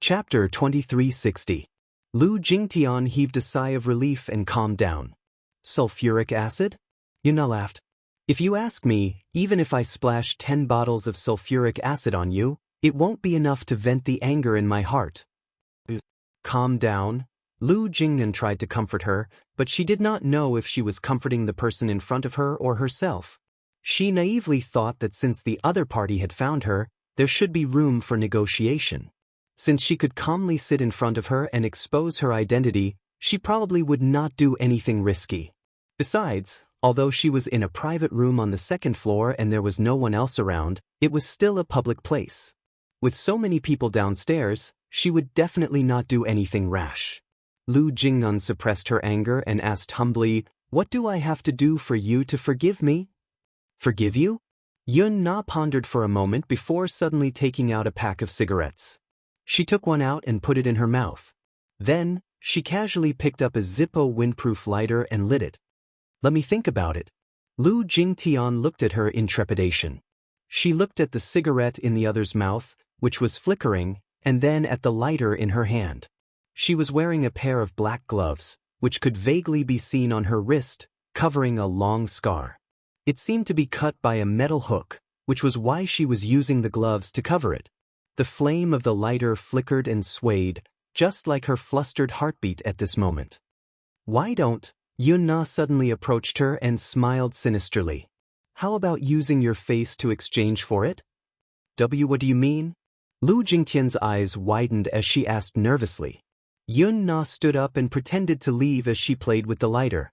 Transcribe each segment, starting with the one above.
Chapter 2360. Lu Jingtian heaved a sigh of relief and calmed down. Sulfuric acid? Yuna laughed. If you ask me, even if I splash 10 bottles of sulfuric acid on you, it won't be enough to vent the anger in my heart. Calm down. Lu Jingnan tried to comfort her, but she did not know if she was comforting the person in front of her or herself. She naively thought that since the other party had found her, there should be room for negotiation. Since she could calmly sit in front of her and expose her identity, she probably would not do anything risky. Besides, although she was in a private room on the second floor and there was no one else around, it was still a public place. With so many people downstairs, she would definitely not do anything rash. Lu Jingnan suppressed her anger and asked humbly, "What do I have to do for you to forgive me?" "Forgive you?" Yun Na pondered for a moment before suddenly taking out a pack of cigarettes. She took one out and put it in her mouth. Then, she casually picked up a Zippo windproof lighter and lit it. "Let me think about it." Lu Jingtian looked at her in trepidation. She looked at the cigarette in the other's mouth, which was flickering, and then at the lighter in her hand. She was wearing a pair of black gloves, which could vaguely be seen on her wrist, covering a long scar. It seemed to be cut by a metal hook, which was why she was using the gloves to cover it. The flame of the lighter flickered and swayed, just like her flustered heartbeat at this moment. "Why don't?" Yun Na suddenly approached her and smiled sinisterly. "How about using your face to exchange for it?" What do you mean?" Lu Jingtian's eyes widened as she asked nervously. Yun Na stood up and pretended to leave as she played with the lighter.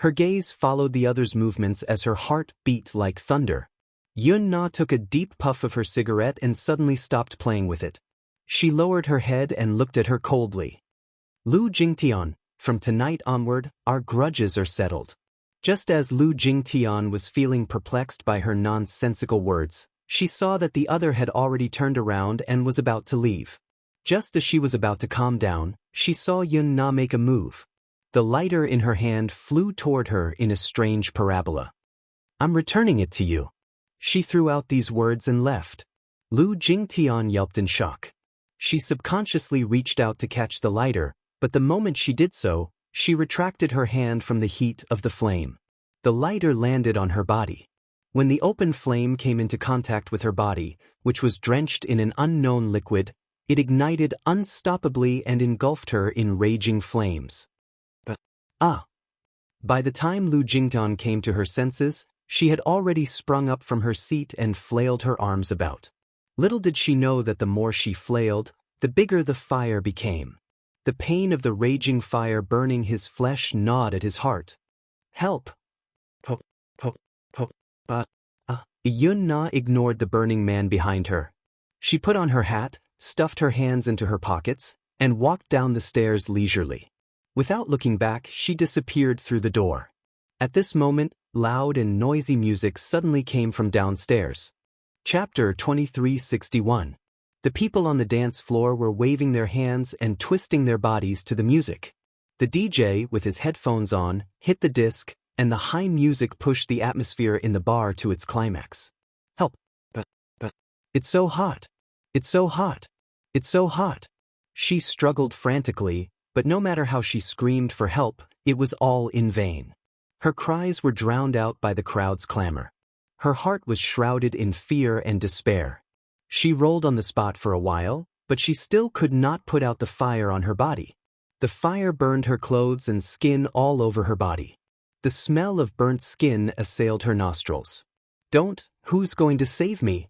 Her gaze followed the other's movements as her heart beat like thunder. Yun Na took a deep puff of her cigarette and suddenly stopped playing with it. She lowered her head and looked at her coldly. "Lu Jingtian, from tonight onward, our grudges are settled." Just as Lu Jingtian was feeling perplexed by her nonsensical words, she saw that the other had already turned around and was about to leave. Just as she was about to calm down, she saw Yun Na make a move. The lighter in her hand flew toward her in a strange parabola. "I'm returning it to you." She threw out these words and left. Lu Jingtian yelped in shock. She subconsciously reached out to catch the lighter, but the moment she did so, she retracted her hand from the heat of the flame. The lighter landed on her body. When the open flame came into contact with her body, which was drenched in an unknown liquid, it ignited unstoppably and engulfed her in raging flames. By the time Lu Jingtian came to her senses, she had already sprung up from her seat and flailed her arms about. Little did she know that the more she flailed, the bigger the fire became. The pain of the raging fire burning his flesh gnawed at his heart. "Help!" Yun Na ignored the burning man behind her. She put on her hat, stuffed her hands into her pockets, and walked down the stairs leisurely. Without looking back, she disappeared through the door. At this moment, loud and noisy music suddenly came from downstairs. Chapter 2361. The people on the dance floor were waving their hands and twisting their bodies to the music. The DJ, with his headphones on, hit the disc, and the high music pushed the atmosphere in the bar to its climax. "Help! But, it's so hot! It's so hot! It's so hot!" She struggled frantically, but no matter how she screamed for help, it was all in vain. Her cries were drowned out by the crowd's clamor. Her heart was shrouded in fear and despair. She rolled on the spot for a while, but she still could not put out the fire on her body. The fire burned her clothes and skin all over her body. The smell of burnt skin assailed her nostrils. "Don't, who's going to save me?"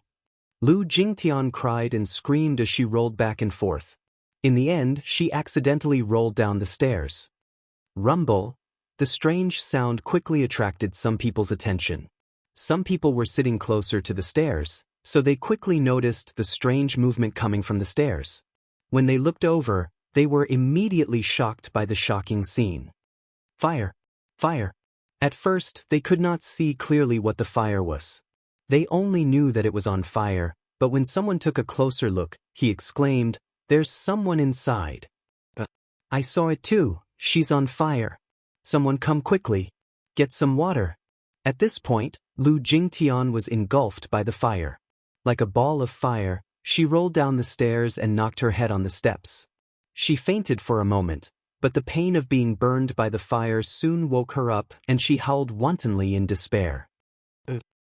Lu Jingtian cried and screamed as she rolled back and forth. In the end, she accidentally rolled down the stairs. Rumble. The strange sound quickly attracted some people's attention. Some people were sitting closer to the stairs, so they quickly noticed the strange movement coming from the stairs. When they looked over, they were immediately shocked by the shocking scene. Fire! Fire! At first, they could not see clearly what the fire was. They only knew that it was on fire, but when someone took a closer look, he exclaimed, "There's someone inside." "I saw it too, she's on fire. Someone come quickly. Get some water." At this point, Lu Jingtian was engulfed by the fire. Like a ball of fire, She rolled down the stairs and knocked her head on the steps. She fainted for a moment, but the pain of being burned by the fire soon woke her up and she howled wantonly in despair.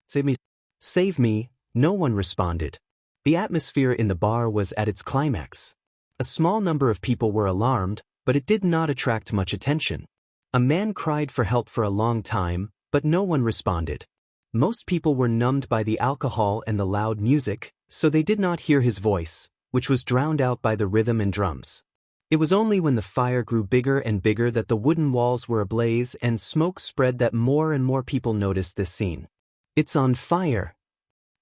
Save me! Save me! No one responded. The atmosphere in the bar was at its climax. A small number of people were alarmed, but it did not attract much attention. A man cried for help for a long time, but no one responded. Most people were numbed by the alcohol and the loud music, so they did not hear his voice, which was drowned out by the rhythm and drums. It was only when the fire grew bigger and bigger that the wooden walls were ablaze and smoke spread that more and more people noticed this scene. It's on fire!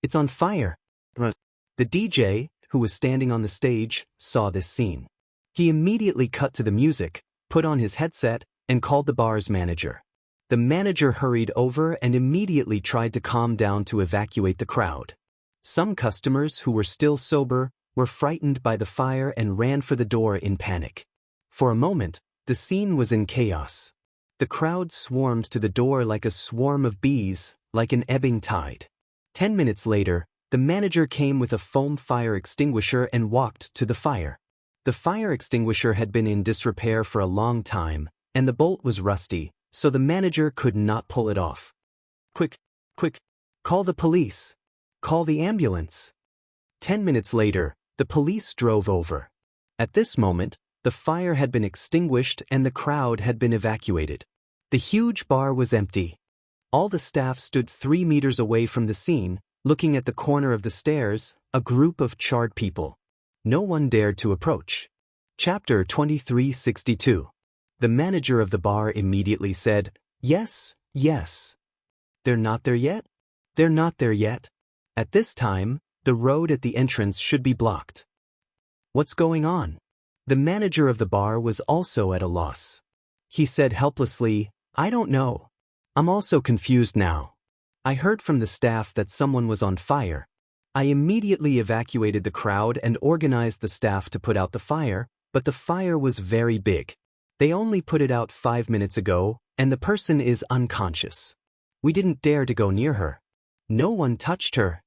It's on fire! The DJ, who was standing on the stage, saw this scene. He immediately cut to the music, put on his headset, and called the bar's manager. The manager hurried over and immediately tried to calm down to evacuate the crowd. Some customers who were still sober were frightened by the fire and ran for the door in panic. For a moment, the scene was in chaos. The crowd swarmed to the door like a swarm of bees, like an ebbing tide. 10 minutes later, the manager came with a foam fire extinguisher and walked to the fire. The fire extinguisher had been in disrepair for a long time, and the bolt was rusty, so the manager could not pull it off. Quick, quick, call the police. Call the ambulance. 10 minutes later, the police drove over. At this moment, the fire had been extinguished and the crowd had been evacuated. The huge bar was empty. All the staff stood 3 meters away from the scene, looking at the corner of the stairs, a group of charred people. No one dared to approach. Chapter 2362. The manager of the bar immediately said, "Yes, yes." "They're not there yet? They're not there yet." At this time, the road at the entrance should be blocked. What's going on? The manager of the bar was also at a loss. He said helplessly, "I don't know. I'm also confused now. I heard from the staff that someone was on fire. I immediately evacuated the crowd and organized the staff to put out the fire, but the fire was very big. They only put it out 5 minutes ago, and the person is unconscious. We didn't dare to go near her. No one touched her."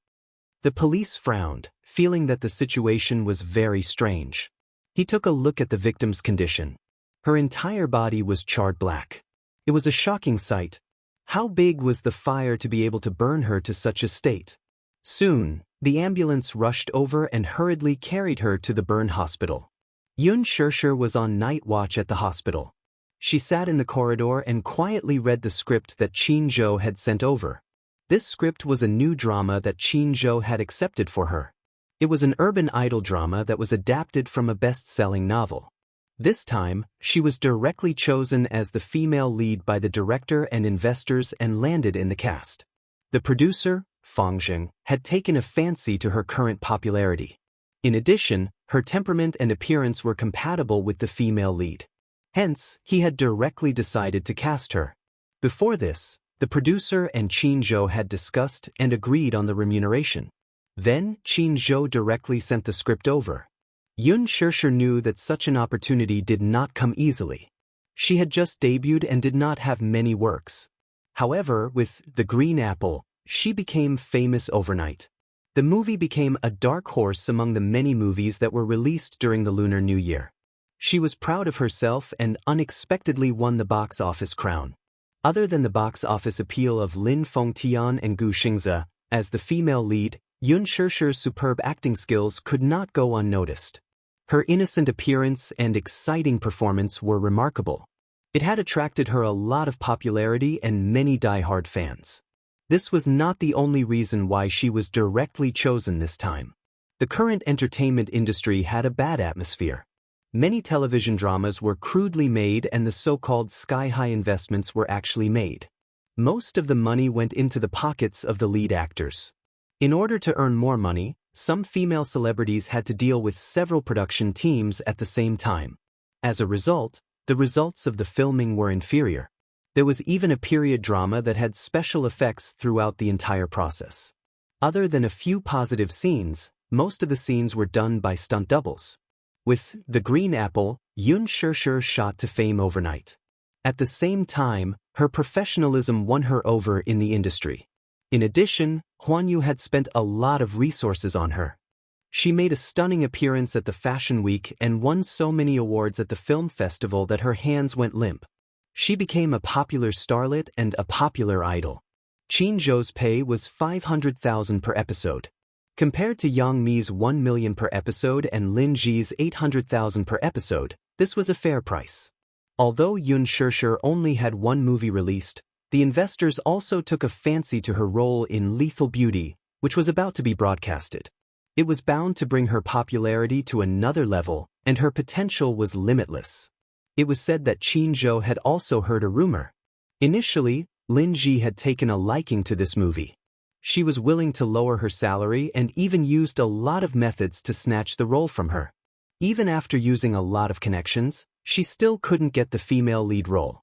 The police frowned, feeling that the situation was very strange. He took a look at the victim's condition. Her entire body was charred black. It was a shocking sight. How big was the fire to be able to burn her to such a state? Soon, the ambulance rushed over and hurriedly carried her to the burn hospital. Xianxia was on night watch at the hospital. She sat in the corridor and quietly read the script that Qin had sent over. This script was a new drama that Qin had accepted for her. It was an urban idol drama that was adapted from a best-selling novel. This time, she was directly chosen as the female lead by the director and investors and landed in the cast. The producer, Fangzheng, had taken a fancy to her current popularity. In addition, her temperament and appearance were compatible with the female lead. Hence, he had directly decided to cast her. Before this, the producer and Qin had discussed and agreed on the remuneration. Then, Qin directly sent the script over. Xianxia knew that such an opportunity did not come easily. She had just debuted and did not have many works. However, with The Green Apple, she became famous overnight. The movie became a dark horse among the many movies that were released during the Lunar New Year. She was proud of herself and unexpectedly won the box office crown. Other than the box office appeal of Lin Fengtian and Gu Xingzi as the female lead, Xianxia's superb acting skills could not go unnoticed. Her innocent appearance and exciting performance were remarkable. It had attracted her a lot of popularity and many die-hard fans. This was not the only reason why she was directly chosen this time. The current entertainment industry had a bad atmosphere. Many television dramas were crudely made and the so-called sky-high investments were actually made. Most of the money went into the pockets of the lead actors. In order to earn more money, some female celebrities had to deal with several production teams at the same time. As a result, the results of the filming were inferior. There was even a period drama that had special effects throughout the entire process. Other than a few positive scenes, most of the scenes were done by stunt doubles. With The Green Apple, Xianxia shot to fame overnight. At the same time, her professionalism won her over in the industry. In addition, Huan Yu had spent a lot of resources on her. She made a stunning appearance at the Fashion Week and won so many awards at the film festival that her hands went limp. She became a popular starlet and a popular idol. Qin Zhou's pay was 500,000 per episode. Compared to Yang Mi's 1 million per episode and Lin Ji's 800,000 per episode, this was a fair price. Although Yun Shirshir only had one movie released, the investors also took a fancy to her role in Lethal Beauty, which was about to be broadcasted. It was bound to bring her popularity to another level, and her potential was limitless. It was said that Qin Zhou had also heard a rumor. Initially, Lin Ji had taken a liking to this movie. She was willing to lower her salary and even used a lot of methods to snatch the role from her. Even after using a lot of connections, she still couldn't get the female lead role.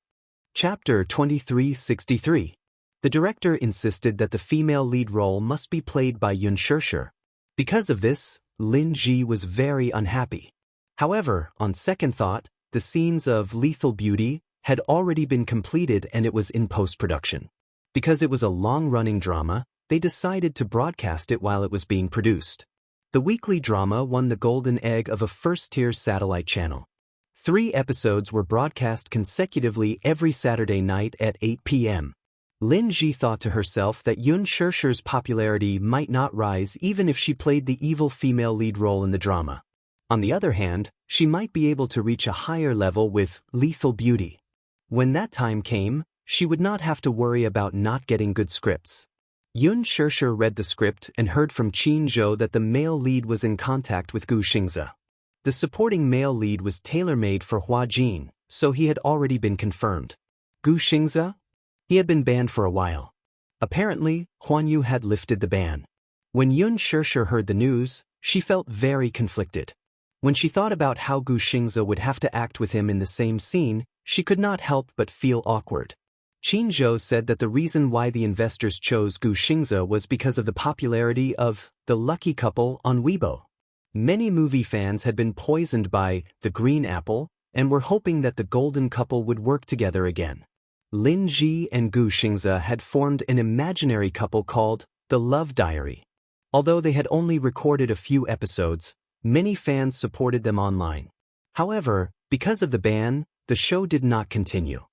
Chapter 2363. The director insisted that the female lead role must be played by Yun Shirshir. Because of this, Lin Ji was very unhappy. However, on second thought, the scenes of Lethal Beauty had already been completed and it was in post-production. Because it was a long-running drama, they decided to broadcast it while it was being produced. The weekly drama won the golden egg of a first-tier satellite channel. 3 episodes were broadcast consecutively every Saturday night at 8 p.m. Lin Ji thought to herself that Yun Shirshir's popularity might not rise even if she played the evil female lead role in the drama. On the other hand, she might be able to reach a higher level with Lethal Beauty. When that time came, she would not have to worry about not getting good scripts. Yun Shirshir read the script and heard from Qin Zhou that the male lead was in contact with Gu Xingze. The supporting male lead was tailor-made for Hua Jin, so he had already been confirmed. Gu Xingze? He had been banned for a while. Apparently, Huan Yu had lifted the ban. When Yun Shirshir heard the news, she felt very conflicted. When she thought about how Gu Xingze would have to act with him in the same scene, she could not help but feel awkward. Qin Zhou said that the reason why the investors chose Gu Xingze was because of the popularity of The Lucky Couple on Weibo. Many movie fans had been poisoned by The Green Apple and were hoping that the golden couple would work together again. Lin Ji and Gu Xingze had formed an imaginary couple called The Love Diary. Although they had only recorded a few episodes, many fans supported them online. However, because of the ban, the show did not continue.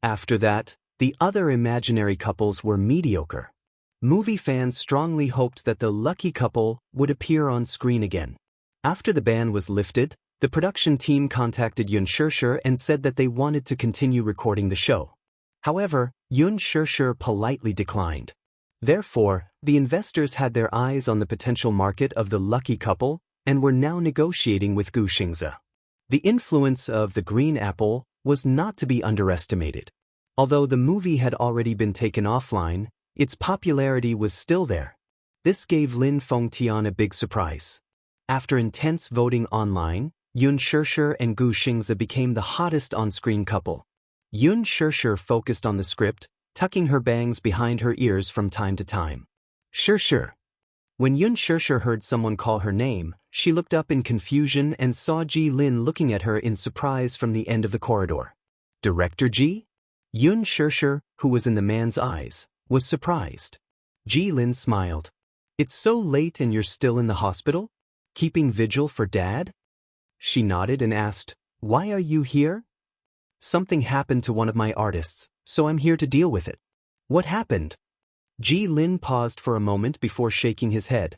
After that, the other imaginary couples were mediocre. Movie fans strongly hoped that the lucky couple would appear on screen again. After the ban was lifted, the production team contacted Yun Shirshir and said that they wanted to continue recording the show. However, Yun Shirshir politely declined. Therefore, the investors had their eyes on the potential market of the lucky couple and were now negotiating with Gu Xingze. The influence of The Green Apple was not to be underestimated. Although the movie had already been taken offline, its popularity was still there. This gave Lin Fengtian a big surprise. After intense voting online, Yun Shirshir and Gu Xingze became the hottest on-screen couple. Yun Shirshir focused on the script, tucking her bangs behind her ears from time to time. Shirshir. When Yun Shirshir heard someone call her name, she looked up in confusion and saw Ji Lin looking at her in surprise from the end of the corridor. Director Ji? Yun Shirshir, who was in the man's eyes, was surprised. Ji Lin smiled. It's so late and you're still in the hospital? Keeping vigil for Dad? She nodded and asked, Why are you here? Something happened to one of my artists, so I'm here to deal with it. What happened? Ji Lin paused for a moment before shaking his head.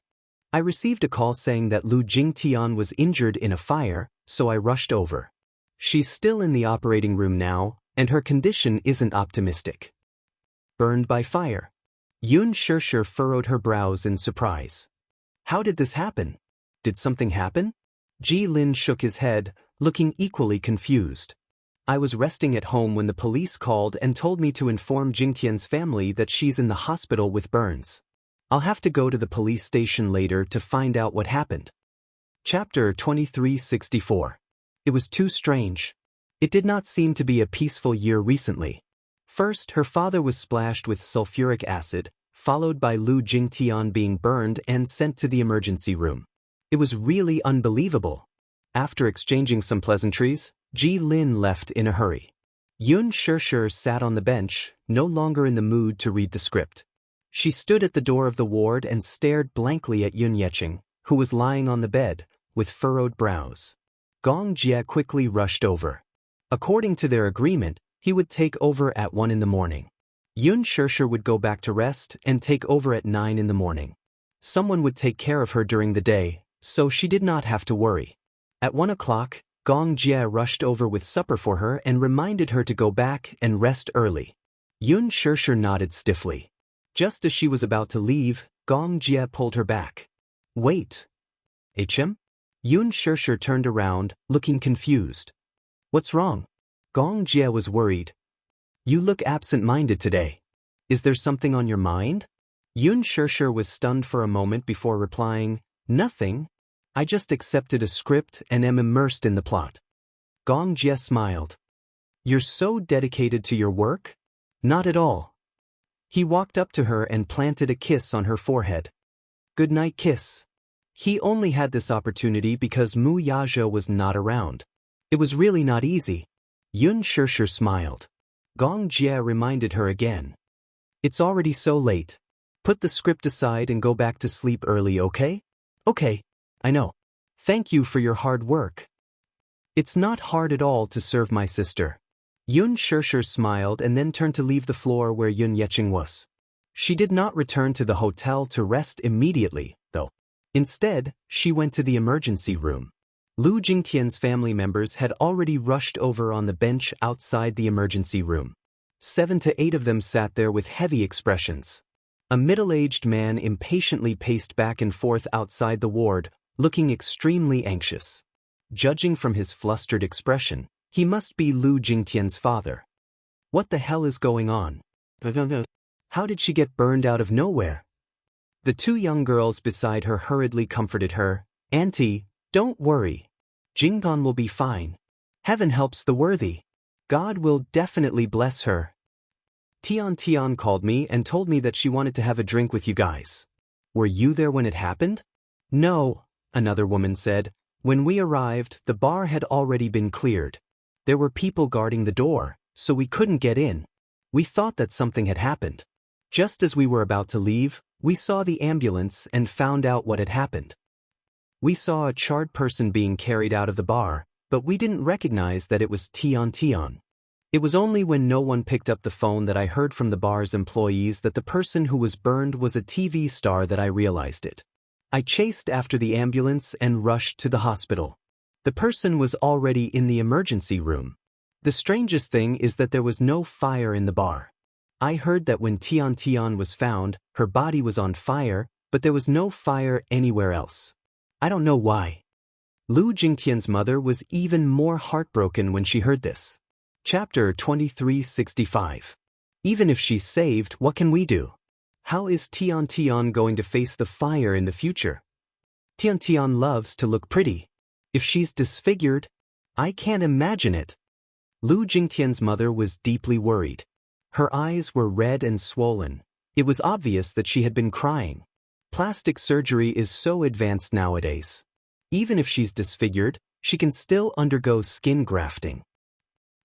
I received a call saying that Lu Jingtian was injured in a fire, so I rushed over. She's still in the operating room now, and her condition isn't optimistic. Burned by fire. Yun Shirshir furrowed her brows in surprise. How did this happen? Did something happen? Ji Lin shook his head, looking equally confused. I was resting at home when the police called and told me to inform Jingtian's family that she's in the hospital with burns. I'll have to go to the police station later to find out what happened. Chapter 2364. It was too strange. It did not seem to be a peaceful year recently. First, her father was splashed with sulfuric acid, followed by Lu Jingtian being burned and sent to the emergency room. It was really unbelievable. After exchanging some pleasantries, Ji Lin left in a hurry. Yun Shirshir sat on the bench, no longer in the mood to read the script. She stood at the door of the ward and stared blankly at Yun Yeqing, who was lying on the bed, with furrowed brows. Gong Jie quickly rushed over. According to their agreement, he would take over at 1 in the morning. Yun Xianxia would go back to rest and take over at 9 in the morning. Someone would take care of her during the day, so she did not have to worry. At 1 o'clock, Gong Jie rushed over with supper for her and reminded her to go back and rest early. Yun Xianxia nodded stiffly. Just as she was about to leave, Gong Jie pulled her back. Wait. HM? Yun Xianxia turned around, looking confused. What's wrong? Gong Jie was worried. You look absent-minded today. Is there something on your mind? Yun Xianxia was stunned for a moment before replying, Nothing. I just accepted a script and am immersed in the plot. Gong Jie smiled. You're so dedicated to your work? Not at all. He walked up to her and planted a kiss on her forehead. Good night kiss. He only had this opportunity because Mu Yazhe was not around. It was really not easy. Yun Xianxia smiled. Gong Jie reminded her again. It's already so late. Put the script aside and go back to sleep early, okay? Okay, I know. Thank you for your hard work. It's not hard at all to serve my sister. Yun Xianxia smiled and then turned to leave the floor where Yun Yeqing was. She did not return to the hotel to rest immediately, though. Instead, she went to the emergency room. Lu Jingtian's family members had already rushed over on the bench outside the emergency room. 7 to 8 of them sat there with heavy expressions. A middle-aged man impatiently paced back and forth outside the ward, looking extremely anxious. Judging from his flustered expression, he must be Lu Jingtian's father. What the hell is going on? How did she get burned out of nowhere? The 2 young girls beside her hurriedly comforted her. Auntie, don't worry. Jinggan will be fine. Heaven helps the worthy. God will definitely bless her. Tian called me and told me that she wanted to have a drink with you guys. Were you there when it happened? No, another woman said. When we arrived, the bar had already been cleared. There were people guarding the door, so we couldn't get in. We thought that something had happened. Just as we were about to leave, we saw the ambulance and found out what had happened. We saw a charred person being carried out of the bar, but we didn't recognize that it was Tian. It was only when no one picked up the phone that I heard from the bar's employees that the person who was burned was a TV star that I realized it. I chased after the ambulance and rushed to the hospital. The person was already in the emergency room. The strangest thing is that there was no fire in the bar. I heard that when Tian was found, her body was on fire, but there was no fire anywhere else. I don't know why. Lu Jingtian's mother was even more heartbroken when she heard this. Chapter 2365. Even if she's saved, what can we do? How is Tian going to face the fire in the future? Tian loves to look pretty. If she's disfigured, I can't imagine it. Lu Jingtian's mother was deeply worried. Her eyes were red and swollen. It was obvious that she had been crying. Plastic surgery is so advanced nowadays. Even if she's disfigured, she can still undergo skin grafting.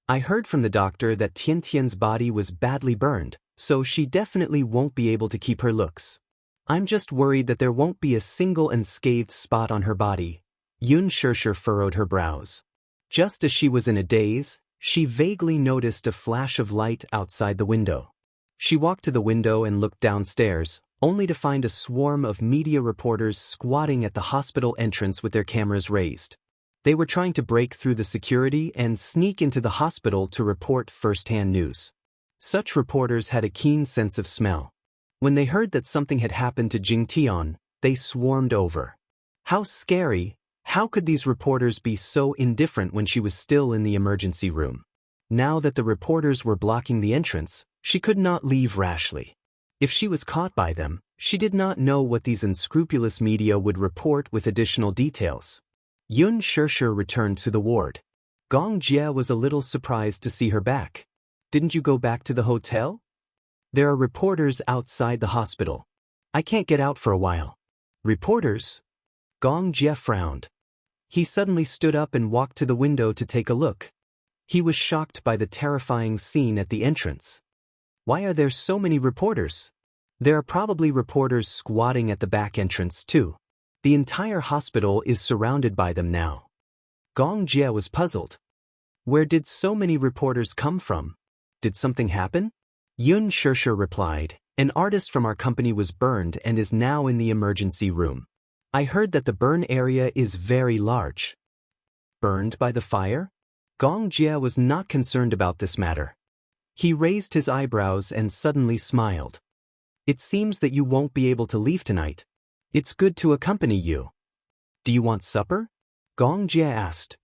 I heard from the doctor that Tian's body was badly burned, so she definitely won't be able to keep her looks. I'm just worried that there won't be a single unscathed spot on her body. Yun Xianxia furrowed her brows. Just as she was in a daze, she vaguely noticed a flash of light outside the window. She walked to the window and looked downstairs, only to find a swarm of media reporters squatting at the hospital entrance with their cameras raised. They were trying to break through the security and sneak into the hospital to report first-hand news. Such reporters had a keen sense of smell. When they heard that something had happened to Jingtian, they swarmed over. How scary! How could these reporters be so indifferent when she was still in the emergency room? Now that the reporters were blocking the entrance, she could not leave rashly. If she was caught by them, she did not know what these unscrupulous media would report with additional details. Yun Xianxia returned to the ward. Gong Jie was a little surprised to see her back. Didn't you go back to the hotel? There are reporters outside the hospital. I can't get out for a while. Reporters? Gong Jie frowned. He suddenly stood up and walked to the window to take a look. He was shocked by the terrifying scene at the entrance. Why are there so many reporters? There are probably reporters squatting at the back entrance too. The entire hospital is surrounded by them now. Gong Jie was puzzled. Where did so many reporters come from? Did something happen? Yun Shirshir replied, an artist from our company was burned and is now in the emergency room. I heard that the burn area is very large. Burned by the fire? Gong Jie was not concerned about this matter. He raised his eyebrows and suddenly smiled. It seems that you won't be able to leave tonight. It's good to accompany you. Do you want supper? Gong Jie asked.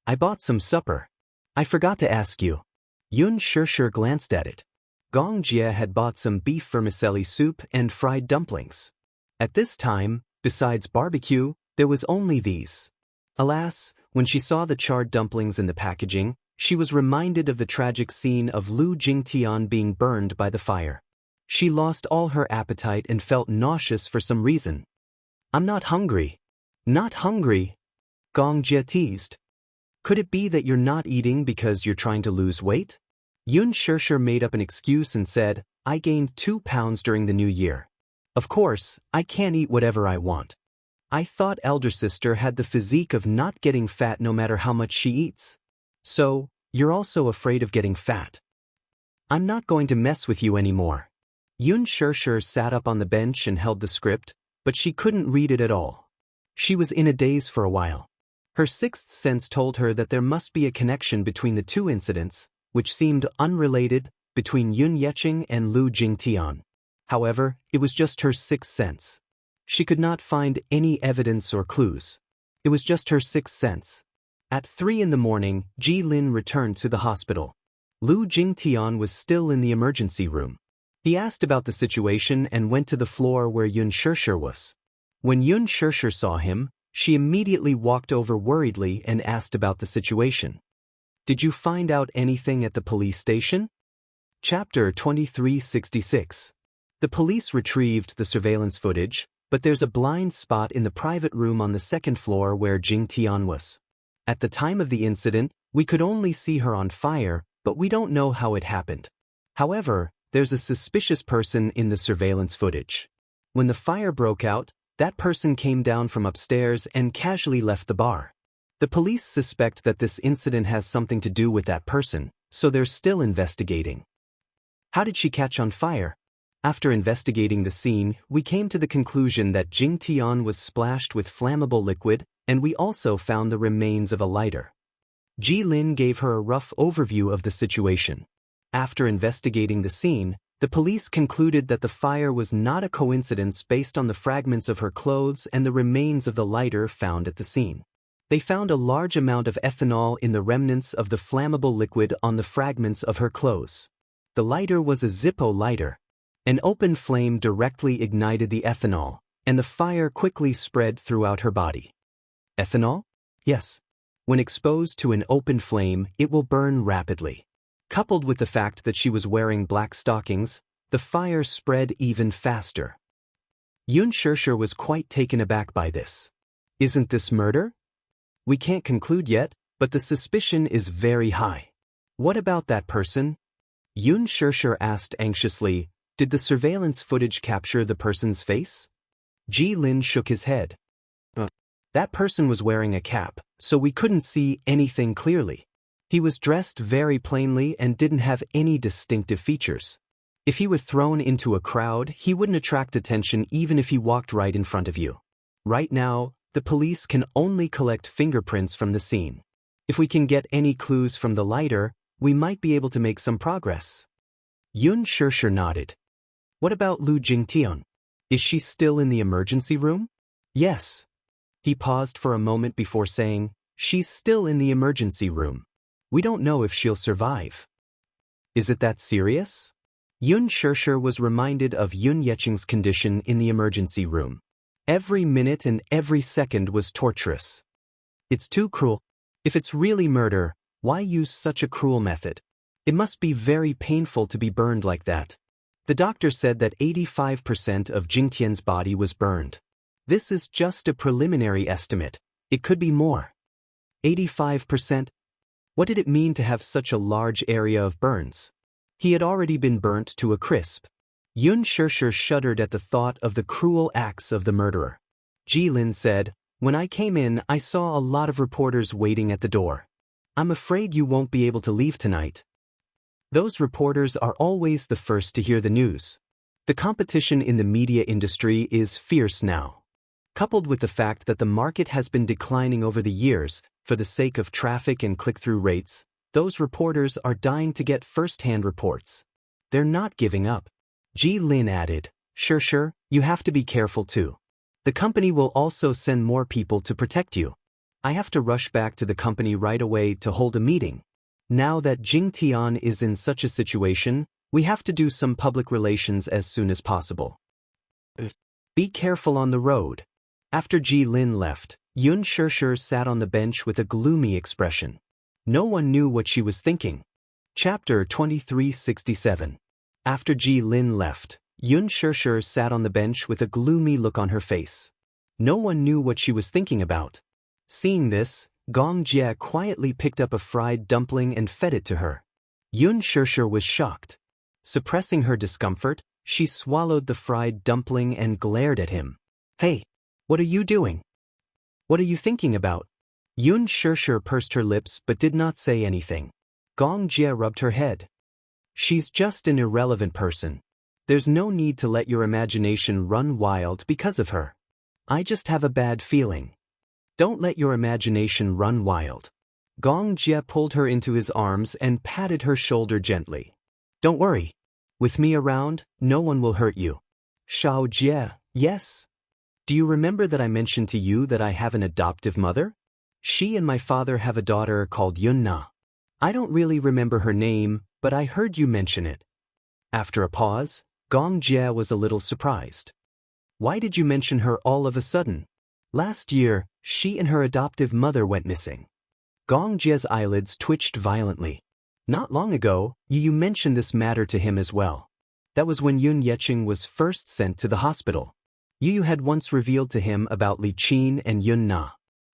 I bought some supper. I forgot to ask you. Yun Shirshir glanced at it. Gong Jie had bought some beef vermicelli soup and fried dumplings. At this time, besides barbecue, there was only these. Alas, when she saw the charred dumplings in the packaging, she was reminded of the tragic scene of Lu Jingtian being burned by the fire. She lost all her appetite and felt nauseous for some reason. I'm not hungry. Not hungry? Gong Jie teased. Could it be that you're not eating because you're trying to lose weight? Yun Shirshir made up an excuse and said, I gained 2 pounds during the new year. Of course, I can't eat whatever I want. I thought elder sister had the physique of not getting fat no matter how much she eats. So, you're also afraid of getting fat. I'm not going to mess with you anymore. Yun Shirshir sat up on the bench and held the script, but she couldn't read it at all. She was in a daze for a while. Her sixth sense told her that there must be a connection between the two incidents, which seemed unrelated, between Yun Yeqing and Lu Jingtian. However, it was just her sixth sense. She could not find any evidence or clues. It was just her sixth sense. At 3 in the morning, Ji Lin returned to the hospital. Lu Jingtian was still in the emergency room. He asked about the situation and went to the floor where Yun Shirshir was. When Yun Shirshir saw him, she immediately walked over worriedly and asked about the situation. Did you find out anything at the police station? Chapter 2366. The police retrieved the surveillance footage, but there's a blind spot in the private room on the second floor where Jingtian was. At the time of the incident, we could only see her on fire, but we don't know how it happened. However, there's a suspicious person in the surveillance footage. When the fire broke out, that person came down from upstairs and casually left the bar. The police suspect that this incident has something to do with that person, so they're still investigating. How did she catch on fire? After investigating the scene, we came to the conclusion that Jingtian was splashed with flammable liquid, and we also found the remains of a lighter. Ji Lin gave her a rough overview of the situation. After investigating the scene, the police concluded that the fire was not a coincidence based on the fragments of her clothes and the remains of the lighter found at the scene. They found a large amount of ethanol in the remnants of the flammable liquid on the fragments of her clothes. The lighter was a Zippo lighter. An open flame directly ignited the ethanol, and the fire quickly spread throughout her body. Ethanol? Yes. When exposed to an open flame, it will burn rapidly. Coupled with the fact that she was wearing black stockings, the fire spread even faster. Yun Shirshir was quite taken aback by this. Isn't this murder? We can't conclude yet, but the suspicion is very high. What about that person? Yun Shirshir asked anxiously, did the surveillance footage capture the person's face? Ji Lin shook his head. That person was wearing a cap, so we couldn't see anything clearly. He was dressed very plainly and didn't have any distinctive features. If he were thrown into a crowd, he wouldn't attract attention even if he walked right in front of you. Right now, the police can only collect fingerprints from the scene. If we can get any clues from the lighter, we might be able to make some progress. Yun Shirshir nodded. What about Lu Jingtian? Is she still in the emergency room? Yes. He paused for a moment before saying, she's still in the emergency room. We don't know if she'll survive. Is it that serious? Yun Shirshir was reminded of Yun Yeqing's condition in the emergency room. Every minute and every second was torturous. It's too cruel. If it's really murder, why use such a cruel method? It must be very painful to be burned like that. The doctor said that 85% of Jingtian's body was burned. This is just a preliminary estimate. It could be more. 85%? What did it mean to have such a large area of burns? He had already been burnt to a crisp. Yun Shirshir shuddered at the thought of the cruel acts of the murderer. Ji Lin said, "When I came in, I saw a lot of reporters waiting at the door. I'm afraid you won't be able to leave tonight." Those reporters are always the first to hear the news. The competition in the media industry is fierce now. Coupled with the fact that the market has been declining over the years, for the sake of traffic and click-through rates, those reporters are dying to get first-hand reports. They're not giving up. Ji Lin added, Sure, you have to be careful too. The company will also send more people to protect you. I have to rush back to the company right away to hold a meeting. Now that Jingtian is in such a situation, we have to do some public relations as soon as possible. Be careful on the road. After Ji Lin left, Yun Shishir sat on the bench with a gloomy expression. No one knew what she was thinking. Chapter 2367. After Ji Lin left, Yun Shishir sat on the bench with a gloomy look on her face. No one knew what she was thinking about. Seeing this, Gong Jie quietly picked up a fried dumpling and fed it to her. Yun Shishir was shocked. Suppressing her discomfort, she swallowed the fried dumpling and glared at him. Hey! What are you doing? What are you thinking about? Yun Shishir pursed her lips but did not say anything. Gong Jie rubbed her head. She's just an irrelevant person. There's no need to let your imagination run wild because of her. I just have a bad feeling. Don't let your imagination run wild. Gong Jie pulled her into his arms and patted her shoulder gently. Don't worry. With me around, no one will hurt you. Shao Jie, yes? Do you remember that I mentioned to you that I have an adoptive mother? She and my father have a daughter called Yun Na. I don't really remember her name, but I heard you mention it. After a pause, Gong Jie was a little surprised. Why did you mention her all of a sudden? Last year, she and her adoptive mother went missing. Gong Jie's eyelids twitched violently. Not long ago, you mentioned this matter to him as well. That was when Yun Yeqing was first sent to the hospital. Yu had once revealed to him about Li Qin and Yun Na.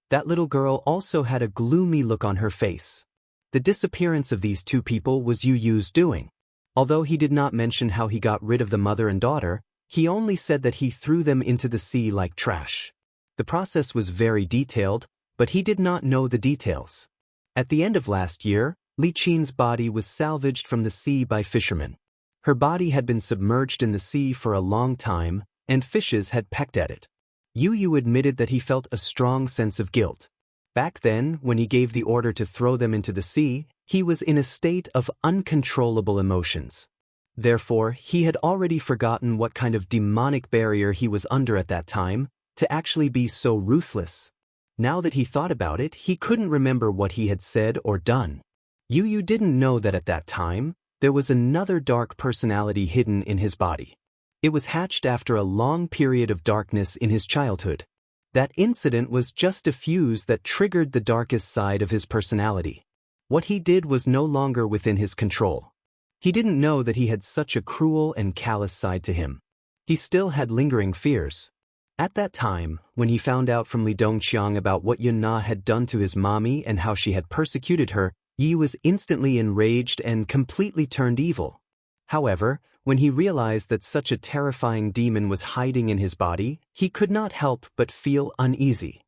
That little girl also had a gloomy look on her face. The disappearance of these two people was Yu's doing. Although he did not mention how he got rid of the mother and daughter, he only said that he threw them into the sea like trash. The process was very detailed, but he did not know the details. At the end of last year, Li Qin's body was salvaged from the sea by fishermen. Her body had been submerged in the sea for a long time, and fishes had pecked at it. Yu admitted that he felt a strong sense of guilt. Back then, when he gave the order to throw them into the sea, he was in a state of uncontrollable emotions. Therefore, he had already forgotten what kind of demonic barrier he was under at that time, to actually be so ruthless. Now that he thought about it, he couldn't remember what he had said or done. Yu didn't know that at that time, there was another dark personality hidden in his body. It was hatched after a long period of darkness in his childhood. That incident was just a fuse that triggered the darkest side of his personality. What he did was no longer within his control. He didn't know that he had such a cruel and callous side to him. He still had lingering fears. At that time, when he found out from Li Dongqiang about what Yun Na had done to his mommy and how she had persecuted her, Yi was instantly enraged and completely turned evil. However, when he realized that such a terrifying demon was hiding in his body, he could not help but feel uneasy.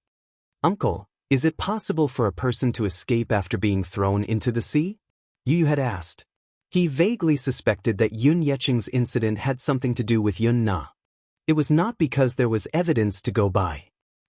Uncle, is it possible for a person to escape after being thrown into the sea? Yu had asked. He vaguely suspected that Yun Yeqing's incident had something to do with Yun Na. It was not because there was evidence to go by.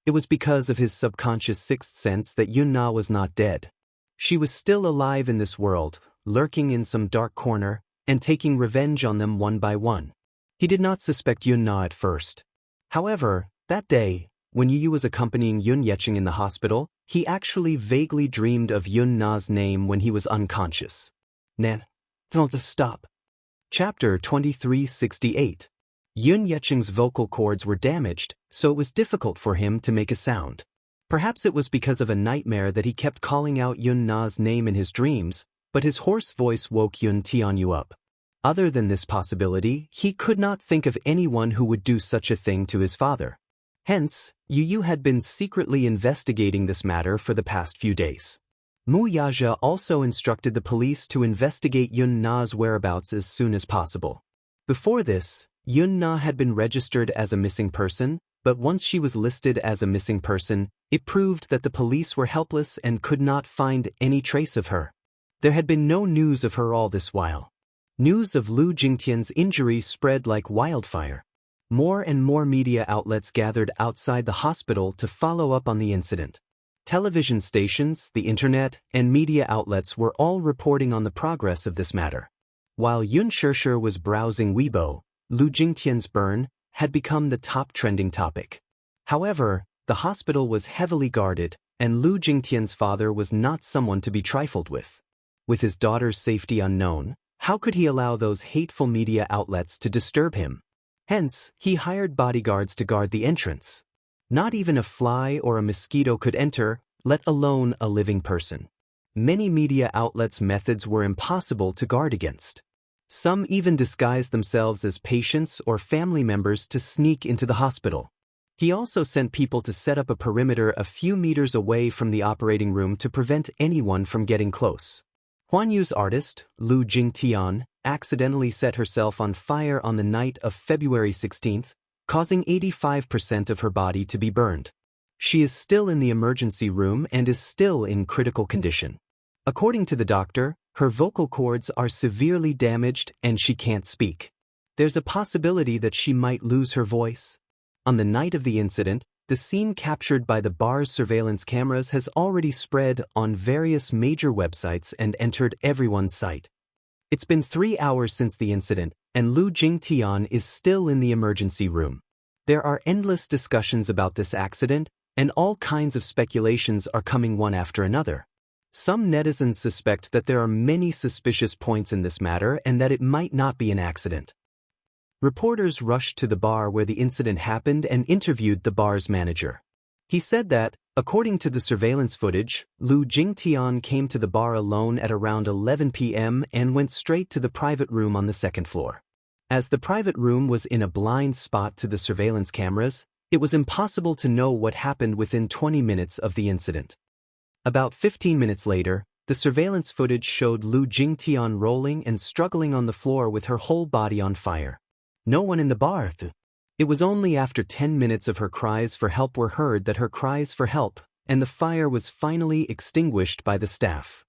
It was because of his subconscious sixth sense that Yun Na was not dead. She was still alive in this world, lurking in some dark corner, and taking revenge on them one by one. He did not suspect Yun Na at first. However, that day, when Yu was accompanying Yun Yeqing in the hospital, he actually vaguely dreamed of Yun Na's name when he was unconscious. Don't stop. Chapter 2368. Yun Yeqing's vocal cords were damaged, so it was difficult for him to make a sound. Perhaps it was because of a nightmare that he kept calling out Yun Na's name in his dreams, but his hoarse voice woke Yun Tianyu up. Other than this possibility, he could not think of anyone who would do such a thing to his father. Hence, Yu had been secretly investigating this matter for the past few days. Mu Yaja also instructed the police to investigate Yun Na's whereabouts as soon as possible. Before this, Yun Na had been registered as a missing person, But once she was listed as a missing person, it proved that the police were helpless and could not find any trace of her. There had been no news of her all this while. News of Lu Jingtian's injury spread like wildfire. More and more media outlets gathered outside the hospital to follow up on the incident. Television stations, the internet, and media outlets were all reporting on the progress of this matter. While Yun Shishir was browsing Weibo, Lu Jingtian's burn had become the top trending topic. However, the hospital was heavily guarded, and Lu Jingtian's father was not someone to be trifled with. With his daughter's safety unknown, how could he allow those hateful media outlets to disturb him? Hence, he hired bodyguards to guard the entrance. Not even a fly or a mosquito could enter, let alone a living person. Many media outlets' methods were impossible to guard against. Some even disguised themselves as patients or family members to sneak into the hospital. He also sent people to set up a perimeter a few meters away from the operating room to prevent anyone from getting close. Huan Yu's artist, Lu Jingtian, accidentally set herself on fire on the night of February 16th, causing 85% of her body to be burned. She is still in the emergency room and is still in critical condition. According to the doctor, her vocal cords are severely damaged and she can't speak. There's a possibility that she might lose her voice. On the night of the incident, the scene captured by the bar's surveillance cameras has already spread on various major websites and entered everyone's sight. It's been 3 hours since the incident, and Lu Jingtian is still in the emergency room. There are endless discussions about this accident, and all kinds of speculations are coming one after another. Some netizens suspect that there are many suspicious points in this matter and that it might not be an accident. Reporters rushed to the bar where the incident happened and interviewed the bar's manager. He said that, according to the surveillance footage, Lu Jingtian came to the bar alone at around 11 p.m. and went straight to the private room on the second floor. As the private room was in a blind spot to the surveillance cameras, it was impossible to know what happened within 20 minutes of the incident. About 15 minutes later, the surveillance footage showed Lu Jingtian rolling and struggling on the floor with her whole body on fire. No one in the bar. It was only after 10 minutes of her cries for help were heard that her cries for help, and the fire was finally extinguished by the staff.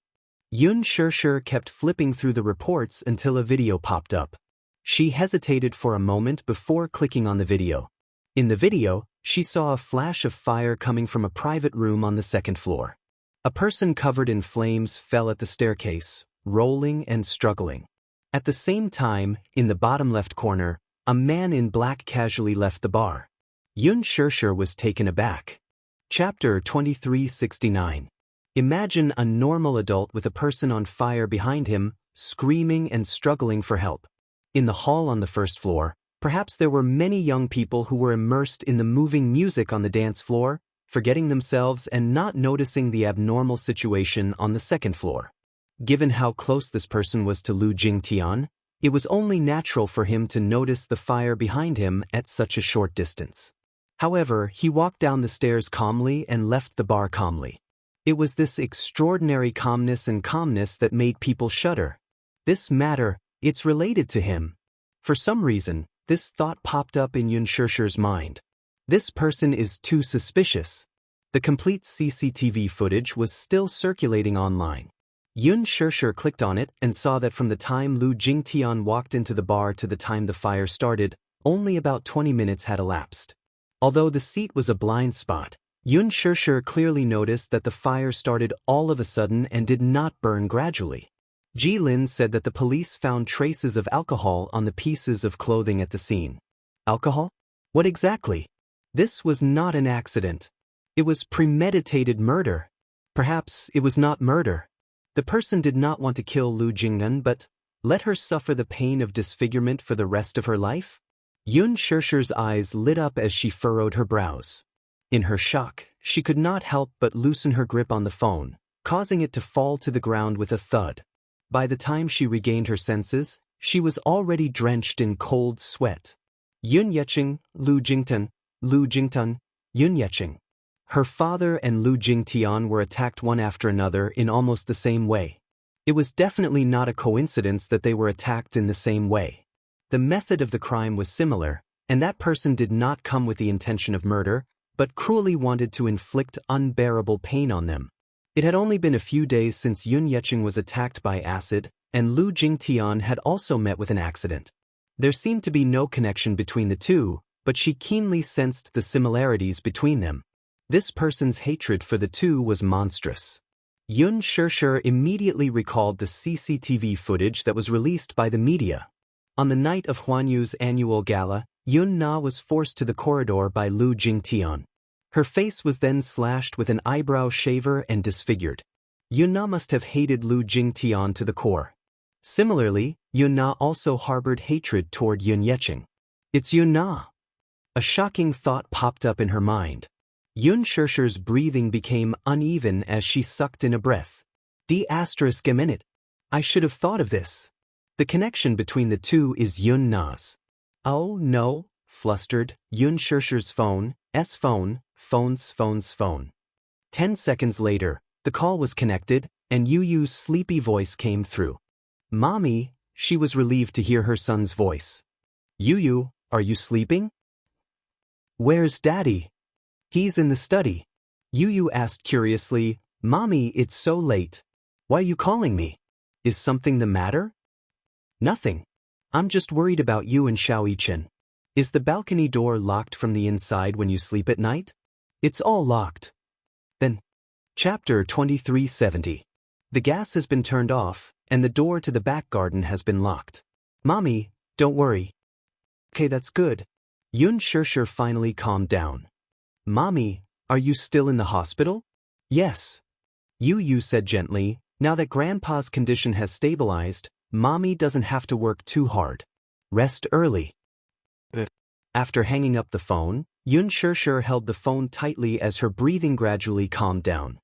Yun Shishir kept flipping through the reports until a video popped up. She hesitated for a moment before clicking on the video. In the video, she saw a flash of fire coming from a private room on the second floor. A person covered in flames fell at the staircase, rolling and struggling. At the same time, in the bottom left corner, a man in black casually left the bar. Yun Shishir was taken aback. Chapter 2369. Imagine a normal adult with a person on fire behind him, screaming and struggling for help. In the hall on the first floor, perhaps there were many young people who were immersed in the moving music on the dance floor, forgetting themselves and not noticing the abnormal situation on the second floor. Given how close this person was to Lu Jingtian, it was only natural for him to notice the fire behind him at such a short distance. However, he walked down the stairs calmly and left the bar calmly. It was this extraordinary calmness that made people shudder. This matter, it's related to him. For some reason, this thought popped up in Yun Shishir's mind. This person is too suspicious. The complete CCTV footage was still circulating online. Yun Shishir clicked on it and saw that from the time Lu Jingtian walked into the bar to the time the fire started, only about 20 minutes had elapsed. Although the seat was a blind spot, Yun Shishir clearly noticed that the fire started all of a sudden and did not burn gradually. Ji Lin said that the police found traces of alcohol on the pieces of clothing at the scene. Alcohol? What exactly? This was not an accident. It was premeditated murder. Perhaps it was not murder. The person did not want to kill Lu Jingtian but let her suffer the pain of disfigurement for the rest of her life? Yun Shishir's eyes lit up as she furrowed her brows. In her shock, she could not help but loosen her grip on the phone, causing it to fall to the ground with a thud. By the time she regained her senses, she was already drenched in cold sweat. Yun Yecheng, Lu Jingtian, Yun Yecheng. Her father and Lu Jingtian were attacked one after another in almost the same way. It was definitely not a coincidence that they were attacked in the same way. The method of the crime was similar, And that person did not come with the intention of murder, but cruelly wanted to inflict unbearable pain on them. It had only been a few days since Yun Yeqing was attacked by acid, and Lu Jingtian had also met with an accident. There seemed to be no connection between the two, but she keenly sensed the similarities between them. This person's hatred for the two was monstrous. Yun Shishir immediately recalled the CCTV footage that was released by the media. On the night of Huan Yu's annual gala, Yun Na was forced to the corridor by Lu Jingtian. Her face was then slashed with an eyebrow shaver and disfigured. Yun Na must have hated Lu Jingtian to the core. Similarly, Yun Na also harbored hatred toward Yun Yeqing. It's Yun Na. A shocking thought popped up in her mind. Yun Shishir's breathing became uneven as she sucked in a breath. A minute. I should have thought of this. The connection between the two is Yun Na's. Oh no, flustered, Yun Shishir's phone, phone. 10 seconds later, the call was connected, and Yu Yu's sleepy voice came through. Mommy, she was relieved to hear her son's voice. Yu Yu, are you sleeping? Where's Daddy? He's in the study. Yu Yu asked curiously, Mommy, it's so late. Why are you calling me? Is something the matter? Nothing. I'm just worried about you and Xiaoyichen. Is the balcony door locked from the inside when you sleep at night? It's all locked. Then. Chapter 2370. The gas has been turned off, and the door to the back garden has been locked. Mommy, don't worry. Okay, that's good. Yun Shishir finally calmed down. Mommy, are you still in the hospital? Yes. Yu Yu said gently, now that Grandpa's condition has stabilized, Mommy doesn't have to work too hard. Rest early. After hanging up the phone, Yun Shishir held the phone tightly as her breathing gradually calmed down.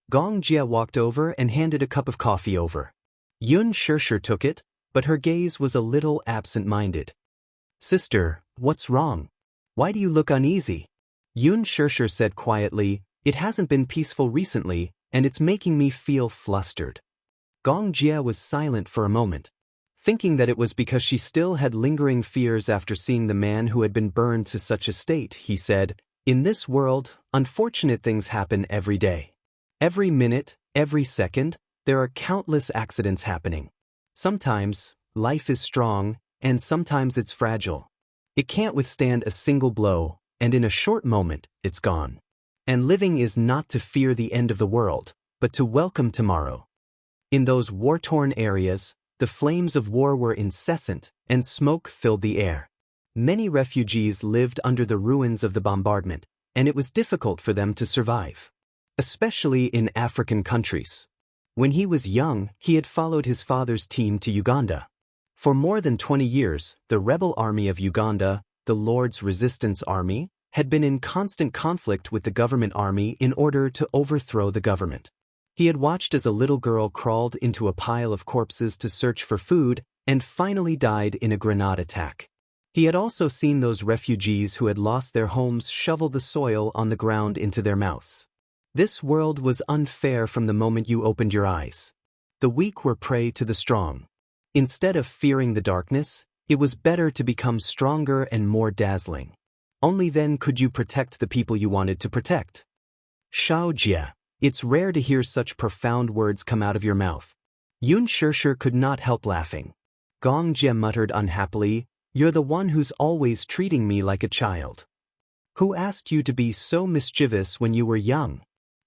Gong Jia walked over and handed a cup of coffee over. Yun Shishir took it, but her gaze was a little absent-minded. Sister, what's wrong? Why do you look uneasy? Yun Shishir said quietly, it hasn't been peaceful recently, and it's making me feel flustered. Gong Jia was silent for a moment. Thinking that it was because she still had lingering fears after seeing the man who had been burned to such a state, he said, in this world, unfortunate things happen every day. Every minute, every second, there are countless accidents happening. Sometimes, life is strong, and sometimes it's fragile. It can't withstand a single blow, and in a short moment, it's gone. And living is not to fear the end of the world, but to welcome tomorrow. In those war-torn areas, the flames of war were incessant, and smoke filled the air. Many refugees lived under the ruins of the bombardment, and it was difficult for them to survive. Especially in African countries. When he was young, he had followed his father's team to Uganda. For more than 20 years, the rebel army of Uganda, the Lord's Resistance Army, had been in constant conflict with the government army in order to overthrow the government. He had watched as a little girl crawled into a pile of corpses to search for food and finally died in a grenade attack. He had also seen those refugees who had lost their homes shovel the soil on the ground into their mouths. This world was unfair from the moment you opened your eyes. The weak were prey to the strong. Instead of fearing the darkness, it was better to become stronger and more dazzling. Only then could you protect the people you wanted to protect. Shao Jia, it's rare to hear such profound words come out of your mouth. Yun Shishir could not help laughing. Gong Jia muttered unhappily, you're the one who's always treating me like a child. Who asked you to be so mischievous when you were young?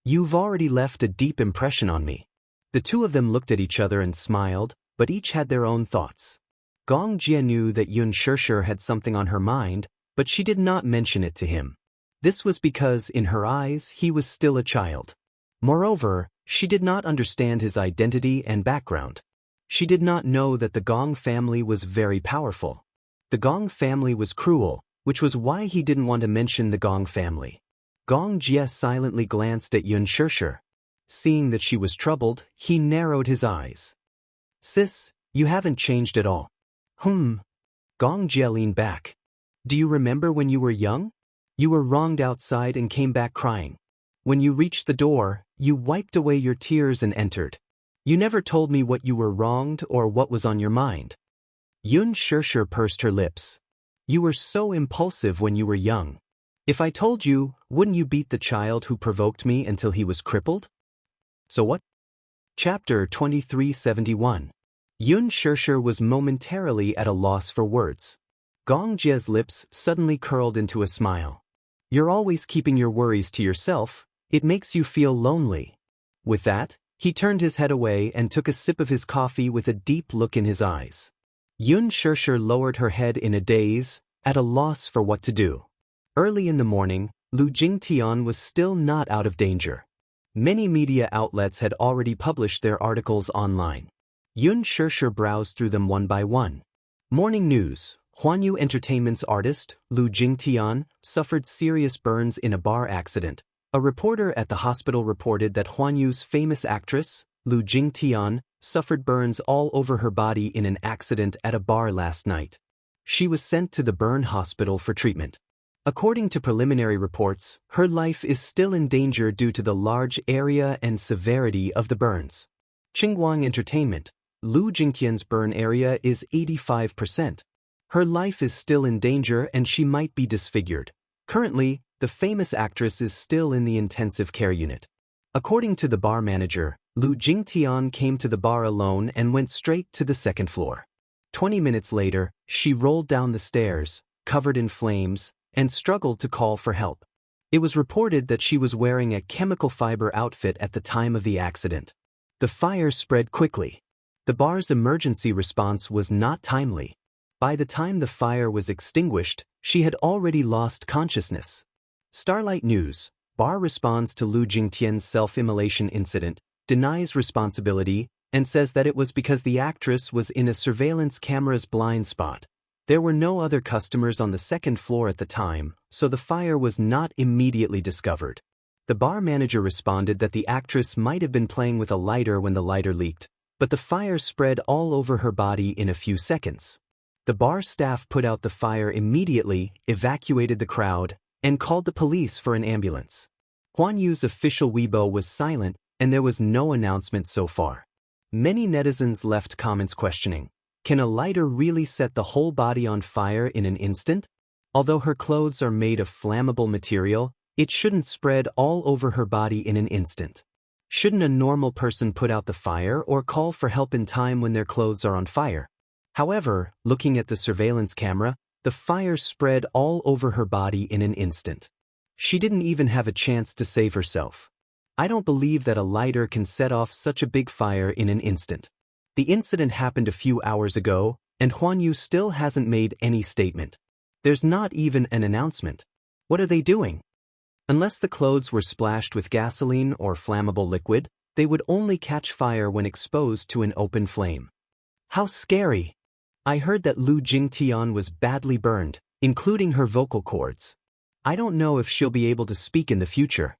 You've already left a deep impression on me. The two of them looked at each other and smiled, but each had their own thoughts. Gong Jia knew that Yun Shishir had something on her mind, but she did not mention it to him. This was because, in her eyes, he was still a child. Moreover, she did not understand his identity and background. She did not know that the Gong family was very powerful. The Gong family was cruel, which was why he didn't want to mention the Gong family. Gong Jia silently glanced at Yun Shishir. Seeing that she was troubled, he narrowed his eyes. Sis, you haven't changed at all. Gong Jia leaned back. Do you remember when you were young? You were wronged outside and came back crying. When you reached the door, you wiped away your tears and entered. You never told me what you were wronged or what was on your mind. Yun Shishir pursed her lips. You were so impulsive when you were young. If I told you, wouldn't you beat the child who provoked me until he was crippled? So what? Chapter 2371. Yun Shirshir was momentarily at a loss for words. Gong Jie's lips suddenly curled into a smile. You're always keeping your worries to yourself, it makes you feel lonely. With that, he turned his head away and took a sip of his coffee with a deep look in his eyes. Yun Shirshir lowered her head in a daze, at a loss for what to do. Early in the morning, Lu Jingtian was still not out of danger. Many media outlets had already published their articles online. Yun Shirshir browsed through them one by one. Morning news. Huanyu Entertainment's artist, Lu Jingtian, suffered serious burns in a bar accident. A reporter at the hospital reported that Huanyu's famous actress, Lu Jingtian, suffered burns all over her body in an accident at a bar last night. She was sent to the burn hospital for treatment. According to preliminary reports, her life is still in danger due to the large area and severity of the burns. Qingguang Entertainment, Lu Jingtian's burn area is 85%. Her life is still in danger and she might be disfigured. Currently, the famous actress is still in the intensive care unit. According to the bar manager, Lu Jingtian came to the bar alone and went straight to the second floor. 20 minutes later, she rolled down the stairs, covered in flames, and struggled to call for help. It was reported that she was wearing a chemical fiber outfit at the time of the accident. The fire spread quickly. The bar's emergency response was not timely. By the time the fire was extinguished, she had already lost consciousness. Starlight News, bar responds to Lu Jingtian's self-immolation incident, denies responsibility, and says that it was because the actress was in a surveillance camera's blind spot. There were no other customers on the second floor at the time, so the fire was not immediately discovered. The bar manager responded that the actress might have been playing with a lighter when the lighter leaked, but the fire spread all over her body in a few seconds. The bar staff put out the fire immediately, evacuated the crowd, and called the police for an ambulance. Huanyu's official Weibo was silent, and there was no announcement so far. Many netizens left comments questioning, can a lighter really set the whole body on fire in an instant? Although her clothes are made of flammable material, it shouldn't spread all over her body in an instant. Shouldn't a normal person put out the fire or call for help in time when their clothes are on fire? However, looking at the surveillance camera, the fire spread all over her body in an instant. She didn't even have a chance to save herself. I don't believe that a lighter can set off such a big fire in an instant. The incident happened a few hours ago, and Huanyu still hasn't made any statement. There's not even an announcement. What are they doing? Unless the clothes were splashed with gasoline or flammable liquid, they would only catch fire when exposed to an open flame. How scary! I heard that Lu Jingtian was badly burned, including her vocal cords. I don't know if she'll be able to speak in the future.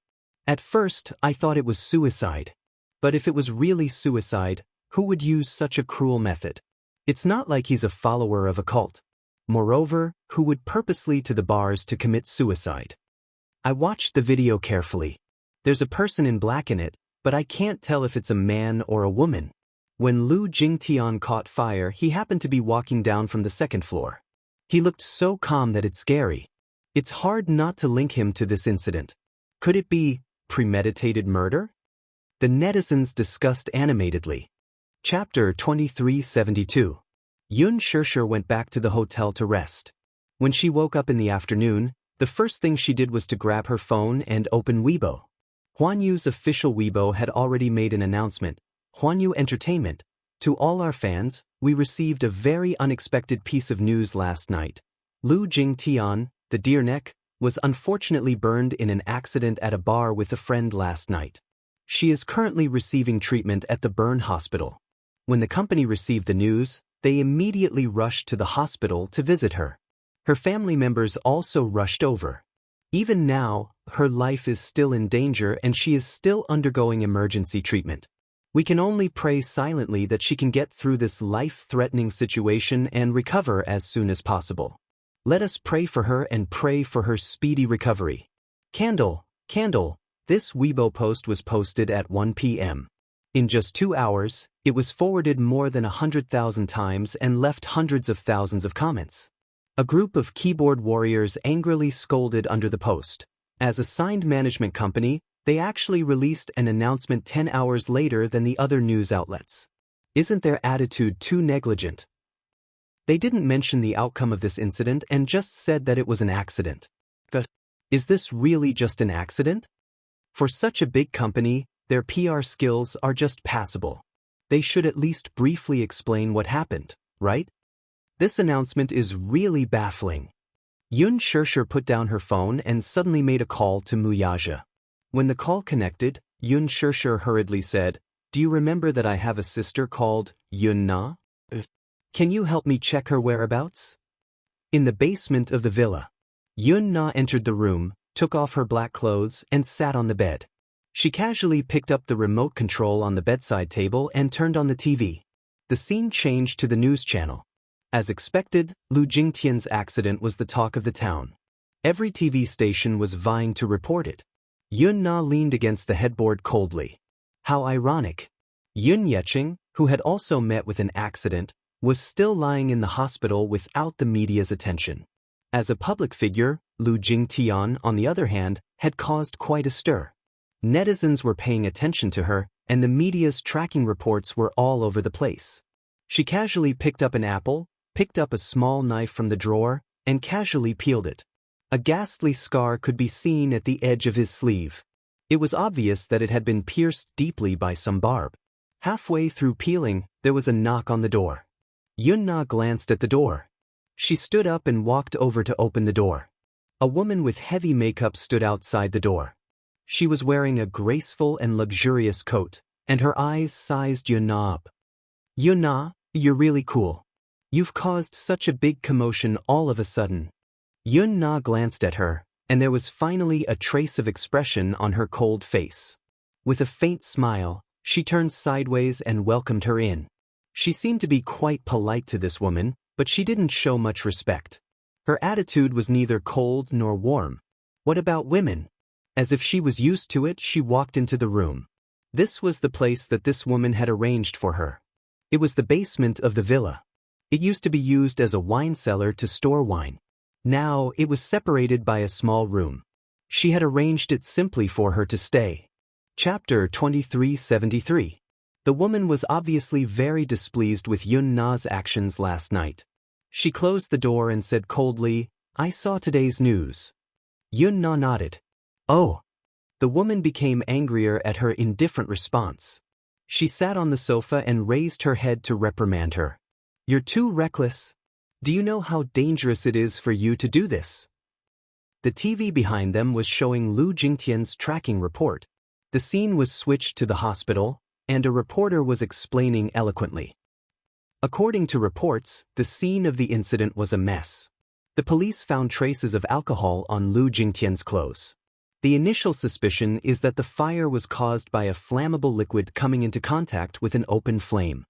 At first, I thought it was suicide. But if it was really suicide, who would use such a cruel method? It's not like he's a follower of a cult. Moreover, who would purposely to the bars to commit suicide? I watched the video carefully. There's a person in black in it, but I can't tell if it's a man or a woman. When Lu Jingtian caught fire, he happened to be walking down from the second floor. He looked so calm that it's scary. It's hard not to link him to this incident. Could it be premeditated murder? The netizens discussed animatedly. Chapter 2372. Yun Shirshir went back to the hotel to rest. When she woke up in the afternoon, the first thing she did was to grab her phone and open Weibo. Huanyu's official Weibo had already made an announcement. Huanyu Entertainment. To all our fans, we received a very unexpected piece of news last night. Lu Jingtian, the deer neck, was unfortunately burned in an accident at a bar with a friend last night. She is currently receiving treatment at the burn hospital. When the company received the news, they immediately rushed to the hospital to visit her. Her family members also rushed over. Even now, her life is still in danger and she is still undergoing emergency treatment. We can only pray silently that she can get through this life-threatening situation and recover as soon as possible. Let us pray for her and pray for her speedy recovery. Candle. This Weibo post was posted at 1 p.m. In just 2 hours, it was forwarded more than 100,000 times and left hundreds of thousands of comments. A group of keyboard warriors angrily scolded under the post. As a signed management company, they actually released an announcement 10 hours later than the other news outlets. Isn't their attitude too negligent? They didn't mention the outcome of this incident and just said that it was an accident. But is this really just an accident? For such a big company, their PR skills are just passable. They should at least briefly explain what happened, right? This announcement is really baffling. Xianxia put down her phone and suddenly made a call to Wuxia. When the call connected, Xianxia hurriedly said, "Do you remember that I have a sister called Yunna? Can you help me check her whereabouts?" In the basement of the villa, Yunna entered the room, took off her black clothes, and sat on the bed. She casually picked up the remote control on the bedside table and turned on the TV. The scene changed to the news channel. As expected, Lu Jingtian's accident was the talk of the town. Every TV station was vying to report it. Yunna leaned against the headboard coldly. How ironic. Yun Yeqing, who had also met with an accident, was still lying in the hospital without the media's attention. As a public figure, Lu Jingtian, on the other hand, had caused quite a stir. Netizens were paying attention to her, and the media's tracking reports were all over the place. She casually picked up an apple, picked up a small knife from the drawer, and casually peeled it. A ghastly scar could be seen at the edge of his sleeve. It was obvious that it had been pierced deeply by some barb. Halfway through peeling, there was a knock on the door. Yunna glanced at the door. She stood up and walked over to open the door. A woman with heavy makeup stood outside the door. She was wearing a graceful and luxurious coat, and her eyes sized Yunna up. "Yunna, you're really cool. You've caused such a big commotion all of a sudden." Yunna glanced at her, and there was finally a trace of expression on her cold face. With a faint smile, she turned sideways and welcomed her in. She seemed to be quite polite to this woman, but she didn't show much respect. Her attitude was neither cold nor warm. What about women? As if she was used to it, she walked into the room. This was the place that this woman had arranged for her. It was the basement of the villa. It used to be used as a wine cellar to store wine. Now it was separated by a small room. She had arranged it simply for her to stay. Chapter 2373. The woman was obviously very displeased with Yunna's actions last night. She closed the door and said coldly, "I saw today's news." Yunna nodded. "Oh." The woman became angrier at her indifferent response. She sat on the sofa and raised her head to reprimand her. "You're too reckless. Do you know how dangerous it is for you to do this?" The TV behind them was showing Lu Jingtian's tracking report. The scene was switched to the hospital, and a reporter was explaining eloquently. According to reports, the scene of the incident was a mess. The police found traces of alcohol on Lu Jingtian's clothes. The initial suspicion is that the fire was caused by a flammable liquid coming into contact with an open flame.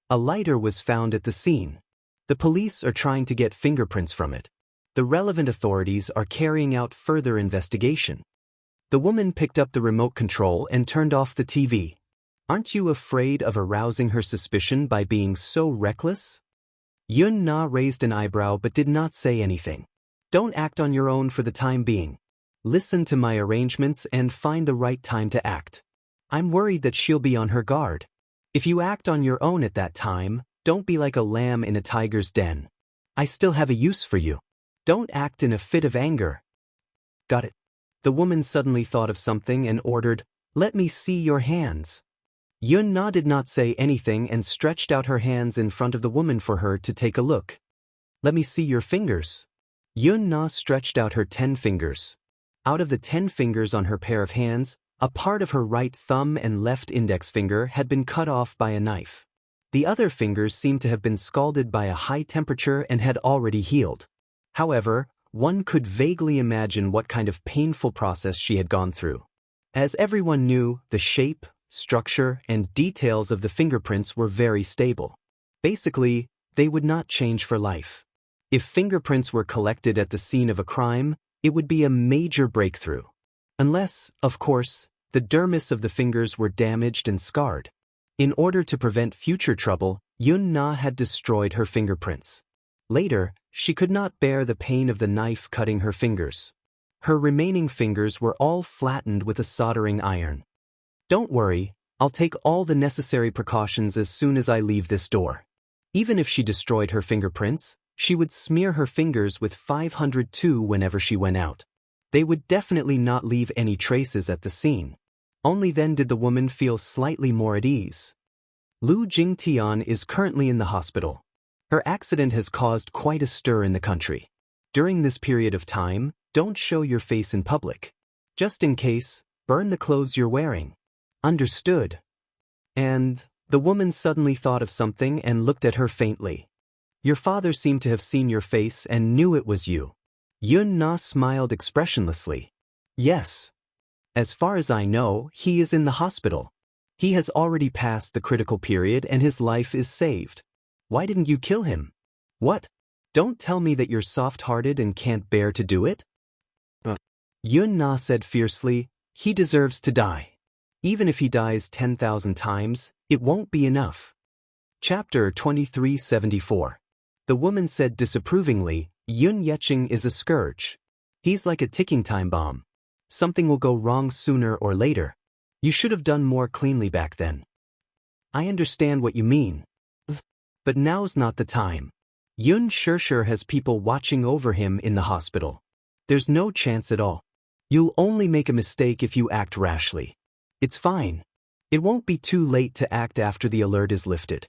A lighter was found at the scene. The police are trying to get fingerprints from it. The relevant authorities are carrying out further investigation. The woman picked up the remote control and turned off the TV. "Aren't you afraid of arousing her suspicion by being so reckless?" Yunna raised an eyebrow but did not say anything. "Don't act on your own for the time being. Listen to my arrangements and find the right time to act. I'm worried that she'll be on her guard. If you act on your own at that time, don't be like a lamb in a tiger's den. I still have a use for you. Don't act in a fit of anger." "Got it." The woman suddenly thought of something and ordered, "Let me see your hands." Yunna did not say anything and stretched out her hands in front of the woman for her to take a look. "Let me see your fingers." Yunna stretched out her 10 fingers. Out of the 10 fingers on her pair of hands, a part of her right thumb and left index finger had been cut off by a knife. The other fingers seemed to have been scalded by a high temperature and had already healed. However, one could vaguely imagine what kind of painful process she had gone through. As everyone knew, the shape, structure, and details of the fingerprints were very stable. Basically, they would not change for life. If fingerprints were collected at the scene of a crime, it would be a major breakthrough. Unless, of course, the dermis of the fingers were damaged and scarred. In order to prevent future trouble, Yunna had destroyed her fingerprints. Later, She could not bear the pain of the knife cutting her fingers. Her remaining fingers were all flattened with a soldering iron. "Don't worry, I'll take all the necessary precautions as soon as I leave this door." Even if she destroyed her fingerprints, she would smear her fingers with 502 whenever she went out. They would definitely not leave any traces at the scene. Only then did the woman feel slightly more at ease. Lu Jingtian is currently in the hospital. Her accident has caused quite a stir in the country. During this period of time, don't show your face in public. Just in case, burn the clothes you're wearing. Understood? And the woman suddenly thought of something and looked at her faintly. Your father seemed to have seen your face and knew it was you. Yun Na smiled expressionlessly. Yes. As far as I know, he is in the hospital. He has already passed the critical period and his life is saved. Why didn't you kill him? What? Don't tell me that you're soft-hearted and can't bear to do it? Yun Na said fiercely, he deserves to die. Even if he dies 10,000 times, it won't be enough. Chapter 2374. The woman said disapprovingly, Yun Yeqing is a scourge. He's like a ticking time bomb. Something will go wrong sooner or later. You should have done more cleanly back then. I understand what you mean. But now's not the time. Yun Xianxia has people watching over him in the hospital. There's no chance at all. You'll only make a mistake if you act rashly. It's fine. It won't be too late to act after the alert is lifted.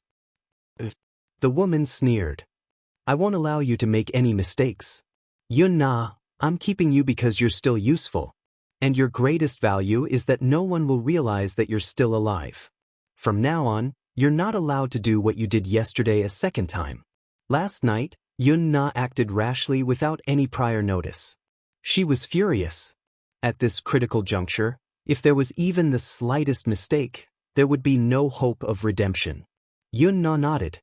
The woman sneered. I won't allow you to make any mistakes. Yun Na, I'm keeping you because you're still useful. And your greatest value is that no one will realize that you're still alive. From now on, you're not allowed to do what you did yesterday a second time. Last night, Yun Na acted rashly without any prior notice. She was furious. At this critical juncture, if there was even the slightest mistake, there would be no hope of redemption. Yun Na nodded.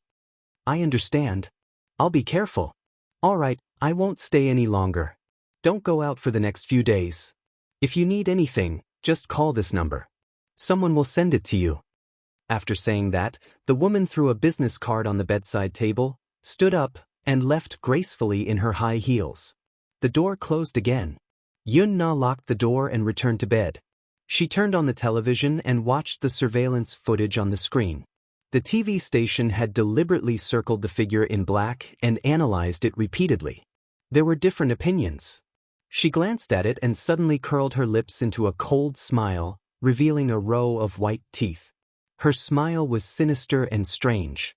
I understand. I'll be careful. All right, I won't stay any longer. Don't go out for the next few days. If you need anything, just call this number. Someone will send it to you. After saying that, the woman threw a business card on the bedside table, stood up, and left gracefully in her high heels. The door closed again. Yun Na locked the door and returned to bed. She turned on the television and watched the surveillance footage on the screen. The TV station had deliberately circled the figure in black and analyzed it repeatedly. There were different opinions. She glanced at it and suddenly curled her lips into a cold smile, revealing a row of white teeth. Her smile was sinister and strange.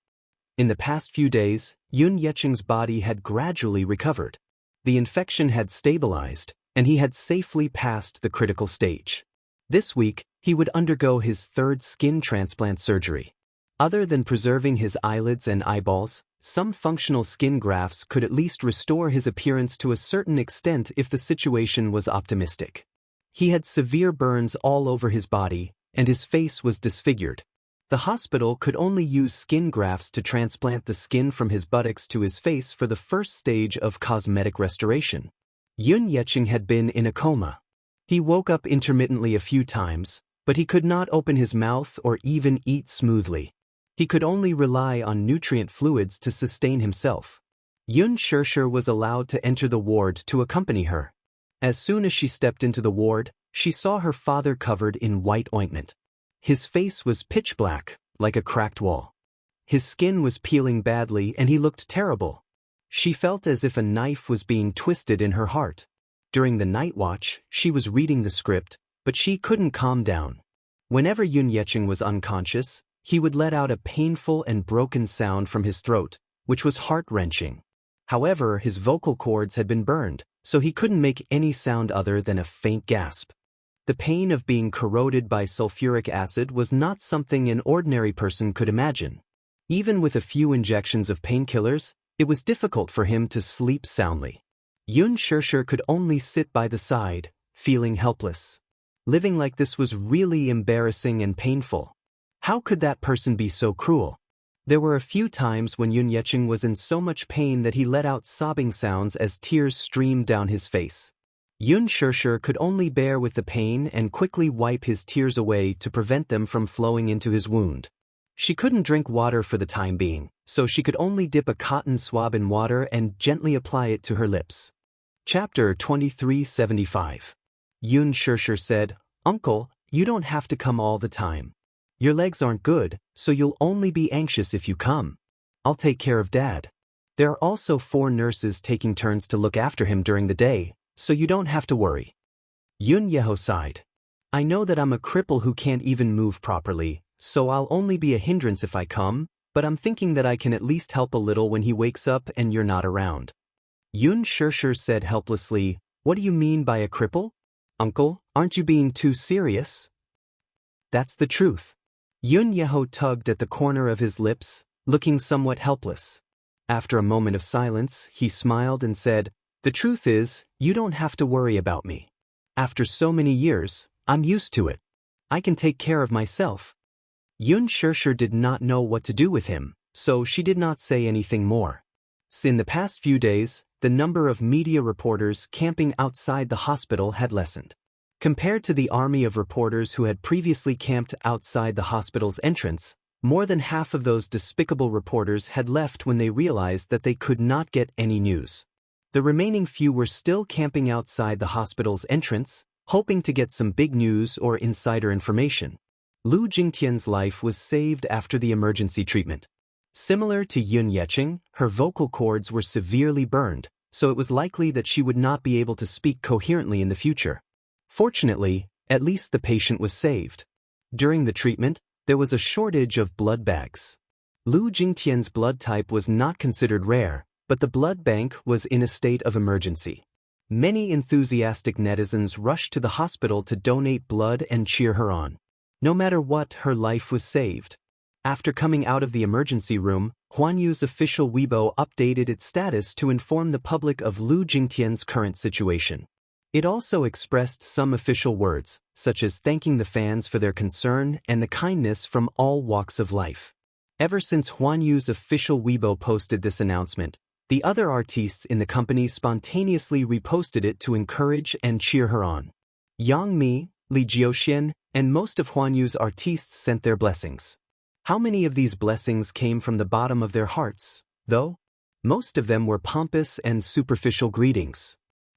In the past few days, Yun Yeqing's body had gradually recovered. The infection had stabilized, and he had safely passed the critical stage. This week, he would undergo his third skin transplant surgery. Other than preserving his eyelids and eyeballs, some functional skin grafts could at least restore his appearance to a certain extent if the situation was optimistic. He had severe burns all over his body, and his face was disfigured. The hospital could only use skin grafts to transplant the skin from his buttocks to his face for the first stage of cosmetic restoration. Yun Yeqing had been in a coma. He woke up intermittently a few times, but he could not open his mouth or even eat smoothly. He could only rely on nutrient fluids to sustain himself. Yun Xianxia was allowed to enter the ward to accompany her. As soon as she stepped into the ward, she saw her father covered in white ointment. His face was pitch black, like a cracked wall. His skin was peeling badly and he looked terrible. She felt as if a knife was being twisted in her heart. During the night watch, she was reading the script, but she couldn't calm down. Whenever Yun Yeqing was unconscious, he would let out a painful and broken sound from his throat, which was heart-wrenching. However, his vocal cords had been burned, so he couldn't make any sound other than a faint gasp. The pain of being corroded by sulfuric acid was not something an ordinary person could imagine. Even with a few injections of painkillers, it was difficult for him to sleep soundly. Yun Xianxia could only sit by the side, feeling helpless. Living like this was really embarrassing and painful. How could that person be so cruel? There were a few times when Yun Yeqing was in so much pain that he let out sobbing sounds as tears streamed down his face. Yun Xianxia could only bear with the pain and quickly wipe his tears away to prevent them from flowing into his wound. She couldn't drink water for the time being, so she could only dip a cotton swab in water and gently apply it to her lips. Chapter 2375. Yun Xianxia said, "Uncle, you don't have to come all the time. Your legs aren't good, so you'll only be anxious if you come. I'll take care of Dad. There are also 4 nurses taking turns to look after him during the day, so you don't have to worry." Yun Yeho sighed. "I know that I'm a cripple who can't even move properly, so I'll only be a hindrance if I come, but I'm thinking that I can at least help a little when he wakes up and you're not around." Yun Xianxia said helplessly, "What do you mean by a cripple? Uncle, aren't you being too serious?" "That's the truth." Yun Yeho tugged at the corner of his lips, looking somewhat helpless. After a moment of silence, he smiled and said, "The truth is, you don't have to worry about me. After so many years, I'm used to it. I can take care of myself." Yun Xianxia did not know what to do with him, so she did not say anything more. In the past few days, the number of media reporters camping outside the hospital had lessened. Compared to the army of reporters who had previously camped outside the hospital's entrance, more than half of those despicable reporters had left when they realized that they could not get any news. The remaining few were still camping outside the hospital's entrance, hoping to get some big news or insider information. Lu Jingtian's life was saved after the emergency treatment. Similar to Yun Yeqing, her vocal cords were severely burned, so it was likely that she would not be able to speak coherently in the future. Fortunately, at least the patient was saved. During the treatment, there was a shortage of blood bags. Lu Jingtian's blood type was not considered rare, but the blood bank was in a state of emergency. Many enthusiastic netizens rushed to the hospital to donate blood and cheer her on. No matter what, her life was saved. After coming out of the emergency room, Huanyu's official Weibo updated its status to inform the public of Lu Jingtian's current situation. It also expressed some official words, such as thanking the fans for their concern and the kindness from all walks of life. Ever since Huanyu's official Weibo posted this announcement, the other artists in the company spontaneously reposted it to encourage and cheer her on. Yang Mi, Li Jiuxian, and most of Huanyu's artists sent their blessings. How many of these blessings came from the bottom of their hearts, though? Most of them were pompous and superficial greetings.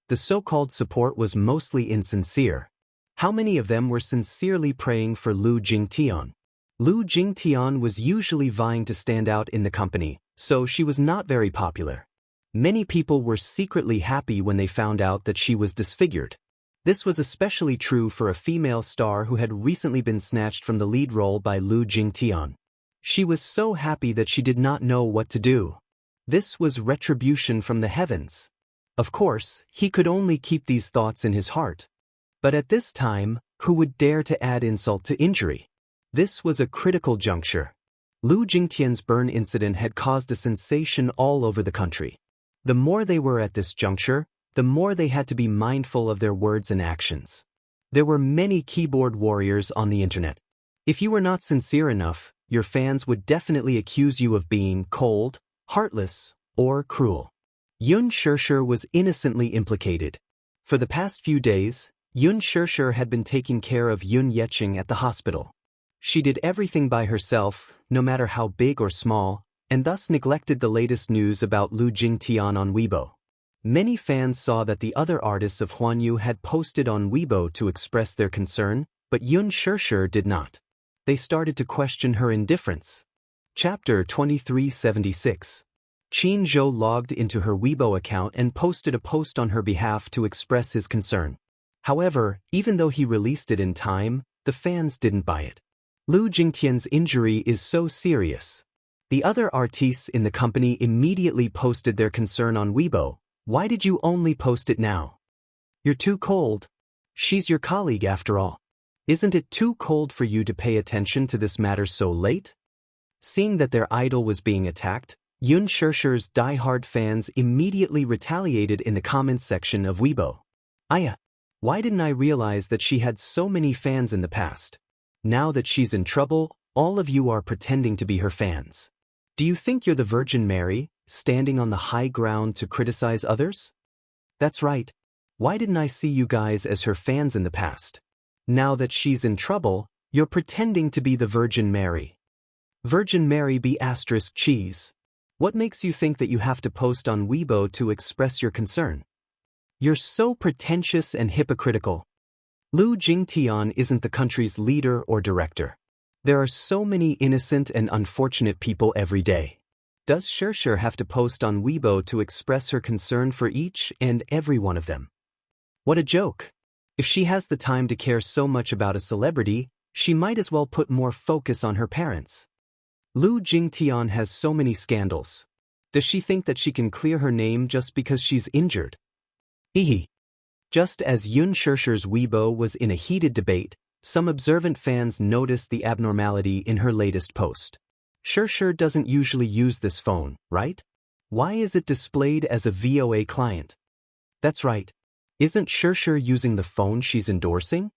The so-called support was mostly insincere. How many of them were sincerely praying for Lu Jingtian? Lu Jingtian was usually vying to stand out in the company, so she was not very popular. Many people were secretly happy when they found out that she was disfigured. This was especially true for a female star who had recently been snatched from the lead role by Lu Jingtian. She was so happy that she did not know what to do. This was retribution from the heavens. Of course, he could only keep these thoughts in his heart. But at this time, who would dare to add insult to injury? This was a critical juncture. Lu Jingtian's burn incident had caused a sensation all over the country. The more they were at this juncture, the more they had to be mindful of their words and actions. There were many keyboard warriors on the internet. If you were not sincere enough, your fans would definitely accuse you of being cold, heartless, or cruel. Yun Xianxia was innocently implicated. For the past few days, Yun Xianxia had been taking care of Yun Yeqing at the hospital. She did everything by herself, no matter how big or small, and thus neglected the latest news about Lu Jingtian on Weibo. Many fans saw that the other artists of Huanyu had posted on Weibo to express their concern, but Yun Xianxia did not. They started to question her indifference. Chapter 2376. Qin Zhou logged into her Weibo account and posted a post on her behalf to express his concern. However, even though he released it in time, the fans didn't buy it. Lu Jingtian's injury is so serious. The other artists in the company immediately posted their concern on Weibo. Why did you only post it now? You're too cold. She's your colleague after all. Isn't it too cold for you to pay attention to this matter so late? Seeing that their idol was being attacked, Yun Xianxia's die-hard fans immediately retaliated in the comments section of Weibo. Why didn't I realize that she had so many fans in the past? Now that she's in trouble, all of you are pretending to be her fans. Do you think you're the Virgin Mary, standing on the high ground to criticize others? That's right. Why didn't I see you guys as her fans in the past? Now that she's in trouble, you're pretending to be the Virgin Mary. Virgin Mary be *cheese. What makes you think that you have to post on Weibo to express your concern? You're so pretentious and hypocritical. Lu Jingtian isn't the country's leader or director. There are so many innocent and unfortunate people every day. Does Xianxia have to post on Weibo to express her concern for each and every one of them? What a joke. If she has the time to care so much about a celebrity, she might as well put more focus on her parents. Lu Jingtian has so many scandals. Does she think that she can clear her name just because she's injured? Hehe. Just as Yun Xiaoxia's Weibo was in a heated debate, some observant fans noticed the abnormality in her latest post. Xiaoxia doesn't usually use this phone, right? Why is it displayed as a VOA client? That's right. Isn't Xiaoxia using the phone she's endorsing?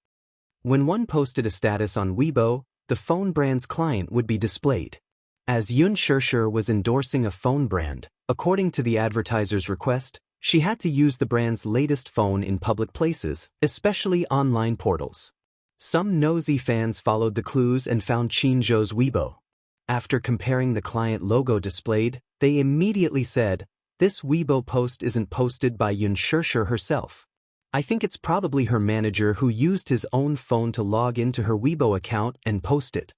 When one posted a status on Weibo, the phone brand's client would be displayed. As Yun Xiaoxia was endorsing a phone brand, according to the advertiser's request, she had to use the brand's latest phone in public places, especially online portals. Some nosy fans followed the clues and found Qin Zhou's Weibo. After comparing the client logo displayed, they immediately said, "This Weibo post isn't posted by Yun Xiaoxia herself. I think it's probably her manager who used his own phone to log into her Weibo account and post it."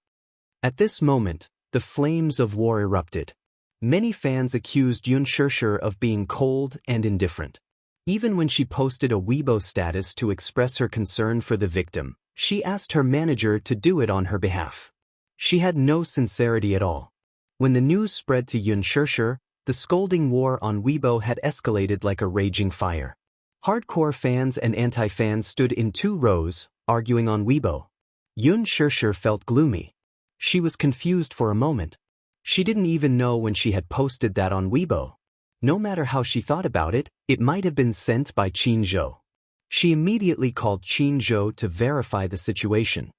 At this moment, the flames of war erupted. Many fans accused Yun Xiaoxia of being cold and indifferent. Even when she posted a Weibo status to express her concern for the victim, she asked her manager to do it on her behalf. She had no sincerity at all. When the news spread to Yun Xiaoxia, the scolding war on Weibo had escalated like a raging fire. Hardcore fans and anti-fans stood in 2 rows, arguing on Weibo. Yun Xiaoxia felt gloomy. She was confused for a moment. She didn't even know when she had posted that on Weibo. No matter how she thought about it, it might have been sent by Qin Zhou. She immediately called Qin Zhou to verify the situation.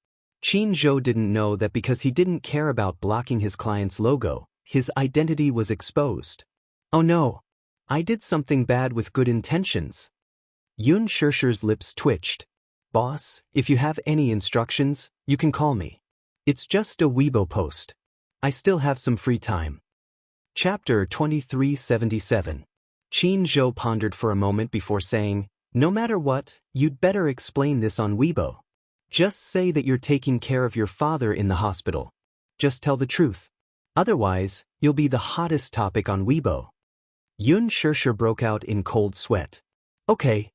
Qin Zhou didn't know that because he didn't care about blocking his client's logo, his identity was exposed. Oh no! I did something bad with good intentions. Yun Xiaoxia's lips twitched. Boss, if you have any instructions, you can call me. It's just a Weibo post. I still have some free time. Chapter 2377. Qin Zhou pondered for a moment before saying, "No matter what, you'd better explain this on Weibo. Just say that you're taking care of your father in the hospital. Just tell the truth. Otherwise, you'll be the hottest topic on Weibo." Yun Xiaoxia broke out in cold sweat. Okay.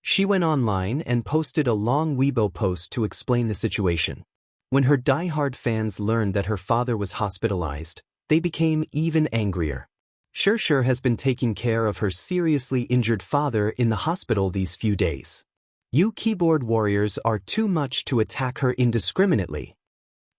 She went online and posted a long Weibo post to explain the situation. When her die-hard fans learned that her father was hospitalized, they became even angrier. Xiaoxia has been taking care of her seriously injured father in the hospital these few days. You keyboard warriors are too much to attack her indiscriminately.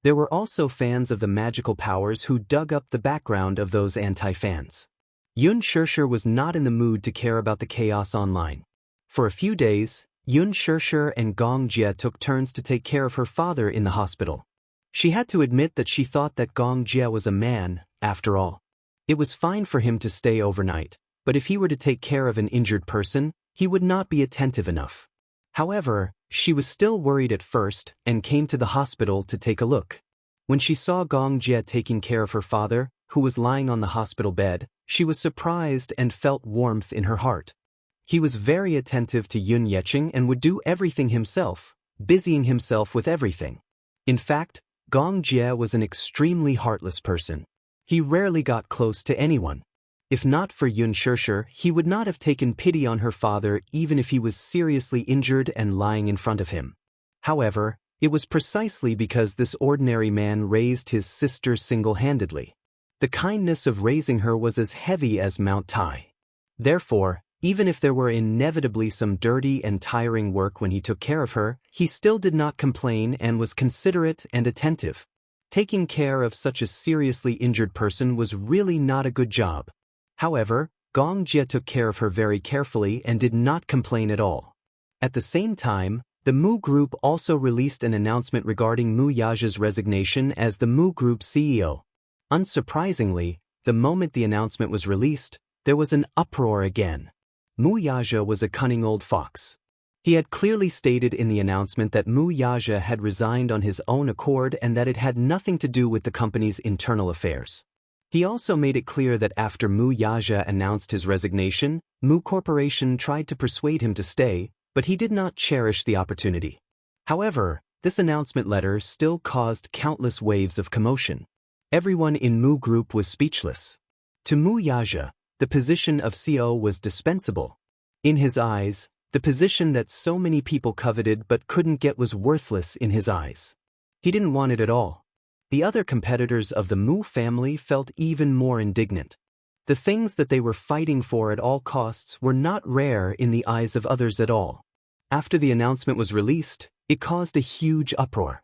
There were also fans of the magical powers who dug up the background of those anti-fans. Yun Xiaoxia was not in the mood to care about the chaos online. For a few days, Yun Xiaoxia and Gong Jie took turns to take care of her father in the hospital. She had to admit that she thought that Gong Jie was a man, after all. It was fine for him to stay overnight, but if he were to take care of an injured person, he would not be attentive enough. However, she was still worried at first and came to the hospital to take a look. When she saw Gong Jie taking care of her father, who was lying on the hospital bed, she was surprised and felt warmth in her heart. He was very attentive to Yun Yeqing and would do everything himself, busying himself with everything. In fact, Gong Jie was an extremely heartless person. He rarely got close to anyone. If not for Yun Xiaoxia, he would not have taken pity on her father even if he was seriously injured and lying in front of him. However, it was precisely because this ordinary man raised his sister single-handedly. The kindness of raising her was as heavy as Mount Tai. Therefore, even if there were inevitably some dirty and tiring work when he took care of her, he still did not complain and was considerate and attentive. Taking care of such a seriously injured person was really not a good job. However, Gong Jie took care of her very carefully and did not complain at all. At the same time, the Mu Group also released an announcement regarding Mu Yaja's resignation as the Mu Group CEO. Unsurprisingly, the moment the announcement was released, there was an uproar again. Mu Yaja was a cunning old fox. He had clearly stated in the announcement that Mu Yaja had resigned on his own accord and that it had nothing to do with the company's internal affairs. He also made it clear that after Mu Yazhe announced his resignation, Mu Corporation tried to persuade him to stay, but he did not cherish the opportunity. However, this announcement letter still caused countless waves of commotion. Everyone in Mu Group was speechless. To Mu Yazhe, the position of CEO was dispensable. In his eyes, the position that so many people coveted but couldn't get was worthless in his eyes. He didn't want it at all. The other competitors of the Mu family felt even more indignant. The things that they were fighting for at all costs were not rare in the eyes of others at all. After the announcement was released, it caused a huge uproar.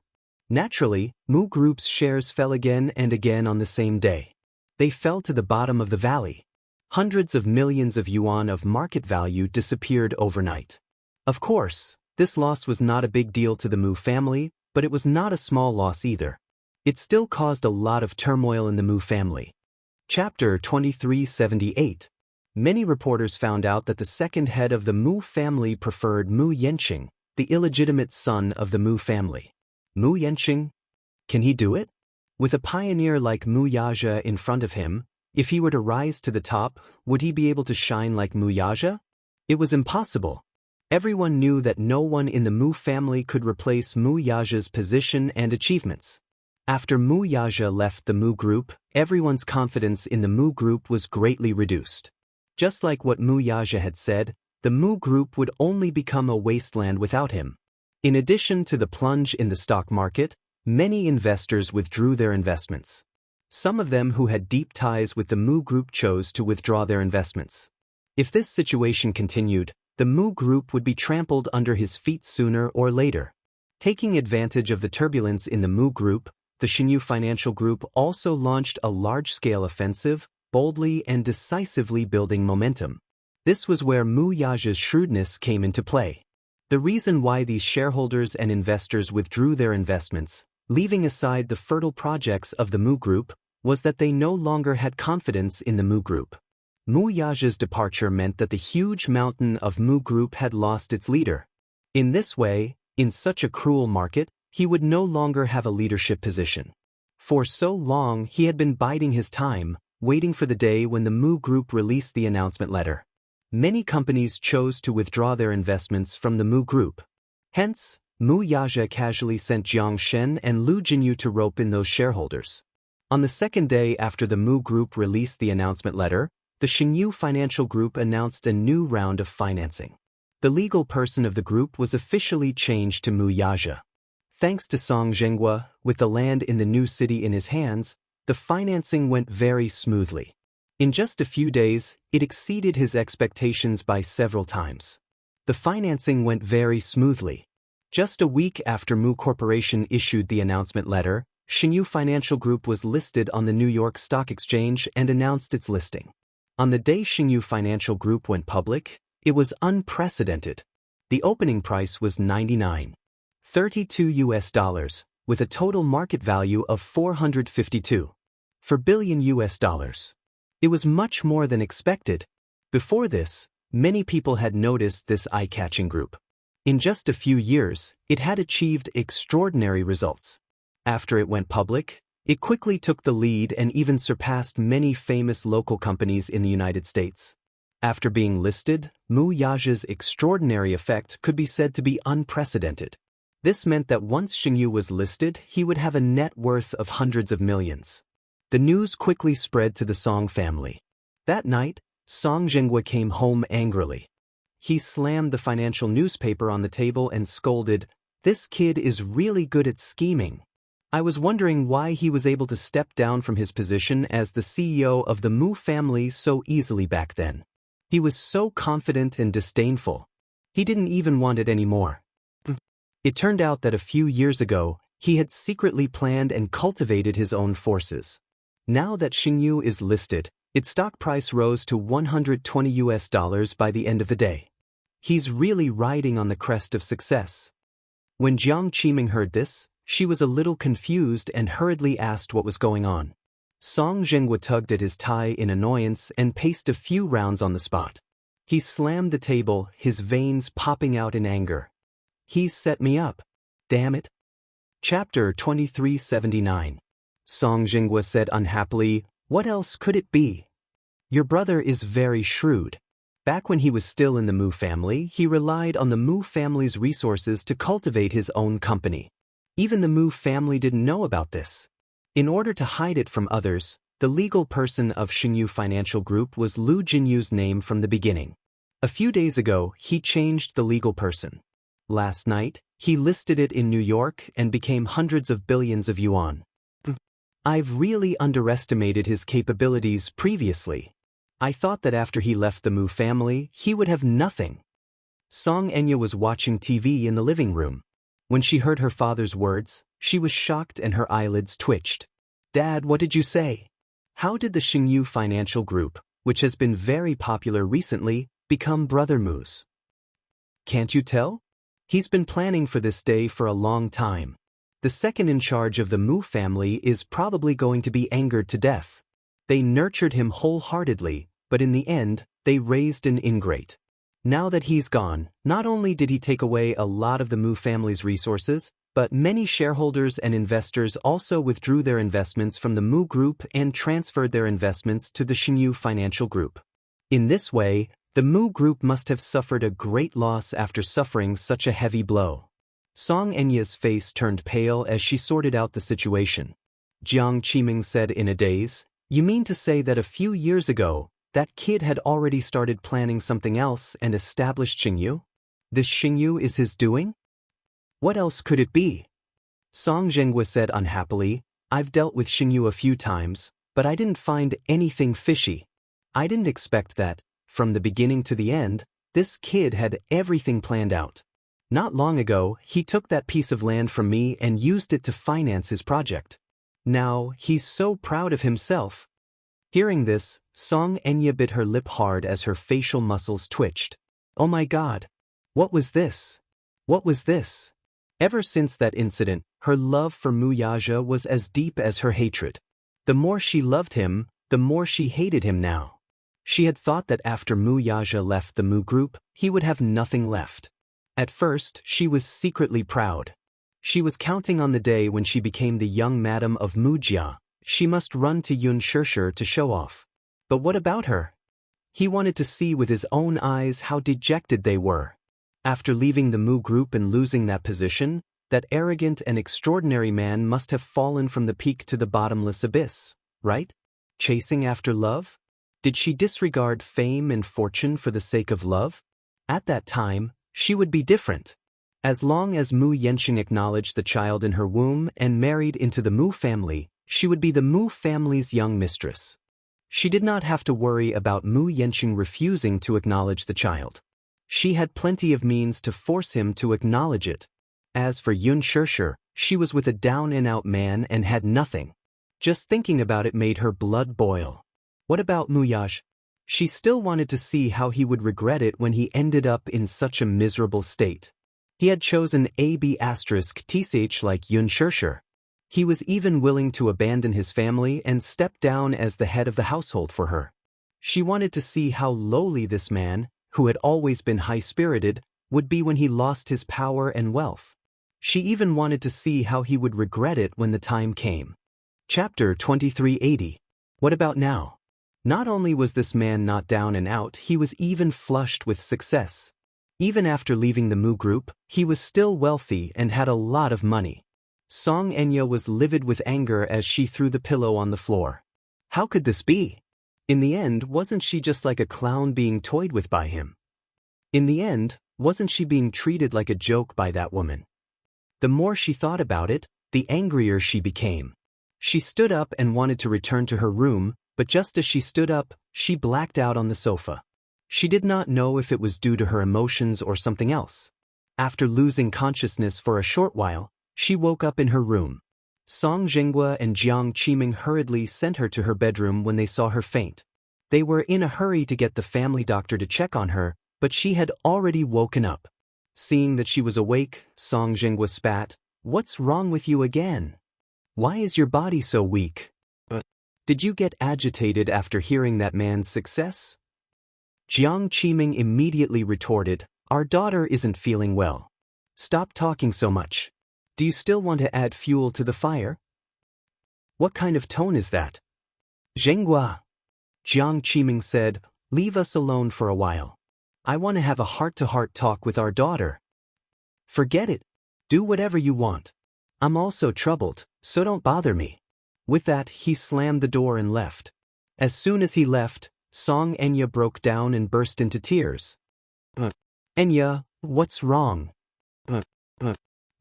Naturally, Mu Group's shares fell again and again on the same day. They fell to the bottom of the valley. Hundreds of millions of yuan of market value disappeared overnight. Of course, this loss was not a big deal to the Mu family, but it was not a small loss either. It still caused a lot of turmoil in the Mu family. Chapter 2378. Many reporters found out that the second head of the Mu family preferred Mu Yanqing, the illegitimate son of the Mu family. Mu Yanqing? Can he do it? With a pioneer like Mu Yazhe in front of him, if he were to rise to the top, would he be able to shine like Mu Yazhe? It was impossible. Everyone knew that no one in the Mu family could replace Mu Yazhe's position and achievements. After Mu Yazhe left the Mu Group, everyone's confidence in the Mu Group was greatly reduced. Just like what Mu Yazhe had said, the Mu Group would only become a wasteland without him. In addition to the plunge in the stock market, many investors withdrew their investments. Some of them who had deep ties with the Mu Group chose to withdraw their investments. If this situation continued, the Mu Group would be trampled under his feet sooner or later. Taking advantage of the turbulence in the Mu Group, the Xianxia Financial Group also launched a large-scale offensive, boldly and decisively building momentum. This was where Mu Yazhe's shrewdness came into play. The reason why these shareholders and investors withdrew their investments, leaving aside the fertile projects of the Mu Group, was that they no longer had confidence in the Mu Group. Mu Yazhe's departure meant that the huge mountain of Mu Group had lost its leader. In this way, in such a cruel market, he would no longer have a leadership position. For so long he had been biding his time, waiting for the day when the Mu Group released the announcement letter. Many companies chose to withdraw their investments from the Mu Group. Hence, Mu Yazhe casually sent Jiang Shen and Lu Jinyu to rope in those shareholders. On the second day after the Mu Group released the announcement letter, the Xianxia Financial Group announced a new round of financing. The legal person of the group was officially changed to Mu Yazhe. Thanks to Song Zhenghua, with the land in the new city in his hands, the financing went very smoothly. In just a few days, it exceeded his expectations by several times. The financing went very smoothly. Just a week after Mu Corporation issued the announcement letter, Xianxia Financial Group was listed on the New York Stock Exchange and announced its listing. On the day Xianxia Financial Group went public, it was unprecedented. The opening price was $99.32, with a total market value of $452 billion. It was much more than expected. Before this, many people had noticed this eye-catching group. In just a few years, it had achieved extraordinary results. After it went public, it quickly took the lead and even surpassed many famous local companies in the United States. After being listed, Mu Yazhe's extraordinary effect could be said to be unprecedented. This meant that once Xianxia was listed, he would have a net worth of hundreds of millions. The news quickly spread to the Song family. That night, Song Zhenghua came home angrily. He slammed the financial newspaper on the table and scolded, "This kid is really good at scheming. I was wondering why he was able to step down from his position as the CEO of the Mu family so easily back then. He was so confident and disdainful. He didn't even want it anymore." It turned out that a few years ago, he had secretly planned and cultivated his own forces. Now that Xianxia is listed, its stock price rose to $120 by the end of the day. He's really riding on the crest of success. When Jiang Qiming heard this, she was a little confused and hurriedly asked what was going on. Song Zhenghua tugged at his tie in annoyance and paced a few rounds on the spot. He slammed the table, his veins popping out in anger. "He's set me up. Damn it." Chapter 2379. Song Zhenghua said unhappily, What else could it be? Your brother is very shrewd. Back when he was still in the Mu family, he relied on the Mu family's resources to cultivate his own company. Even the Mu family didn't know about this. In order to hide it from others, the legal person of Xingyu Financial Group was Lu Jinyu's name from the beginning. A few days ago, he changed the legal person. Last night, he listed it in New York and became hundreds of billions of yuan. I've really underestimated his capabilities previously. I thought that after he left the Mu family, he would have nothing. Xianxia was watching TV in the living room. When she heard her father's words, she was shocked and her eyelids twitched. Dad, what did you say? How did the Xingyu Financial Group, which has been very popular recently, become Brother Mu's? Can't you tell? He's been planning for this day for a long time. The second in charge of the Mu family is probably going to be angered to death. They nurtured him wholeheartedly, but in the end, they raised an ingrate. Now that he's gone, not only did he take away a lot of the Mu family's resources, but many shareholders and investors also withdrew their investments from the Mu Group and transferred their investments to the Xingyu Financial Group. In this way, the Mu Group must have suffered a great loss after suffering such a heavy blow. Xianxia's face turned pale as she sorted out the situation. Jiang Qiming said in a daze, "You mean to say that a few years ago, that kid had already started planning something else and established Xingyu? This Xingyu is his doing? What else could it be?" Song Zhenghua said unhappily, "I've dealt with Xingyu a few times, but I didn't find anything fishy. I didn't expect that, from the beginning to the end, this kid had everything planned out. Not long ago, he took that piece of land from me and used it to finance his project. Now, he's so proud of himself." Hearing this, Xianxia bit her lip hard as her facial muscles twitched. Oh my God! What was this? What was this? Ever since that incident, her love for Mu Yaja was as deep as her hatred. The more she loved him, the more she hated him now. She had thought that after Mu Yaja left the Mu Group, he would have nothing left. At first, she was secretly proud. She was counting on the day when she became the young madam of Mujia. She must run to Yun Shishir to show off. But what about her? He wanted to see with his own eyes how dejected they were. After leaving the Mu Group and losing that position, that arrogant and extraordinary man must have fallen from the peak to the bottomless abyss, right? Chasing after love? Did she disregard fame and fortune for the sake of love? At that time, she would be different. As long as Mu Yanqing acknowledged the child in her womb and married into the Mu family, she would be the Mu family's young mistress. She did not have to worry about Mu Yanqing refusing to acknowledge the child. She had plenty of means to force him to acknowledge it. As for Yun Shishir, she was with a down-and-out man and had nothing. Just thinking about it made her blood boil. What about Mu Yaja? She still wanted to see how he would regret it when he ended up in such a miserable state. He had chosen AB*TCH like Yun Shishir. He was even willing to abandon his family and step down as the head of the household for her. She wanted to see how lowly this man, who had always been high-spirited, would be when he lost his power and wealth. She even wanted to see how he would regret it when the time came. Chapter 2380. What about now? Not only was this man not down and out, he was even flushed with success. Even after leaving the Mu Group, he was still wealthy and had a lot of money. Xianxia was livid with anger as she threw the pillow on the floor. How could this be? In the end, wasn't she just like a clown being toyed with by him? In the end, wasn't she being treated like a joke by that woman? The more she thought about it, the angrier she became. She stood up and wanted to return to her room, but just as she stood up, she blacked out on the sofa. She did not know if it was due to her emotions or something else. After losing consciousness for a short while, she woke up in her room. Song Zhenghua and Jiang Qiming hurriedly sent her to her bedroom when they saw her faint. They were in a hurry to get the family doctor to check on her, but she had already woken up. Seeing that she was awake, Song Zhenghua spat, "What's wrong with you again? Why is your body so weak? Did you get agitated after hearing that man's success?" Jiang Qiming immediately retorted, "Our daughter isn't feeling well. Stop talking so much. Do you still want to add fuel to the fire? What kind of tone is that?" Zhenghua. Jiang Qiming said, leave us alone for a while. I want to have a heart-to-heart talk with our daughter. Forget it. Do whatever you want. I'm also troubled, so don't bother me. With that, he slammed the door and left. As soon as he left, Xianxia broke down and burst into tears. Enya, what's wrong?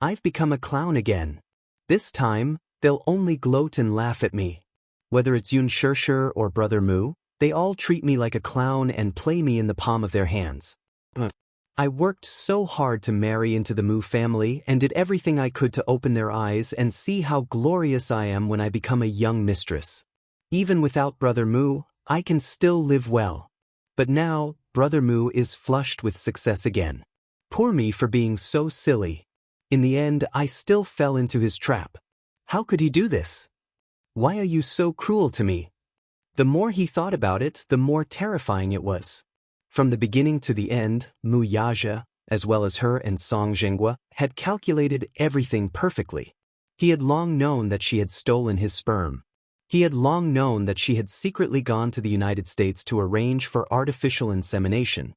I've become a clown again. This time, they'll only gloat and laugh at me. Whether it's Yun Shirshir or Brother Mu, they all treat me like a clown and play me in the palm of their hands. I worked so hard to marry into the Mu family and did everything I could to open their eyes and see how glorious I am when I become a young mistress. Even without Brother Mu, I can still live well. But now, Brother Mu is flushed with success again. Poor me for being so silly. In the end, I still fell into his trap. How could he do this? Why are you so cruel to me? The more he thought about it, the more terrifying it was. From the beginning to the end, Mu Yaja, as well as her and Song Zhenghua, had calculated everything perfectly. He had long known that she had stolen his sperm. He had long known that she had secretly gone to the United States to arrange for artificial insemination.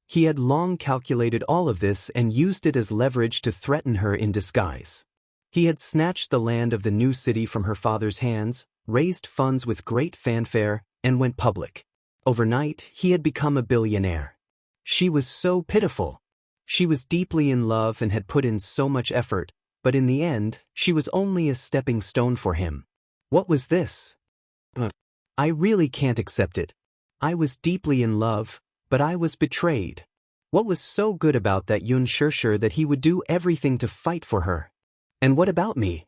He had long calculated all of this and used it as leverage to threaten her in disguise. He had snatched the land of the new city from her father's hands, raised funds with great fanfare, and went public. Overnight, he had become a billionaire. She was so pitiful. She was deeply in love and had put in so much effort, but in the end, she was only a stepping stone for him. What was this? I really can't accept it. I was deeply in love, but I was betrayed. What was so good about that Yun Shirshir that he would do everything to fight for her? And what about me?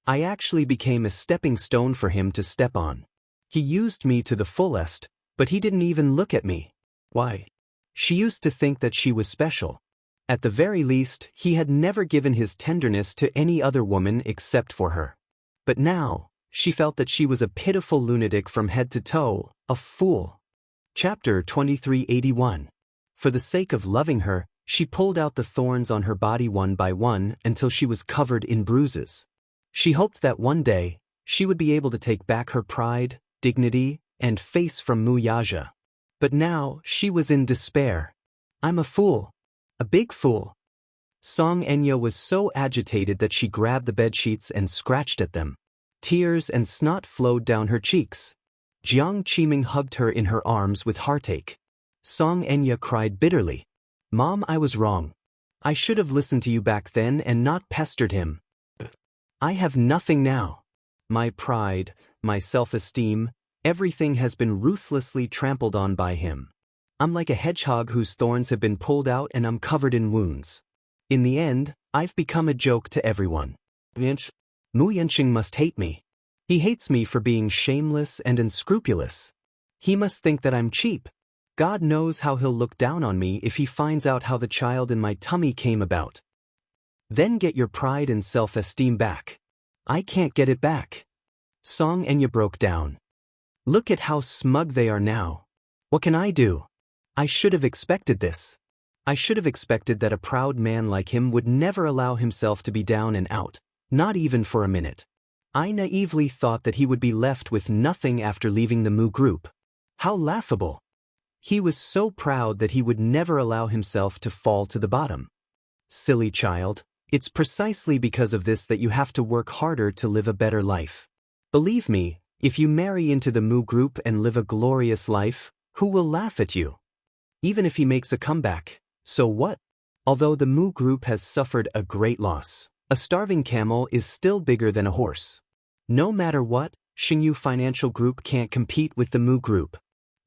I actually became a stepping stone for him to step on. He used me to the fullest, but he didn't even look at me. Why? She used to think that she was special. At the very least, he had never given his tenderness to any other woman except for her. But now, she felt that she was a pitiful lunatic from head to toe, a fool. Chapter 2381. For the sake of loving her, she pulled out the thorns on her body one by one until she was covered in bruises. She hoped that one day, she would be able to take back her pride, dignity, and face from Mu Yaja. But now, she was in despair. I'm a fool. A big fool. Xianxia was so agitated that she grabbed the bedsheets and scratched at them. Tears and snot flowed down her cheeks. Jiang Qiming hugged her in her arms with heartache. Xianxia cried bitterly. Mom, I was wrong. I should have listened to you back then and not pestered him. I have nothing now. My pride, my self-esteem, everything has been ruthlessly trampled on by him. I'm like a hedgehog whose thorns have been pulled out and I'm covered in wounds. In the end, I've become a joke to everyone. Mu Yanqing must hate me. He hates me for being shameless and unscrupulous. He must think that I'm cheap. God knows how he'll look down on me if he finds out how the child in my tummy came about. Then get your pride and self-esteem back. I can't get it back. Xianxia broke down. Look at how smug they are now. What can I do? I should have expected this. I should have expected that a proud man like him would never allow himself to be down and out, not even for a minute. I naively thought that he would be left with nothing after leaving the Mu group. How laughable. He was so proud that he would never allow himself to fall to the bottom. Silly child, it's precisely because of this that you have to work harder to live a better life. Believe me, if you marry into the Mu group and live a glorious life, who will laugh at you? Even if he makes a comeback, so what? Although the Mu group has suffered a great loss, a starving camel is still bigger than a horse. No matter what, Xingyu Financial Group can't compete with the Mu group.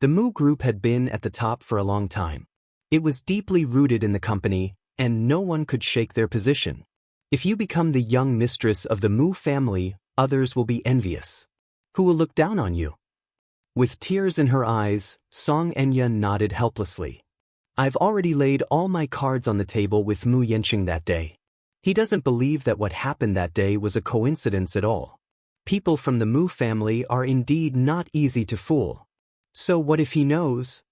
The Mu group had been at the top for a long time. It was deeply rooted in the company, and no one could shake their position. If you become the young mistress of the Mu family, others will be envious. Who will look down on you? With tears in her eyes, Xianxia nodded helplessly. I've already laid all my cards on the table with Mu Yanqing that day. He doesn't believe that what happened that day was a coincidence at all. People from the Mu family are indeed not easy to fool. So what if he knows?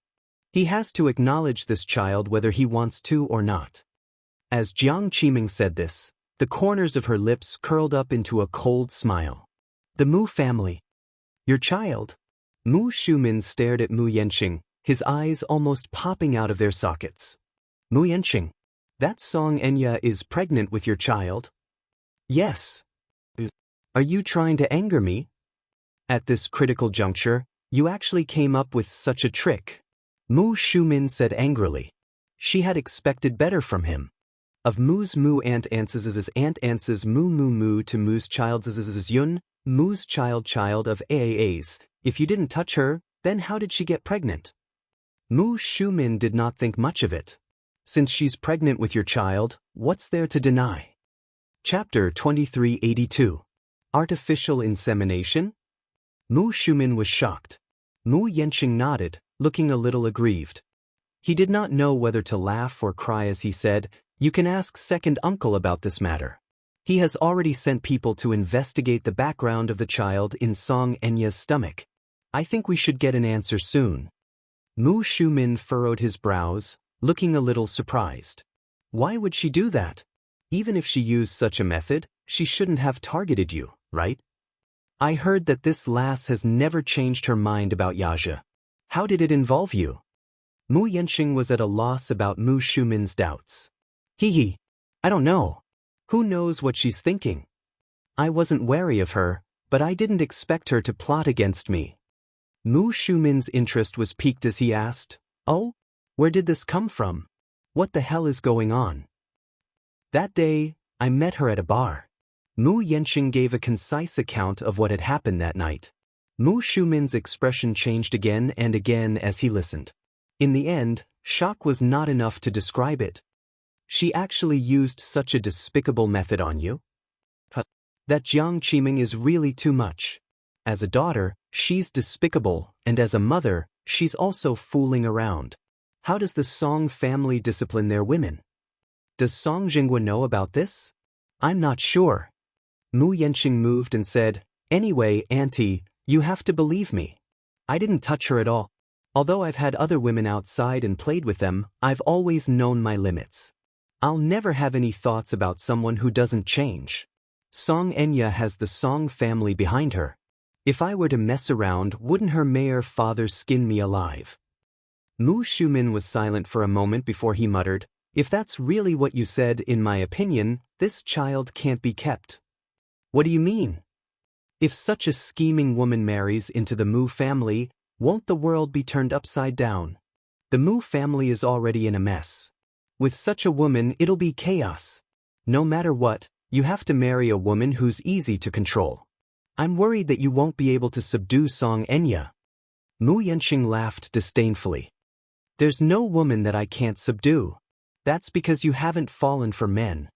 He has to acknowledge this child whether he wants to or not. As Jiang Qiming said this, the corners of her lips curled up into a cold smile. The Mu family. Your child? Mu Shumin stared at Mu Yanqing, his eyes almost popping out of their sockets. Mu Yanqing, that Song Enya is pregnant with your child? Yes. Are you trying to anger me? At this critical juncture, you actually came up with such a trick, Mu Shumin said angrily. She had expected better from him. Of Mu's Mu Ant Ans's Mu Mu Mu to Mu's child's Yun, Mu's child of Aa's. If you didn't touch her, then how did she get pregnant? Mu Shumin did not think much of it. Since she's pregnant with your child, what's there to deny? Chapter 2382. Artificial Insemination? Mu Shumin was shocked. Mu Yanqing nodded, looking a little aggrieved. He did not know whether to laugh or cry as he said, "You can ask second uncle about this matter. He has already sent people to investigate the background of the child in Song Enya's stomach. I think we should get an answer soon." Mu Shumin furrowed his brows, looking a little surprised. Why would she do that? Even if she used such a method, she shouldn't have targeted you, right? I heard that this lass has never changed her mind about Yaja. How did it involve you? Mu Yanqing was at a loss about Mu Shumin's doubts. Hee, I don't know. Who knows what she's thinking? I wasn't wary of her, but I didn't expect her to plot against me. Mu Shumin's interest was piqued as he asked, "Oh? Where did this come from? What the hell is going on?" That day, I met her at a bar. Mu Yanqing gave a concise account of what had happened that night. Mu Shumin's expression changed again and again as he listened. In the end, shock was not enough to describe it. She actually used such a despicable method on you? That Jiang Qiming is really too much. As a daughter, she's despicable, and as a mother, she's also fooling around. How does the Song family discipline their women? Does Song Jinghua know about this? I'm not sure. Mu Yanqing moved and said, "Anyway, Auntie, you have to believe me. I didn't touch her at all. Although I've had other women outside and played with them, I've always known my limits. I'll never have any thoughts about someone who doesn't change. Song Enya has the Song family behind her. If I were to mess around, wouldn't her mayor father skin me alive?" Mu Shumin was silent for a moment before he muttered, "If that's really what you said, in my opinion, this child can't be kept." What do you mean? If such a scheming woman marries into the Mu family, won't the world be turned upside down? The Mu family is already in a mess. With such a woman, it'll be chaos. No matter what, you have to marry a woman who's easy to control. I'm worried that you won't be able to subdue Song Enya. Mu Yanqing laughed disdainfully. There's no woman that I can't subdue. That's because you haven't fallen for men.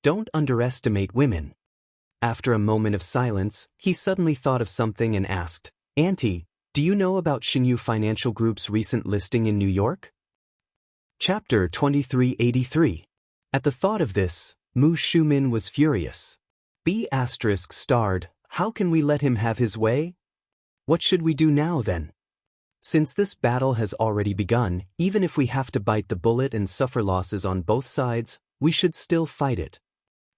Don't underestimate women. After a moment of silence, he suddenly thought of something and asked, "Auntie, do you know about Xingyu Financial Group's recent listing in New York?" Chapter 2383. At the thought of this, Mu Shumin was furious. B** starred, how can we let him have his way? What should we do now then? Since this battle has already begun, even if we have to bite the bullet and suffer losses on both sides, we should still fight it.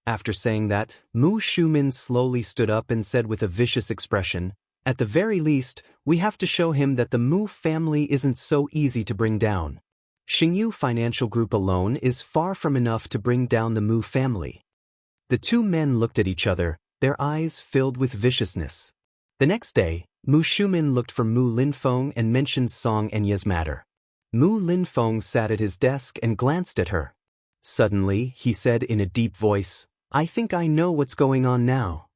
After saying that, Mu Shumin slowly stood up and said with a vicious expression, "At the very least, we have to show him that the Mu family isn't so easy to bring down. Xingyu Financial Group alone is far from enough to bring down the Mu family." The two men looked at each other, their eyes filled with viciousness. The next day, Mu Shumin looked for Mu Linfeng and mentioned Song Enya's matter. Mu Linfeng sat at his desk and glanced at her. Suddenly, he said in a deep voice, "I think I know what's going on now."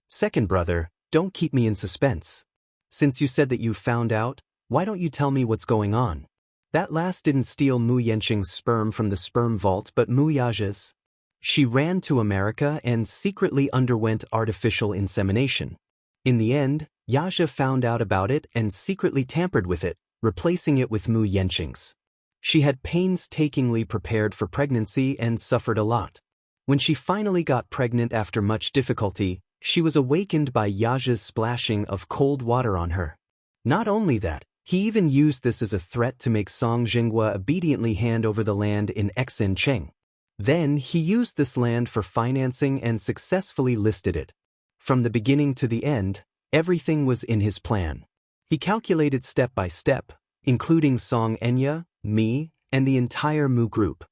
"Second brother, don't keep me in suspense. Since you said that you found out, why don't you tell me what's going on?" That last didn't steal Mu Yanqing's sperm from the sperm vault but Mu Yaja's. She ran to America and secretly underwent artificial insemination. In the end, Yaja found out about it and secretly tampered with it, replacing it with Mu Yanqing's. She had painstakingly prepared for pregnancy and suffered a lot. When she finally got pregnant after much difficulty, she was awakened by Yaja's splashing of cold water on her. Not only that, he even used this as a threat to make Song Jinghua obediently hand over the land in Exincheng. Then he used this land for financing and successfully listed it. From the beginning to the end, everything was in his plan. He calculated step by step, including Xianxia, me, and the entire Mu group.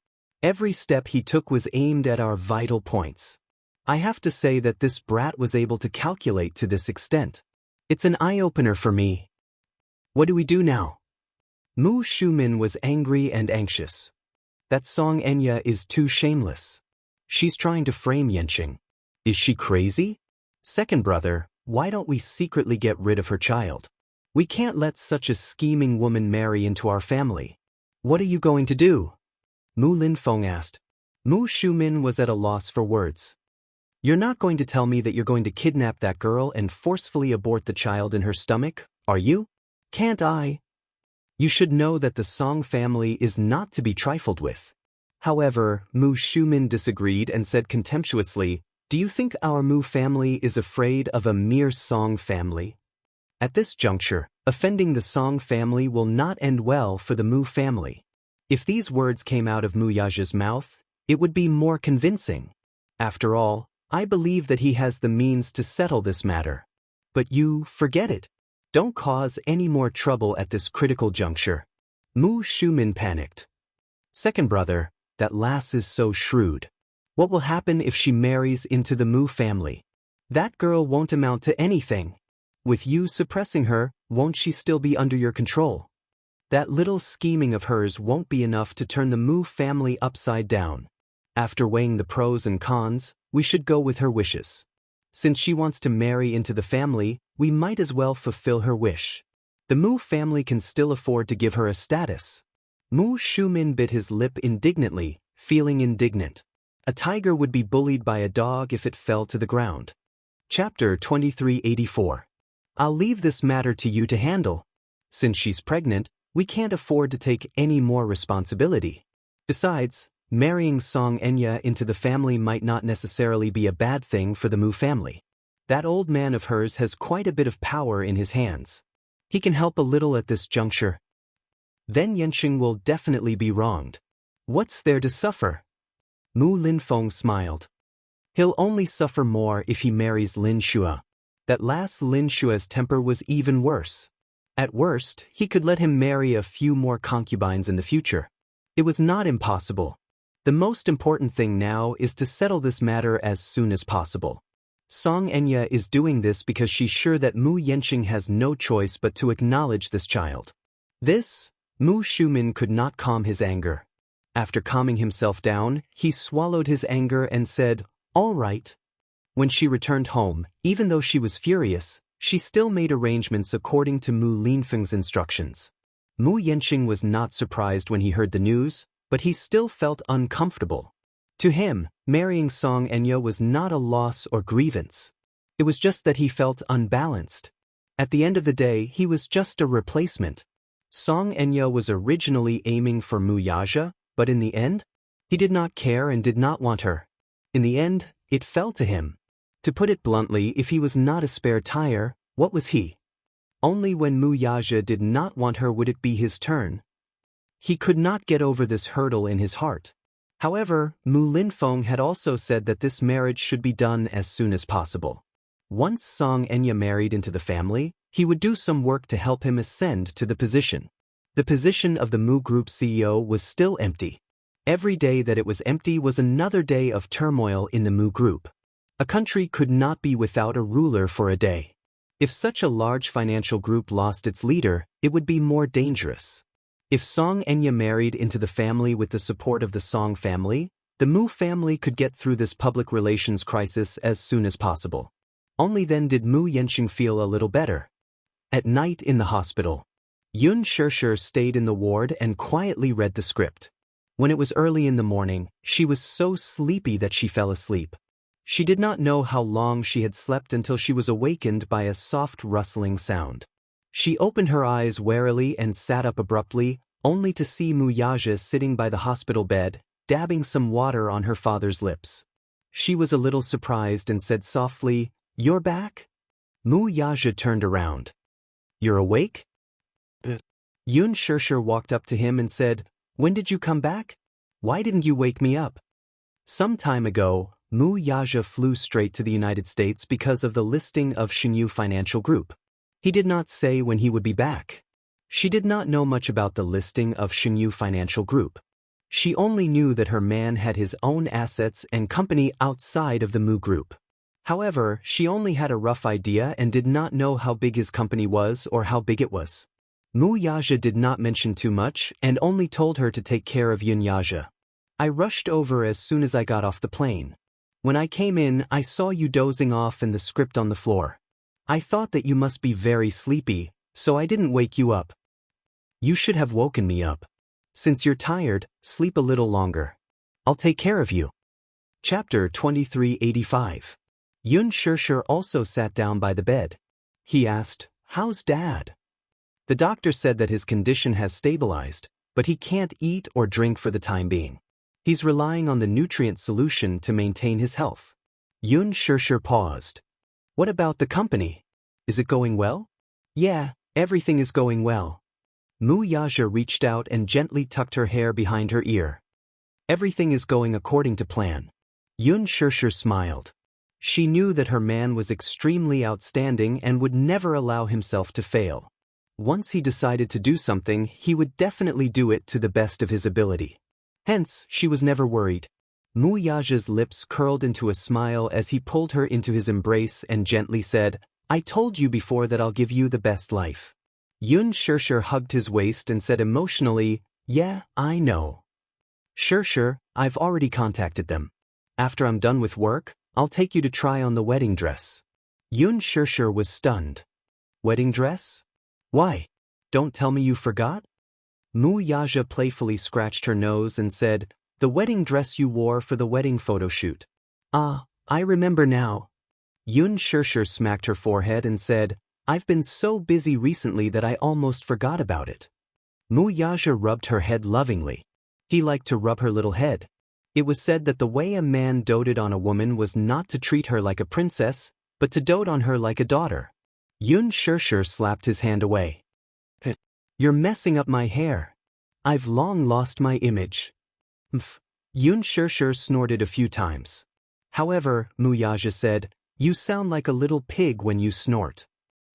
Every step he took was aimed at our vital points. I have to say that this brat was able to calculate to this extent. It's an eye-opener for me. What do we do now? Mu Shumin was angry and anxious. That Xianxia is too shameless. She's trying to frame Yanqing. Is she crazy? Second brother, why don't we secretly get rid of her child? We can't let such a scheming woman marry into our family. What are you going to do? Mu Linfeng asked. Mu Shumin was at a loss for words. You're not going to tell me that you're going to kidnap that girl and forcefully abort the child in her stomach, are you? Can't I? You should know that the Song family is not to be trifled with. However, Mu Shumin disagreed and said contemptuously, do you think our Mu family is afraid of a mere Song family? At this juncture, offending the Song family will not end well for the Mu family. If these words came out of Mu Yaja's mouth, it would be more convincing. After all, I believe that he has the means to settle this matter. But you forget it. Don't cause any more trouble at this critical juncture. Mu Shumin panicked. Second brother, that lass is so shrewd. What will happen if she marries into the Mu family? That girl won't amount to anything. With you suppressing her, won't she still be under your control? That little scheming of hers won't be enough to turn the Mu family upside down. After weighing the pros and cons, we should go with her wishes. Since she wants to marry into the family, we might as well fulfill her wish. The Mu family can still afford to give her a status. Mu Shumin bit his lip indignantly, feeling indignant. A tiger would be bullied by a dog if it fell to the ground. Chapter 2384. I'll leave this matter to you to handle. Since she's pregnant, we can't afford to take any more responsibility. Besides, marrying Xianxia into the family might not necessarily be a bad thing for the Mu family. That old man of hers has quite a bit of power in his hands. He can help a little at this juncture. Then Yanqing will definitely be wronged. What's there to suffer? Mu Linfeng smiled. He'll only suffer more if he marries Lin Xue. That last Lin Xue's temper was even worse. At worst, he could let him marry a few more concubines in the future. It was not impossible. The most important thing now is to settle this matter as soon as possible. Xianxia is doing this because she's sure that Mu Yanqing has no choice but to acknowledge this child. This, Mu Shumin could not calm his anger. After calming himself down, he swallowed his anger and said, all right. When she returned home, even though she was furious, she still made arrangements according to Mu Linfeng's instructions. Mu Yanqing was not surprised when he heard the news, but he still felt uncomfortable. To him, marrying Xianxia was not a loss or grievance. It was just that he felt unbalanced. At the end of the day, he was just a replacement. Xianxia was originally aiming for Mu Yaja, but in the end, he did not care and did not want her. In the end, it fell to him. To put it bluntly, if he was not a spare tire, what was he? Only when Mu Yaja did not want her would it be his turn. He could not get over this hurdle in his heart. However, Mu Linfeng had also said that this marriage should be done as soon as possible. Once Xianxia married into the family, he would do some work to help him ascend to the position. The position of the Mu Group CEO was still empty. Every day that it was empty was another day of turmoil in the Mu Group. A country could not be without a ruler for a day. If such a large financial group lost its leader, it would be more dangerous. If Xianxia married into the family with the support of the Song family, the Mu family could get through this public relations crisis as soon as possible. Only then did Mu Yanqing feel a little better. At night in the hospital, Yun Shishir stayed in the ward and quietly read the script. When it was early in the morning, she was so sleepy that she fell asleep. She did not know how long she had slept until she was awakened by a soft rustling sound. She opened her eyes warily and sat up abruptly, only to see Mu Yaja sitting by the hospital bed, dabbing some water on her father's lips. She was a little surprised and said softly, "You're back?" Mu Yaja turned around. "You're awake?" Yun Shishir walked up to him and said, "When did you come back? Why didn't you wake me up?" Some time ago, Mu Yaja flew straight to the United States because of the listing of Xinyu Financial Group. He did not say when he would be back. She did not know much about the listing of Xinyu Financial Group. She only knew that her man had his own assets and company outside of the Mu Group. However, she only had a rough idea and did not know how big his company was or how big it was. Mu Yaja did not mention too much and only told her to take care of Yun Yaja. I rushed over as soon as I got off the plane. When I came in, I saw you dozing off and the script on the floor. I thought that you must be very sleepy, so I didn't wake you up. You should have woken me up. Since you're tired, sleep a little longer. I'll take care of you. Chapter 2385. Yun Xianxia also sat down by the bed. He asked, "How's Dad?" The doctor said that his condition has stabilized, but he can't eat or drink for the time being. He's relying on the nutrient solution to maintain his health. Yun Xianxia paused. What about the company? Is it going well? Yeah, everything is going well. Mu Yaja reached out and gently tucked her hair behind her ear. Everything is going according to plan. Yun Xianxia smiled. She knew that her man was extremely outstanding and would never allow himself to fail. Once he decided to do something, he would definitely do it to the best of his ability. Hence, she was never worried. Mu Yaja's lips curled into a smile as he pulled her into his embrace and gently said, "I told you before that I'll give you the best life." Yun Xianxia hugged his waist and said emotionally, "Yeah, I know. Xianxia, I've already contacted them. After I'm done with work, I'll take you to try on the wedding dress." Yun Xianxia was stunned. Wedding dress? Why? Don't tell me you forgot? Mu Yaja playfully scratched her nose and said, "The wedding dress you wore for the wedding photo shoot." "Ah, I remember now." Yun Xianxia smacked her forehead and said, "I've been so busy recently that I almost forgot about it." Mu Yaja rubbed her head lovingly. He liked to rub her little head. It was said that the way a man doted on a woman was not to treat her like a princess, but to dote on her like a daughter. Yun Xianxia slapped his hand away. "You're messing up my hair. I've long lost my image." Mph. Yun Xianxia snorted a few times. However, Mu Yaja said, "You sound like a little pig when you snort."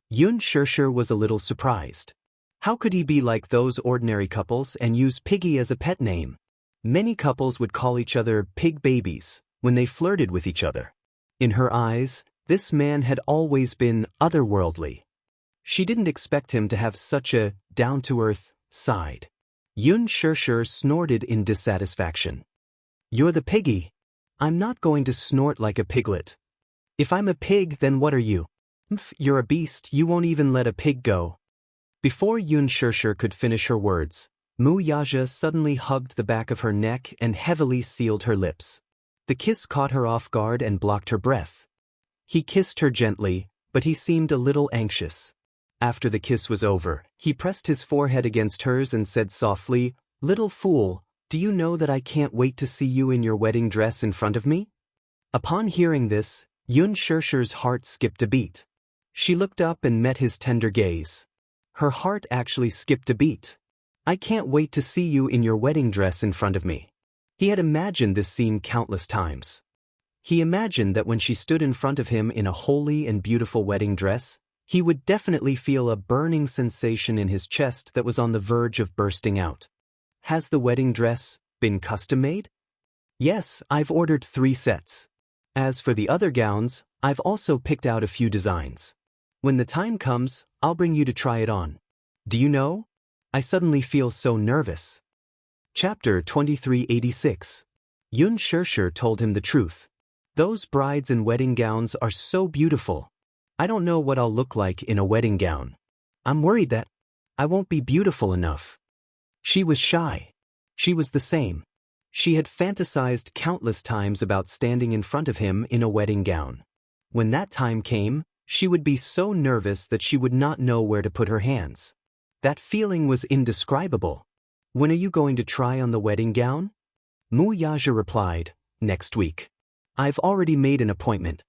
Yun Xianxia was a little surprised. How could he be like those ordinary couples and use Piggy as a pet name? Many couples would call each other pig babies when they flirted with each other. In her eyes, this man had always been otherworldly. She didn't expect him to have such a down-to-earth side. Yun Xianxia snorted in dissatisfaction. "You're the piggy. I'm not going to snort like a piglet. If I'm a pig, then what are you? You're a beast, you won't even let a pig go." Before Yun Xianxia could finish her words, Mu Yaja suddenly hugged the back of her neck and heavily sealed her lips. The kiss caught her off guard and blocked her breath. He kissed her gently, but he seemed a little anxious. After the kiss was over, he pressed his forehead against hers and said softly, "Little fool, do you know that I can't wait to see you in your wedding dress in front of me?" Upon hearing this, Yun Xianxia's heart skipped a beat. She looked up and met his tender gaze. Her heart actually skipped a beat. "I can't wait to see you in your wedding dress in front of me." He had imagined this scene countless times. He imagined that when she stood in front of him in a holy and beautiful wedding dress, he would definitely feel a burning sensation in his chest that was on the verge of bursting out. "Has the wedding dress been custom-made?" "Yes, I've ordered 3 sets. As for the other gowns, I've also picked out a few designs. When the time comes, I'll bring you to try it on. Do you know? I suddenly feel so nervous." Chapter 2386. Yun Xianxia told him the truth. "Those brides in wedding gowns are so beautiful. I don't know what I'll look like in a wedding gown. I'm worried that I won't be beautiful enough." She was shy. She was the same. She had fantasized countless times about standing in front of him in a wedding gown. When that time came, she would be so nervous that she would not know where to put her hands. That feeling was indescribable. "When are you going to try on the wedding gown?" Mu Yaja replied, "Next week. I've already made an appointment.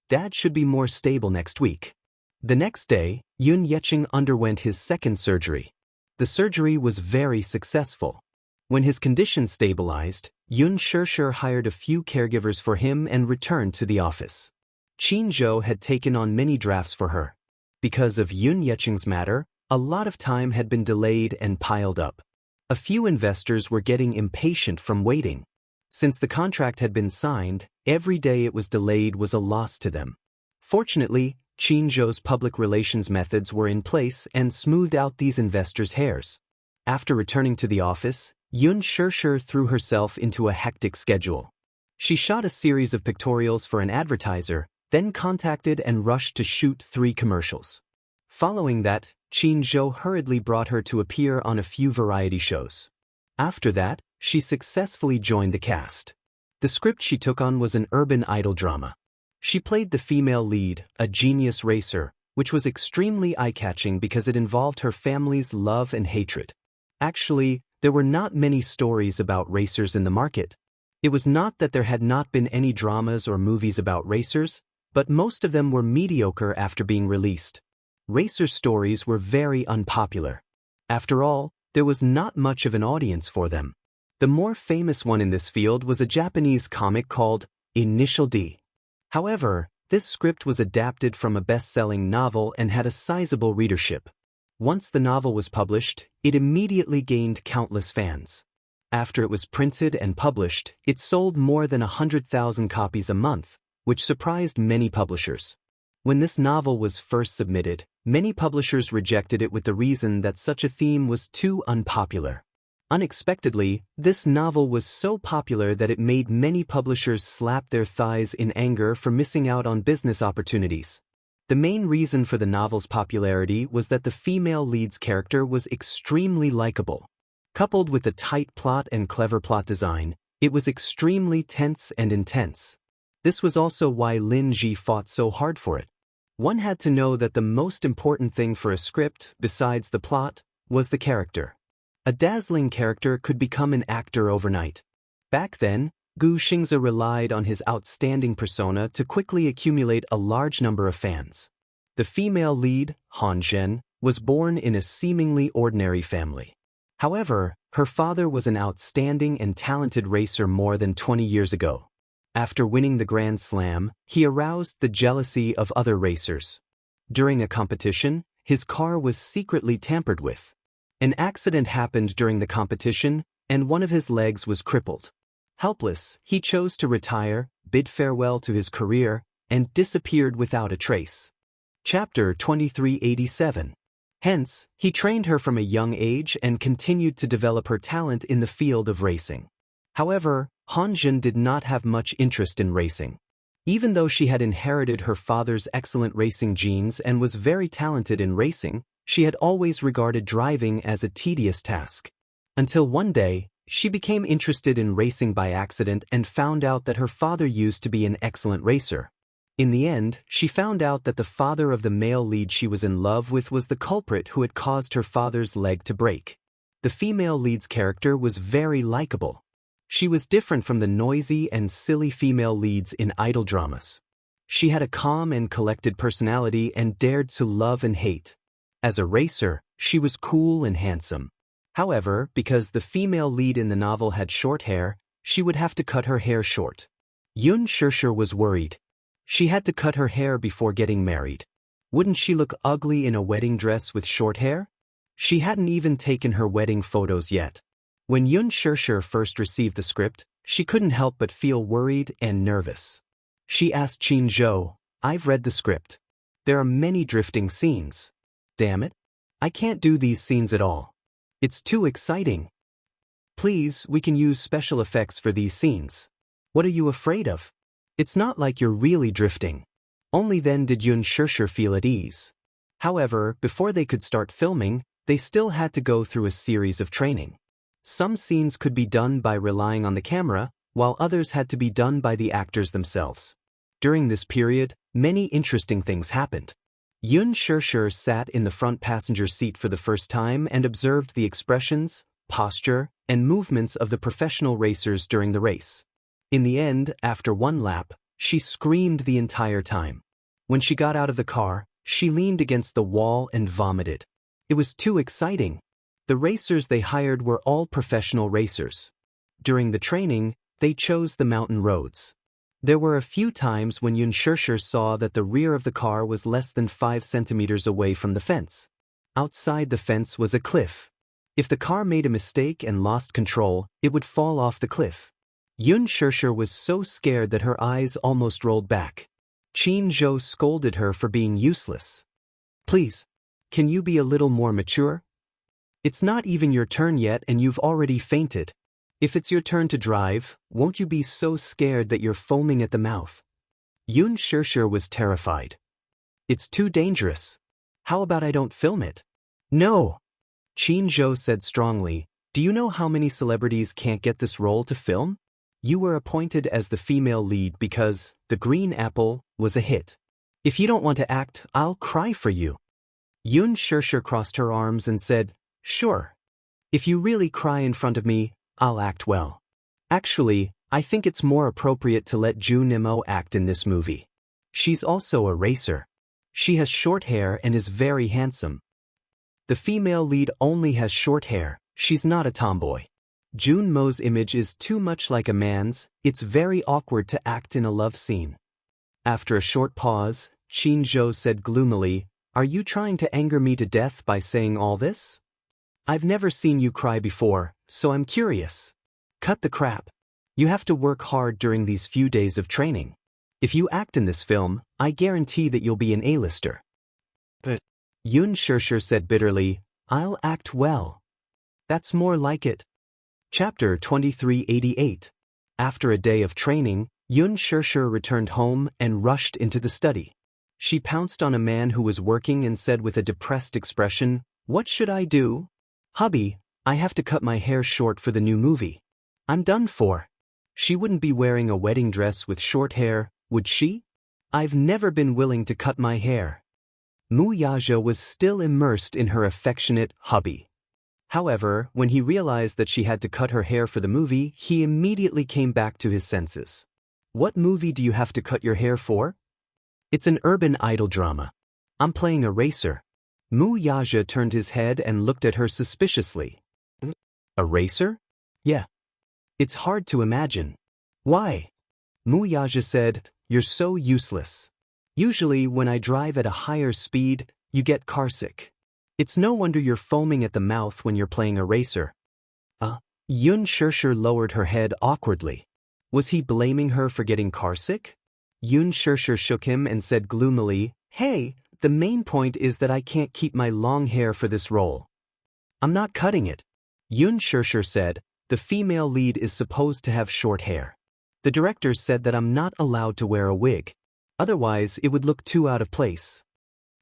Dad should be more stable next week." The next day, Yun Yecheng underwent his second surgery. The surgery was very successful. When his condition stabilized, Yun Xianxia hired a few caregivers for him and returned to the office. Qin Zhou had taken on many drafts for her. Because of Yun Yecheng's matter, a lot of time had been delayed and piled up. A few investors were getting impatient from waiting. Since the contract had been signed, every day it was delayed was a loss to them. Fortunately, Qin Zhou's public relations methods were in place and smoothed out these investors' hairs. After returning to the office, Yun Xianxia threw herself into a hectic schedule. She shot a series of pictorials for an advertiser, then contacted and rushed to shoot 3 commercials. Following that, Qin Zhou hurriedly brought her to appear on a few variety shows. After that, she successfully joined the cast. The script she took on was an urban idol drama. She played the female lead, a genius racer, which was extremely eye-catching because it involved her family's love and hatred. Actually, there were not many stories about racers in the market. It was not that there had not been any dramas or movies about racers, but most of them were mediocre after being released. Racer stories were very unpopular. After all, there was not much of an audience for them. The more famous one in this field was a Japanese comic called Initial D. However, this script was adapted from a best-selling novel and had a sizable readership. Once the novel was published, it immediately gained countless fans. After it was printed and published, it sold more than 100,000 copies a month, which surprised many publishers. When this novel was first submitted, many publishers rejected it with the reason that such a theme was too unpopular. Unexpectedly, this novel was so popular that it made many publishers slap their thighs in anger for missing out on business opportunities. The main reason for the novel's popularity was that the female lead's character was extremely likable. Coupled with a tight plot and clever plot design, it was extremely tense and intense. This was also why Lin Ji fought so hard for it. One had to know that the most important thing for a script, besides the plot, was the character. A dazzling character could become an actor overnight. Back then, Gu Xingzi relied on his outstanding persona to quickly accumulate a large number of fans. The female lead, Han Zhen, was born in a seemingly ordinary family. However, her father was an outstanding and talented racer more than 20 years ago. After winning the Grand Slam, he aroused the jealousy of other racers. During a competition, his car was secretly tampered with. An accident happened during the competition, and one of his legs was crippled. Helpless, he chose to retire, bid farewell to his career, and disappeared without a trace. Chapter 2387. Hence, he trained her from a young age and continued to develop her talent in the field of racing. However, Han Zhen did not have much interest in racing. Even though she had inherited her father's excellent racing genes and was very talented in racing, she had always regarded driving as a tedious task. Until one day, she became interested in racing by accident and found out that her father used to be an excellent racer. In the end, she found out that the father of the male lead she was in love with was the culprit who had caused her father's leg to break. The female lead's character was very likable. She was different from the noisy and silly female leads in idol dramas. She had a calm and collected personality and dared to love and hate. As a racer, she was cool and handsome. However, because the female lead in the novel had short hair, she would have to cut her hair short. Yun Xianxia was worried. She had to cut her hair before getting married. Wouldn't she look ugly in a wedding dress with short hair? She hadn't even taken her wedding photos yet. When Yun Xianxia first received the script, she couldn't help but feel worried and nervous. She asked Qin Zhou, "I've read the script. There are many drifting scenes. Damn it. I can't do these scenes at all. It's too exciting. Please, we can use special effects for these scenes. What are you afraid of? It's not like you're really drifting." Only then did Yun Xianxia feel at ease. However, before they could start filming, they still had to go through a series of training. Some scenes could be done by relying on the camera, while others had to be done by the actors themselves. During this period, many interesting things happened. Yun Xianxia sat in the front passenger seat for the first time and observed the expressions, posture, and movements of the professional racers during the race. In the end, after one lap, she screamed the entire time. When she got out of the car, she leaned against the wall and vomited. It was too exciting. The racers they hired were all professional racers. During the training, they chose the mountain roads. There were a few times when Yun Shirshir saw that the rear of the car was less than 5 centimeters away from the fence. Outside the fence was a cliff. If the car made a mistake and lost control, it would fall off the cliff. Yun Shirshir was so scared that her eyes almost rolled back. Qin Zhou scolded her for being useless. Please, can you be a little more mature? It's not even your turn yet and you've already fainted. If it's your turn to drive, won't you be so scared that you're foaming at the mouth? Yun Shirshir was terrified. It's too dangerous. How about I don't film it? No! Qin Zhou said strongly, do you know how many celebrities can't get this role to film? You were appointed as the female lead because The Green Apple was a hit. If you don't want to act, I'll cry for you. Yun Shirshir crossed her arms and said, sure. If you really cry in front of me, I'll act well. Actually, I think it's more appropriate to let Ju Nimo act in this movie. She's also a racer. She has short hair and is very handsome. The female lead only has short hair, she's not a tomboy. Jun Mo's image is too much like a man's, it's very awkward to act in a love scene. After a short pause, Qin Zhou said gloomily, are you trying to anger me to death by saying all this? I've never seen you cry before, so I'm curious. Cut the crap. You have to work hard during these few days of training. If you act in this film, I guarantee that you'll be an A-lister. But Yun Shirshir said bitterly, I'll act well. That's more like it. Chapter 2388. After a day of training, Yun Shirshir returned home and rushed into the study. She pounced on a man who was working and said with a depressed expression, what should I do? Hubby, I have to cut my hair short for the new movie. I'm done for. She wouldn't be wearing a wedding dress with short hair, would she? I've never been willing to cut my hair. Mu Yaja was still immersed in her affectionate hubby. However, when he realized that she had to cut her hair for the movie, he immediately came back to his senses. What movie do you have to cut your hair for? It's an urban idol drama. I'm playing a racer. Mu Yaja turned his head and looked at her suspiciously. A racer? Yeah. It's hard to imagine. Why? Mu Yaja said, you're so useless. Usually when I drive at a higher speed, you get carsick. It's no wonder you're foaming at the mouth when you're playing a racer. Yun Shirshir lowered her head awkwardly. Was he blaming her for getting carsick? Yun Shirshir shook him and said gloomily, hey, the main point is that I can't keep my long hair for this role. I'm not cutting it. Yun Shirshir said, the female lead is supposed to have short hair. The director said that I'm not allowed to wear a wig. Otherwise, it would look too out of place.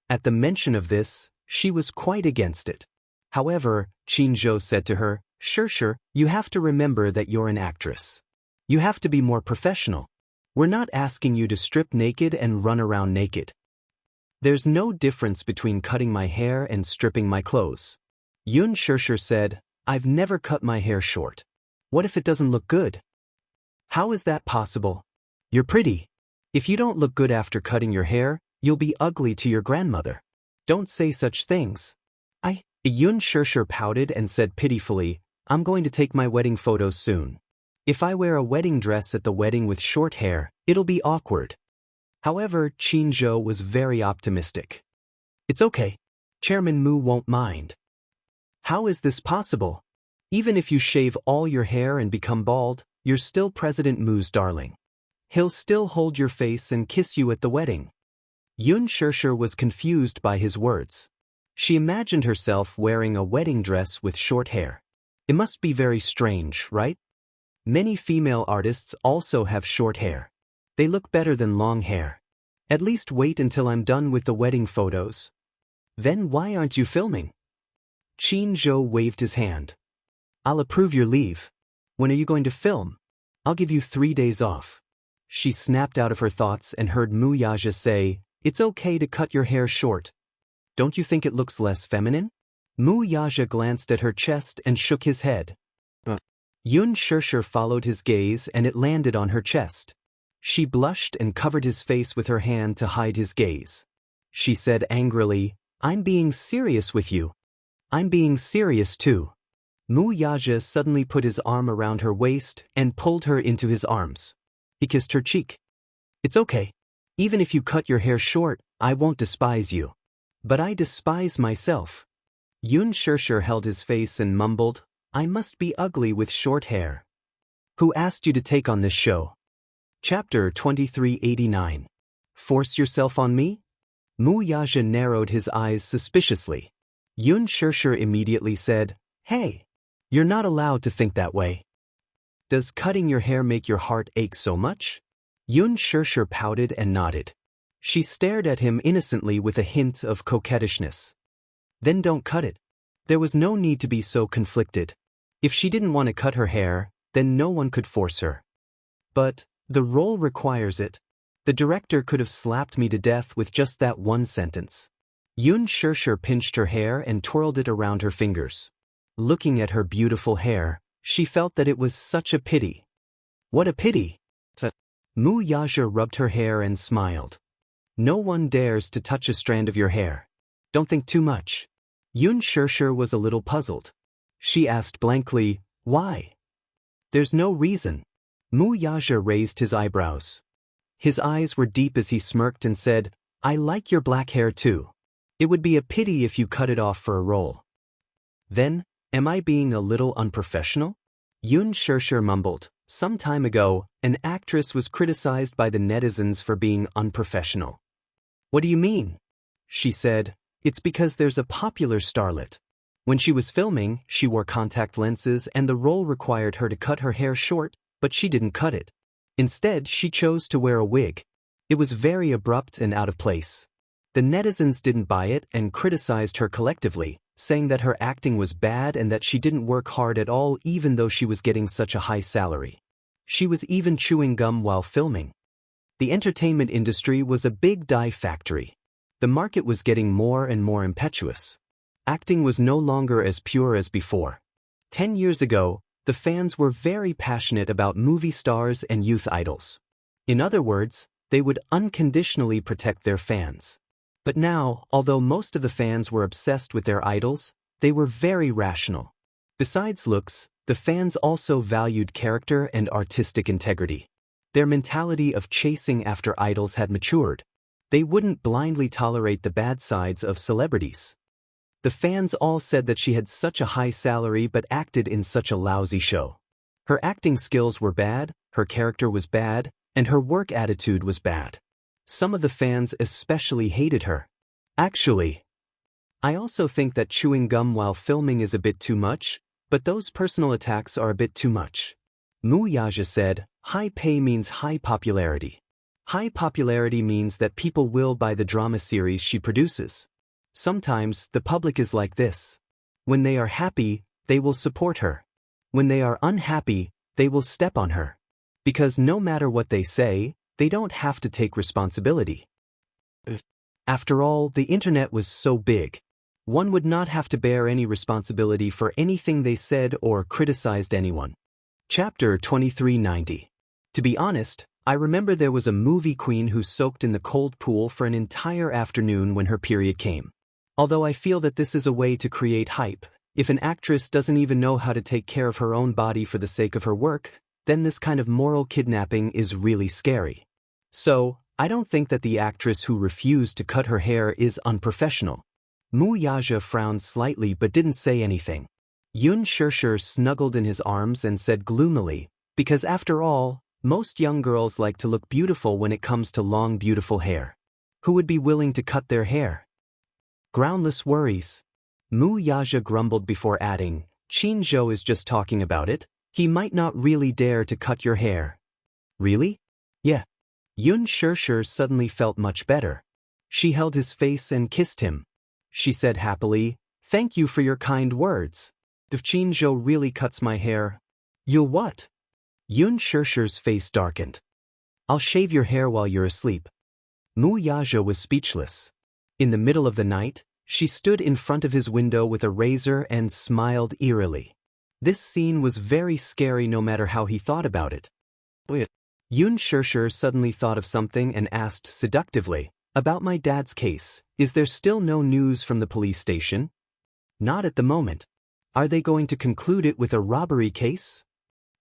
At the mention of this, she was quite against it. However, Qin Zhou said to her, Shirshir, you have to remember that you're an actress. You have to be more professional. We're not asking you to strip naked and run around naked. There's no difference between cutting my hair and stripping my clothes. Yun Shirshir said, I've never cut my hair short. What if it doesn't look good? How is that possible? You're pretty. If you don't look good after cutting your hair, you'll be ugly to your grandmother. Don't say such things. Yun Shirshir pouted and said pitifully, I'm going to take my wedding photos soon. If I wear a wedding dress at the wedding with short hair, it'll be awkward. However, Qin Zhou was very optimistic. It's okay. Chairman Mu won't mind. How is this possible? Even if you shave all your hair and become bald, you're still President Mu's darling. He'll still hold your face and kiss you at the wedding. Yun Shirshir was confused by his words. She imagined herself wearing a wedding dress with short hair. It must be very strange, right? Many female artists also have short hair. They look better than long hair. At least wait until I'm done with the wedding photos. Then why aren't you filming? Qin Zhou waved his hand. I'll approve your leave. When are you going to film? I'll give you 3 days off. She snapped out of her thoughts and heard Mu Yaja say, It's okay to cut your hair short. Don't you think it looks less feminine? Mu Yaja glanced at her chest and shook his head. Yun Shirshir followed his gaze and it landed on her chest. She blushed and covered his face with her hand to hide his gaze. She said angrily, I'm being serious with you. I'm being serious too. Mu Yaja suddenly put his arm around her waist and pulled her into his arms. He kissed her cheek. It's okay. Even if you cut your hair short, I won't despise you. But I despise myself. Xianxia held his face and mumbled, I must be ugly with short hair. Who asked you to take on this show? Chapter 2389. Force yourself on me? Wuxia narrowed his eyes suspiciously. Xianxia immediately said, Hey, you're not allowed to think that way. Does cutting your hair make your heart ache so much? Xianxia pouted and nodded. She stared at him innocently with a hint of coquettishness. Then don't cut it. There was no need to be so conflicted. If she didn't want to cut her hair, then no one could force her. But the role requires it. The director could have slapped me to death with just that one sentence. Xianxia pinched her hair and twirled it around her fingers. Looking at her beautiful hair, she felt that it was such a pity. What a pity! Wuxia rubbed her hair and smiled. No one dares to touch a strand of your hair. Don't think too much. Xianxia was a little puzzled. She asked blankly, Why? There's no reason. Wuxia raised his eyebrows. His eyes were deep as he smirked and said, I like your black hair too. It would be a pity if you cut it off for a role. Then, am I being a little unprofessional? Xianxia mumbled. Some time ago, an actress was criticized by the netizens for being unprofessional. What do you mean? She said, It's because there's a popular starlet. When she was filming, she wore contact lenses and the role required her to cut her hair short, but she didn't cut it. Instead, she chose to wear a wig. It was very abrupt and out of place. The netizens didn't buy it and criticized her collectively, saying that her acting was bad and that she didn't work hard at all even though she was getting such a high salary. She was even chewing gum while filming. The entertainment industry was a big dye factory. The market was getting more and more impetuous. Acting was no longer as pure as before. 10 years ago, the fans were very passionate about movie stars and youth idols. In other words, they would unconditionally protect their fans. But now, although most of the fans were obsessed with their idols, they were very rational. Besides looks, the fans also valued character and artistic integrity. Their mentality of chasing after idols had matured. They wouldn't blindly tolerate the bad sides of celebrities. The fans all said that she had such a high salary but acted in such a lousy show. Her acting skills were bad, her character was bad, and her work attitude was bad. Some of the fans especially hated her. Actually, I also think that chewing gum while filming is a bit too much, but those personal attacks are a bit too much. Wuxia said, high pay means high popularity. High popularity means that people will buy the drama series she produces. Sometimes, the public is like this. When they are happy, they will support her. When they are unhappy, they will step on her. Because no matter what they say, they don't have to take responsibility. After all, the internet was so big. One would not have to bear any responsibility for anything they said or criticized anyone. Chapter 2390. To be honest, I remember there was a movie queen who soaked in the cold pool for an entire afternoon when her period came. Although I feel that this is a way to create hype, if an actress doesn't even know how to take care of her own body for the sake of her work, then this kind of moral kidnapping is really scary. So, I don't think that the actress who refused to cut her hair is unprofessional. Wuxia frowned slightly but didn't say anything. Xianxia snuggled in his arms and said gloomily, because after all, most young girls like to look beautiful when it comes to long beautiful hair. Who would be willing to cut their hair? Groundless worries. Wuxia grumbled before adding, Xianxia is just talking about it. He might not really dare to cut your hair. Really? Yeah. Xianxia suddenly felt much better. She held his face and kissed him. She said happily, Thank you for your kind words. If Xianxia really cuts my hair, you'll what? Xianxia's face darkened. I'll shave your hair while you're asleep. Wuxia was speechless. In the middle of the night, she stood in front of his window with a razor and smiled eerily. This scene was very scary no matter how he thought about it. Xianxia suddenly thought of something and asked seductively, About my dad's case, is there still no news from the police station? Not at the moment. Are they going to conclude it with a robbery case?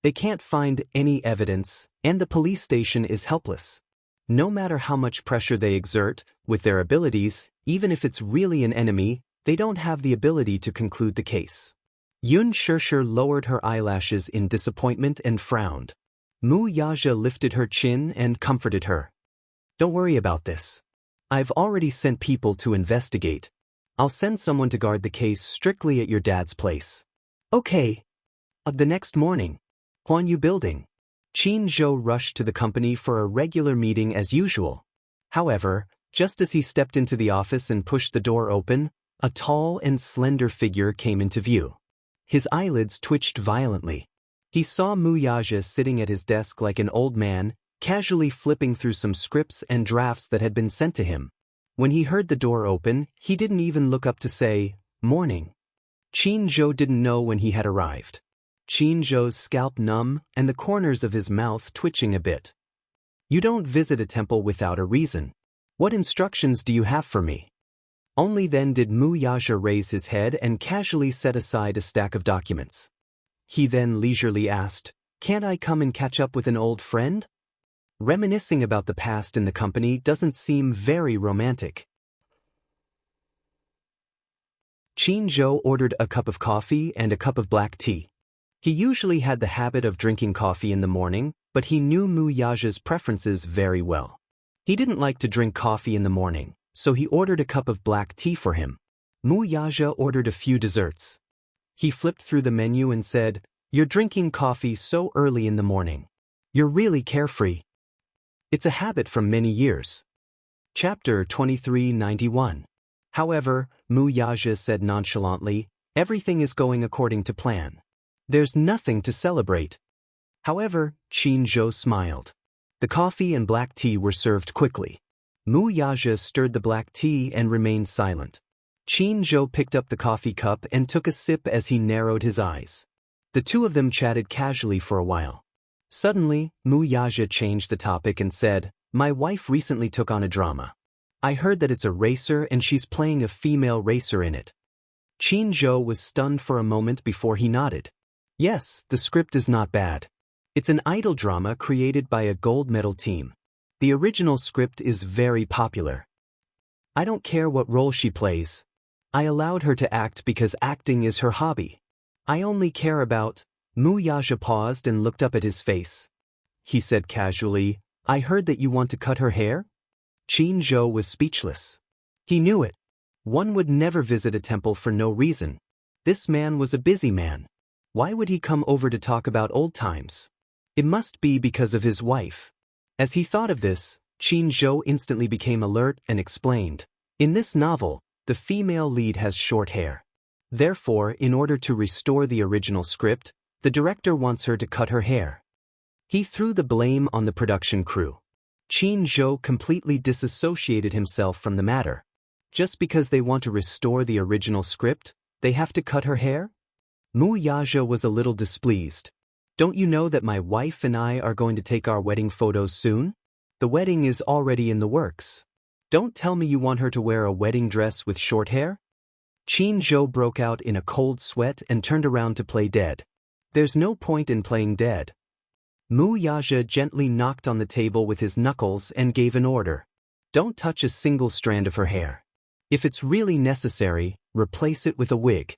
They can't find any evidence, and the police station is helpless. No matter how much pressure they exert, with their abilities, even if it's really an enemy, they don't have the ability to conclude the case. Yun Shirshir lowered her eyelashes in disappointment and frowned. Mu Yaja lifted her chin and comforted her. Don't worry about this. I've already sent people to investigate. I'll send someone to guard the case strictly at your dad's place. Okay. The next morning. Huanyu Building. Qin Zhou rushed to the company for a regular meeting as usual. However, just as he stepped into the office and pushed the door open, a tall and slender figure came into view. His eyelids twitched violently. He saw Mu Yaja sitting at his desk like an old man, casually flipping through some scripts and drafts that had been sent to him. When he heard the door open, he didn't even look up to say, "Morning." Qin Zhou didn't know when he had arrived. Qin Zhou's scalp numb and the corners of his mouth twitching a bit. You don't visit a temple without a reason. What instructions do you have for me? Only then did Mu Yaja raise his head and casually set aside a stack of documents. He then leisurely asked, "Can't I come and catch up with an old friend?" Reminiscing about the past in the company doesn't seem very romantic. Qin Zhou ordered a cup of coffee and a cup of black tea. He usually had the habit of drinking coffee in the morning, but he knew Mu Yaja's preferences very well. He didn't like to drink coffee in the morning, so he ordered a cup of black tea for him. Mu Yaja ordered a few desserts. He flipped through the menu and said, "You're drinking coffee so early in the morning. You're really carefree." It's a habit from many years. Chapter 2391. However, Mu Yaja said nonchalantly, "Everything is going according to plan. There's nothing to celebrate." However, Qin Zhou smiled. The coffee and black tea were served quickly. Mu Yaja stirred the black tea and remained silent. Qin Zhou picked up the coffee cup and took a sip as he narrowed his eyes. The two of them chatted casually for a while. Suddenly, Mu Yaja changed the topic and said, "My wife recently took on a drama. I heard that it's a racer and she's playing a female racer in it." Qin Zhou was stunned for a moment before he nodded. Yes, the script is not bad. It's an idol drama created by a gold medal team. The original script is very popular. I don't care what role she plays. I allowed her to act because acting is her hobby. I only care about... Mu Yaja paused and looked up at his face. He said casually, "I heard that you want to cut her hair?" Qin Zhou was speechless. He knew it. One would never visit a temple for no reason. This man was a busy man. Why would he come over to talk about old times? It must be because of his wife. As he thought of this, Qin Zhou instantly became alert and explained, "In this novel, the female lead has short hair. Therefore, in order to restore the original script, the director wants her to cut her hair." He threw the blame on the production crew. Qin Zhou completely disassociated himself from the matter. Just because they want to restore the original script, they have to cut her hair? Mu Yaja was a little displeased. "Don't you know that my wife and I are going to take our wedding photos soon? The wedding is already in the works. Don't tell me you want her to wear a wedding dress with short hair?" Qin Zhou broke out in a cold sweat and turned around to play dead. There's no point in playing dead. Mu Yaja gently knocked on the table with his knuckles and gave an order. "Don't touch a single strand of her hair. If it's really necessary, replace it with a wig."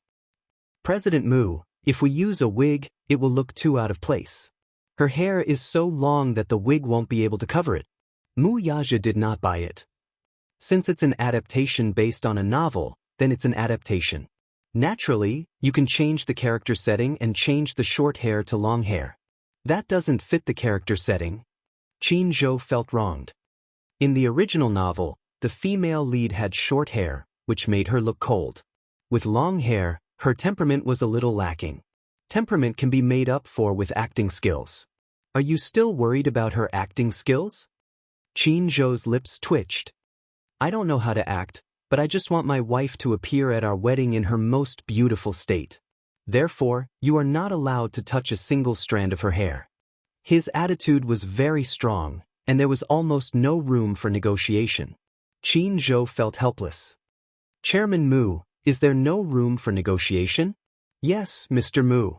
"President Mu, if we use a wig, it will look too out of place. Her hair is so long that the wig won't be able to cover it." Mu Yaja did not buy it. Since it's an adaptation based on a novel, then it's an adaptation. Naturally, you can change the character setting and change the short hair to long hair. That doesn't fit the character setting. Qin Zhou felt wronged. In the original novel, the female lead had short hair, which made her look cold. With long hair, her temperament was a little lacking. Temperament can be made up for with acting skills. Are you still worried about her acting skills? Qin Zhou's lips twitched. "I don't know how to act, but I just want my wife to appear at our wedding in her most beautiful state. Therefore, you are not allowed to touch a single strand of her hair." His attitude was very strong, and there was almost no room for negotiation. Qin Zhou felt helpless. "Chairman Mu, is there no room for negotiation?" "Yes, Mr. Mu."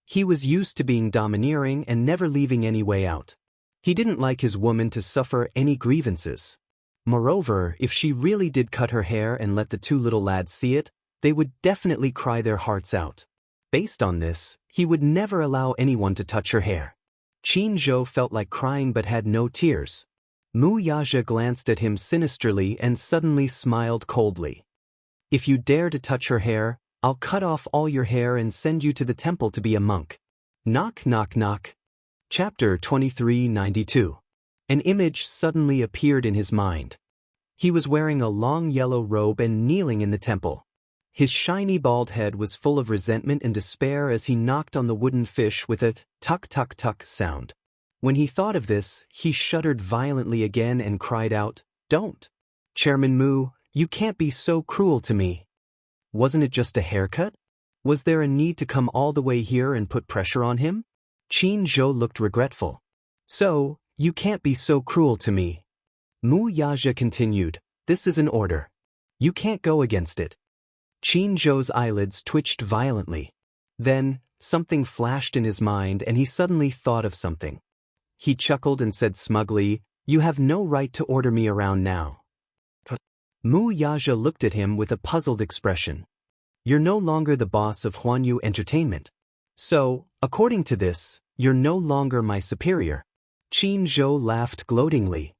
He was used to being domineering and never leaving any way out. He didn't like his woman to suffer any grievances. Moreover, if she really did cut her hair and let the two little lads see it, they would definitely cry their hearts out. Based on this, he would never allow anyone to touch her hair. Qin Zhou felt like crying but had no tears. Mu Yaja glanced at him sinisterly and suddenly smiled coldly. If you dare to touch her hair, I'll cut off all your hair and send you to the temple to be a monk. Knock knock knock. Chapter 2392. An image suddenly appeared in his mind. He was wearing a long yellow robe and kneeling in the temple. His shiny bald head was full of resentment and despair as he knocked on the wooden fish with a tuck-tuck-tuck sound. When he thought of this, he shuddered violently again and cried out, "Don't! Chairman Mu, you can't be so cruel to me. Wasn't it just a haircut? Was there a need to come all the way here and put pressure on him?" Qin Zhou looked regretful. "So, you can't be so cruel to me." Mu Yaja continued, "This is an order. You can't go against it." Qin Zhou's eyelids twitched violently. Then, something flashed in his mind and he suddenly thought of something. He chuckled and said smugly, "You have no right to order me around now." Mu Yaja looked at him with a puzzled expression. "You're no longer the boss of Huanyu Entertainment. So, according to this, you're no longer my superior." Qin Zhou laughed gloatingly.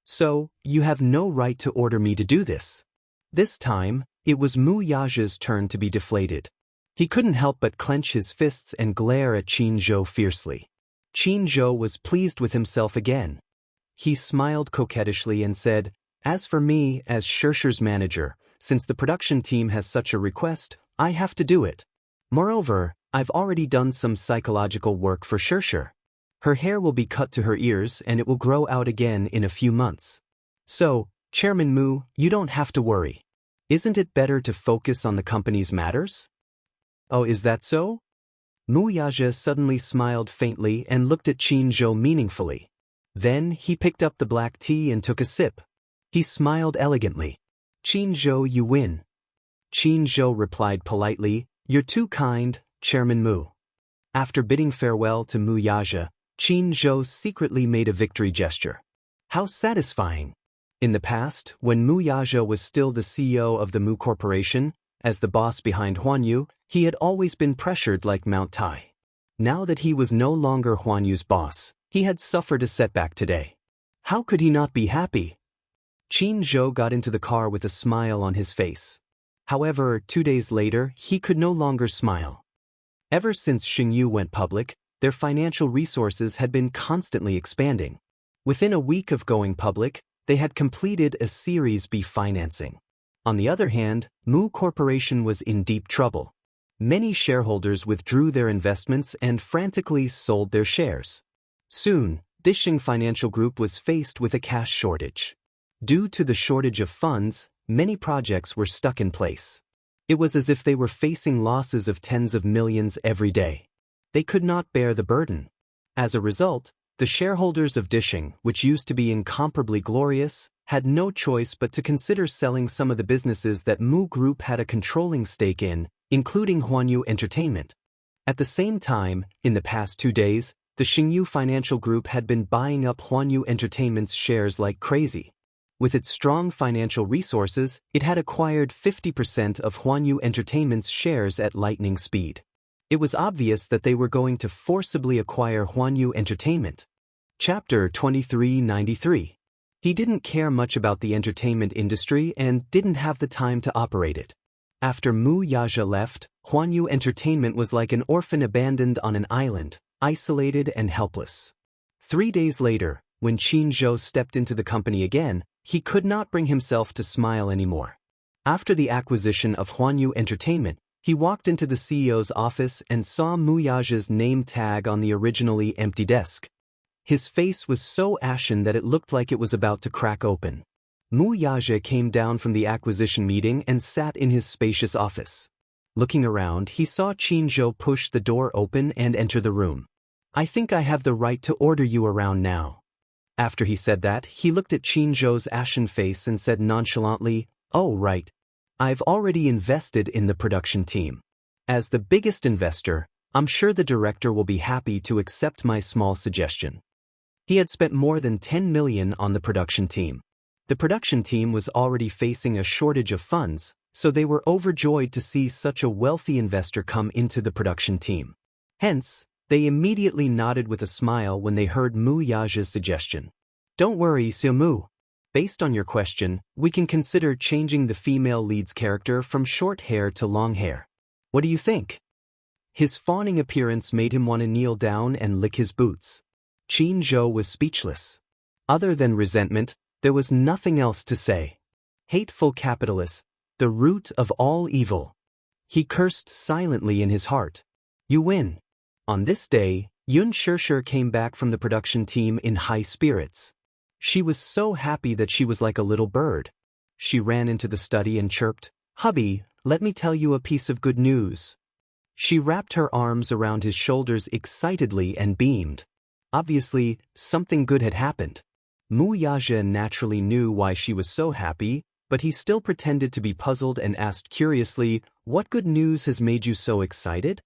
"So, you have no right to order me to do this." This time, it was Mu Yaja's turn to be deflated. He couldn't help but clench his fists and glare at Qin Zhou fiercely. Qin Zhou was pleased with himself again. He smiled coquettishly and said, "As for me, as Xianxia's manager, since the production team has such a request, I have to do it. Moreover, I've already done some psychological work for Xianxia. Her hair will be cut to her ears and it will grow out again in a few months. So, Chairman Mu, you don't have to worry. Isn't it better to focus on the company's matters?" "Oh, is that so?" Mu Yaja suddenly smiled faintly and looked at Qin Zhou meaningfully. Then he picked up the black tea and took a sip. He smiled elegantly. "Qin Zhou, you win." Qin Zhou replied politely, "You're too kind, Chairman Mu." After bidding farewell to Mu Yaja, Qin Zhou secretly made a victory gesture. How satisfying! In the past, when Mu Yaja was still the CEO of the Mu Corporation, as the boss behind Huanyu, he had always been pressured like Mount Tai. Now that he was no longer Huanyu's boss, he had suffered a setback today. How could he not be happy? Qin Zhou got into the car with a smile on his face. However, 2 days later, he could no longer smile. Ever since Xingyu went public, their financial resources had been constantly expanding. Within a week of going public, they had completed a Series B financing. On the other hand, Mu Corporation was in deep trouble. Many shareholders withdrew their investments and frantically sold their shares. Soon, Dishing Financial Group was faced with a cash shortage. Due to the shortage of funds, many projects were stuck in place. It was as if they were facing losses of tens of millions every day. They could not bear the burden. As a result, the shareholders of Dishing, which used to be incomparably glorious, had no choice but to consider selling some of the businesses that Mu Group had a controlling stake in, including Huanyu Entertainment. At the same time, in the past 2 days, the Xingyu Financial Group had been buying up Huanyu Entertainment's shares like crazy. With its strong financial resources, it had acquired 50% of Huanyu Entertainment's shares at lightning speed. It was obvious that they were going to forcibly acquire Huanyu Entertainment. Chapter 2393. He didn't care much about the entertainment industry and didn't have the time to operate it. After Mu Yaja left, Huanyu Entertainment was like an orphan abandoned on an island, isolated and helpless. 3 days later, when Qin Zhou stepped into the company again, he could not bring himself to smile anymore. After the acquisition of Huanyu Entertainment, he walked into the CEO's office and saw Mu Yaja's name tag on the originally empty desk. His face was so ashen that it looked like it was about to crack open. Mu Yaja came down from the acquisition meeting and sat in his spacious office. Looking around, he saw Qin Zhou push the door open and enter the room. "I think I have the right to order you around now." After he said that, he looked at Qin Zhou's ashen face and said nonchalantly, "Oh, right. I've already invested in the production team. As the biggest investor, I'm sure the director will be happy to accept my small suggestion." He had spent more than 10 million on the production team. The production team was already facing a shortage of funds, so they were overjoyed to see such a wealthy investor come into the production team. Hence, they immediately nodded with a smile when they heard Mu Yaja's suggestion. Don't worry, Mu. Based on your question, we can consider changing the female lead's character from short hair to long hair. What do you think? His fawning appearance made him want to kneel down and lick his boots. Qin Zhou was speechless. Other than resentment, there was nothing else to say. Hateful capitalists, the root of all evil. He cursed silently in his heart. You win. On this day, Yun Shishir came back from the production team in high spirits. She was so happy that she was like a little bird. She ran into the study and chirped, "Hubby, let me tell you a piece of good news." She wrapped her arms around his shoulders excitedly and beamed. Obviously, something good had happened. Mu Yaja naturally knew why she was so happy, but he still pretended to be puzzled and asked curiously, "What good news has made you so excited?"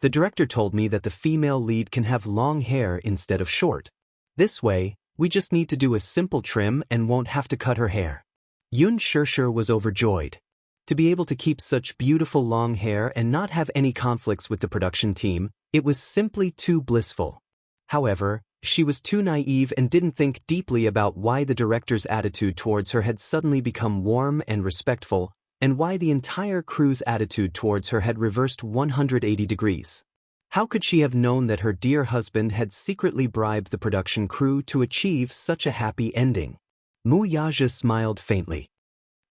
The director told me that the female lead can have long hair instead of short. This way, we just need to do a simple trim and won't have to cut her hair. Yun Shishir was overjoyed. To be able to keep such beautiful long hair and not have any conflicts with the production team, it was simply too blissful. However, she was too naive and didn't think deeply about why the director's attitude towards her had suddenly become warm and respectful, and why the entire crew's attitude towards her had reversed 180 degrees. How could she have known that her dear husband had secretly bribed the production crew to achieve such a happy ending? Mu Yaja smiled faintly.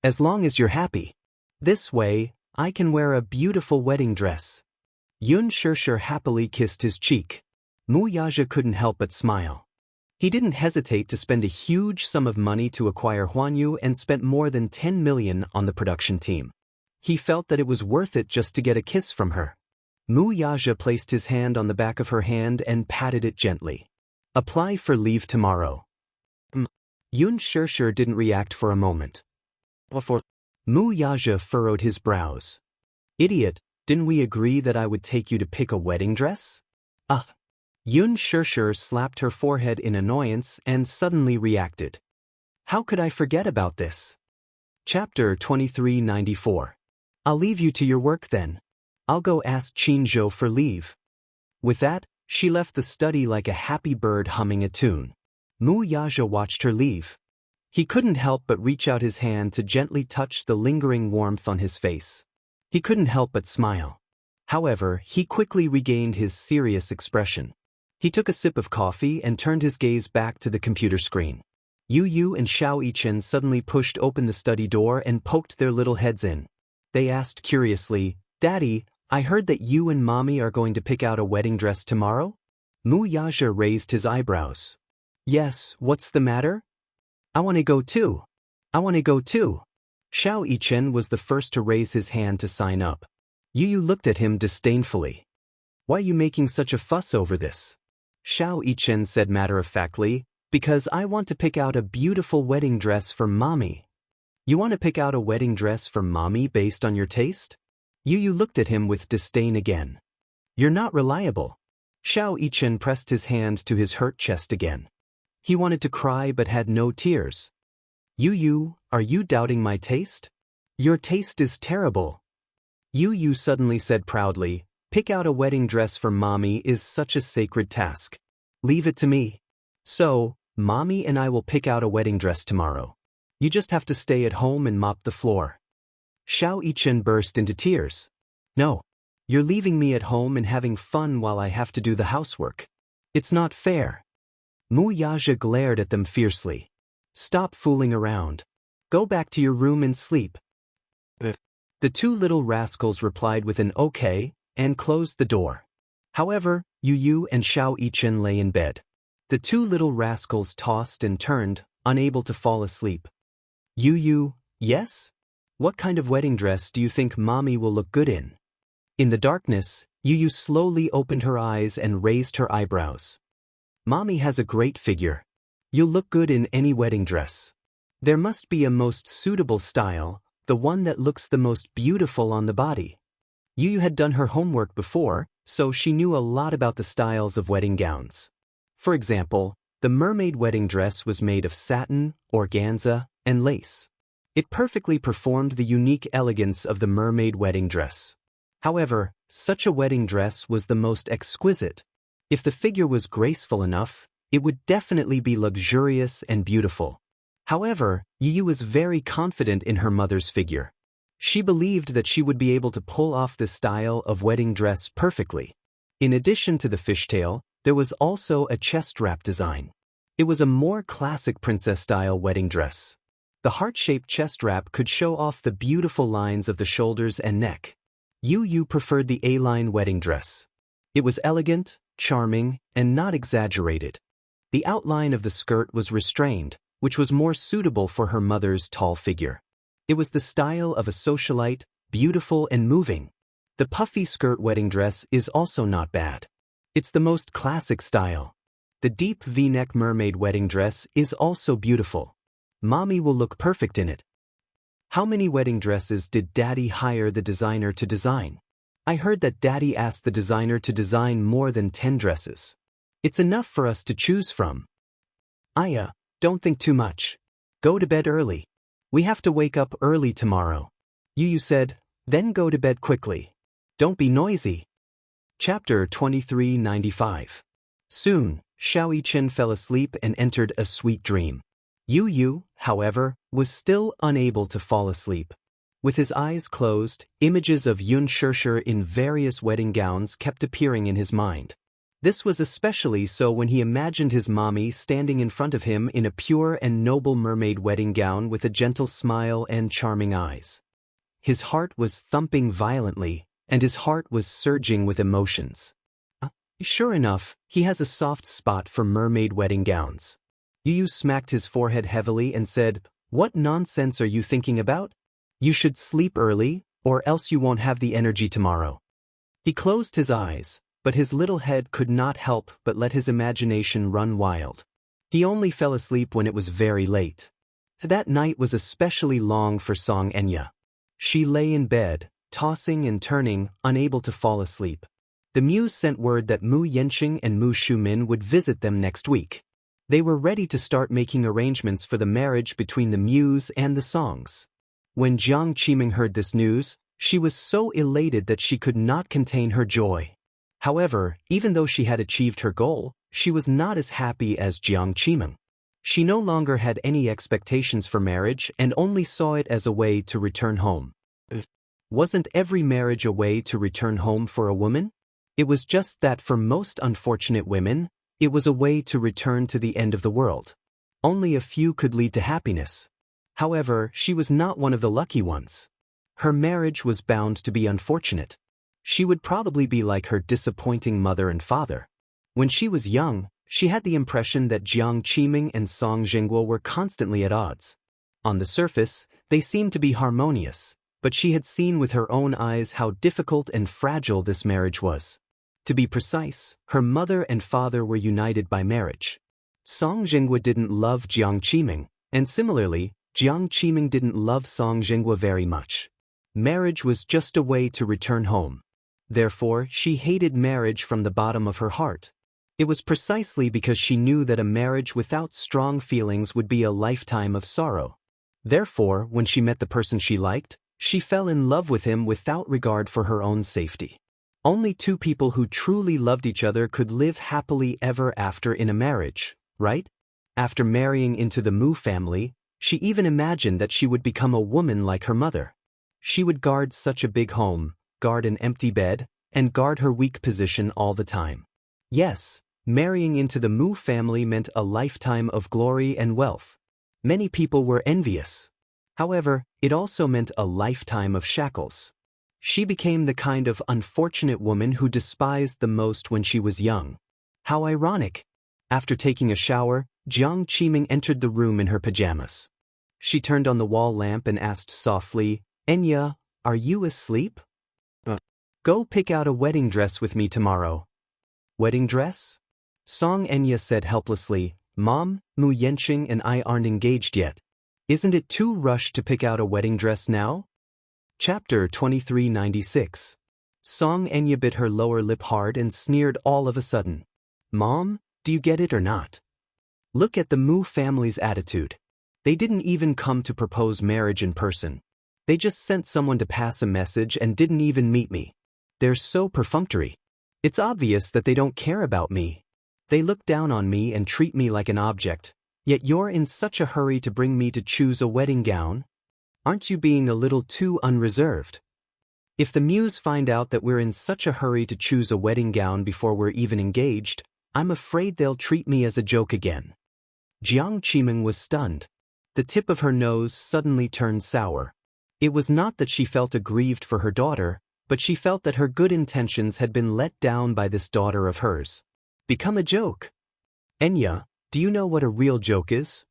As long as you're happy. This way, I can wear a beautiful wedding dress. Yun Shishir happily kissed his cheek. Mu Yaja couldn't help but smile. He didn't hesitate to spend a huge sum of money to acquire Huanyu and spent more than 10 million on the production team. He felt that it was worth it just to get a kiss from her. Mu Yaja placed his hand on the back of her hand and patted it gently. Apply for leave tomorrow. Yun Shishir didn't react for a moment. Mu Yaja furrowed his brows. Idiot, didn't we agree that I would take you to pick a wedding dress? Ugh. Yun Shishir slapped her forehead in annoyance and suddenly reacted. How could I forget about this? Chapter 2394. I'll leave you to your work then. I'll go ask Qin Zhou for leave. With that, she left the study like a happy bird humming a tune. Mu Yaja watched her leave. He couldn't help but reach out his hand to gently touch the lingering warmth on his face. He couldn't help but smile. However, he quickly regained his serious expression. He took a sip of coffee and turned his gaze back to the computer screen. Yu and Xiao Yichen suddenly pushed open the study door and poked their little heads in. They asked curiously, "Daddy, I heard that you and Mommy are going to pick out a wedding dress tomorrow?" Mu Yaja raised his eyebrows. "Yes, what's the matter?" "I want to go too. I want to go too." Xiao Yichen was the first to raise his hand to sign up. Yu looked at him disdainfully. "Why are you making such a fuss over this?" Xiao Yichen said matter-of-factly, "Because I want to pick out a beautiful wedding dress for Mommy." "You want to pick out a wedding dress for Mommy based on your taste?" Yu looked at him with disdain again. "You're not reliable." Xiao Yichen pressed his hand to his hurt chest again. He wanted to cry but had no tears. Yu, are you doubting my taste? Your taste is terrible." Yu suddenly said proudly, "Pick out a wedding dress for Mommy is such a sacred task. Leave it to me. So, Mommy and I will pick out a wedding dress tomorrow. You just have to stay at home and mop the floor." Xiao Yichen burst into tears. "No. You're leaving me at home and having fun while I have to do the housework. It's not fair." Mu Yaja glared at them fiercely. "Stop fooling around. Go back to your room and sleep." The two little rascals replied with an okay, and closed the door. However, Yu and Xiao Yichen lay in bed. The two little rascals tossed and turned, unable to fall asleep. Yu, yes? What kind of wedding dress do you think Mommy will look good in? In the darkness, Yu slowly opened her eyes and raised her eyebrows. Mommy has a great figure. You'll look good in any wedding dress. There must be a most suitable style, the one that looks the most beautiful on the body. Yu had done her homework before, so she knew a lot about the styles of wedding gowns. For example, The mermaid wedding dress was made of satin, organza, and lace. It perfectly performed the unique elegance of the mermaid wedding dress. However, such a wedding dress was the most exquisite. If the figure was graceful enough, it would definitely be luxurious and beautiful. However, Yu was very confident in her mother's figure. She believed that she would be able to pull off this style of wedding dress perfectly. In addition to the fishtail, there was also a chest wrap design. It was a more classic princess-style wedding dress. The heart-shaped chest wrap could show off the beautiful lines of the shoulders and neck. Yu preferred the A-line wedding dress. It was elegant, charming, and not exaggerated. The outline of the skirt was restrained, which was more suitable for her mother's tall figure. It was the style of a socialite, beautiful and moving. The puffy skirt wedding dress is also not bad. It's the most classic style. The deep V-neck mermaid wedding dress is also beautiful. Mommy will look perfect in it. How many wedding dresses did Daddy hire the designer to design? I heard that Daddy asked the designer to design more than 10 dresses. It's enough for us to choose from. Aya, don't think too much. Go to bed early. We have to wake up early tomorrow. Yu said, then go to bed quickly. Don't be noisy. Chapter 2395. Soon, Xiao Chen fell asleep and entered a sweet dream. Yu, however, was still unable to fall asleep. With his eyes closed, images of Yun Shirshir in various wedding gowns kept appearing in his mind. This was especially so when he imagined his mommy standing in front of him in a pure and noble mermaid wedding gown with a gentle smile and charming eyes. His heart was thumping violently, and his heart was surging with emotions. Sure enough, he has a soft spot for mermaid wedding gowns. Yu smacked his forehead heavily and said, "What nonsense are you thinking about? You should sleep early, or else you won't have the energy tomorrow." He closed his eyes, but his little head could not help but let his imagination run wild. He only fell asleep when it was very late. That night was especially long for Song Enya. She lay in bed, tossing and turning, unable to fall asleep. The Muse sent word that Mu Yenqing and Mu Shumin would visit them next week. They were ready to start making arrangements for the marriage between the Muse and the Songs. When Jiang Qiming heard this news, she was so elated that she could not contain her joy. However, even though she had achieved her goal, she was not as happy as Jiang Qiming. She no longer had any expectations for marriage and only saw it as a way to return home. Wasn't every marriage a way to return home for a woman? It was just that for most unfortunate women, it was a way to return to the end of the world. Only a few could lead to happiness. However, she was not one of the lucky ones. Her marriage was bound to be unfortunate. She would probably be like her disappointing mother and father. When she was young, she had the impression that Jiang Qiming and Song Jingguo were constantly at odds. On the surface, they seemed to be harmonious, but she had seen with her own eyes how difficult and fragile this marriage was. To be precise, her mother and father were united by marriage. Song Jingguo didn't love Jiang Qiming, and similarly, Jiang Qiming didn't love Song Jingguo very much. Marriage was just a way to return home. Therefore, she hated marriage from the bottom of her heart. It was precisely because she knew that a marriage without strong feelings would be a lifetime of sorrow. Therefore, when she met the person she liked, she fell in love with him without regard for her own safety. Only two people who truly loved each other could live happily ever after in a marriage, right? After marrying into the Mu family, she even imagined that she would become a woman like her mother. She would guard such a big home, guard an empty bed, and guard her weak position all the time. Yes, marrying into the Mu family meant a lifetime of glory and wealth. Many people were envious. However, it also meant a lifetime of shackles. She became the kind of unfortunate woman who despised the most when she was young. How ironic! After taking a shower, Jiang Qiming entered the room in her pajamas. She turned on the wall lamp and asked softly, "Enya, are you asleep? Go pick out a wedding dress with me tomorrow." "Wedding dress?" Song Enya said helplessly, "Mom, Mu Yenqing and I aren't engaged yet. Isn't it too rushed to pick out a wedding dress now?" Chapter 2396. Song Enya bit her lower lip hard and sneered all of a sudden. "Mom, do you get it or not? Look at the Mu family's attitude. They didn't even come to propose marriage in person. They just sent someone to pass a message and didn't even meet me. They're so perfunctory. It's obvious that they don't care about me. They look down on me and treat me like an object, yet you're in such a hurry to bring me to choose a wedding gown? Aren't you being a little too unreserved? If the Muse find out that we're in such a hurry to choose a wedding gown before we're even engaged, I'm afraid they'll treat me as a joke again. Jiang Qiming was stunned. The tip of her nose suddenly turned sour. It was not that she felt aggrieved for her daughter, but she felt that her good intentions had been let down by this daughter of hers. Become a joke. Enya, do you know what a real joke is?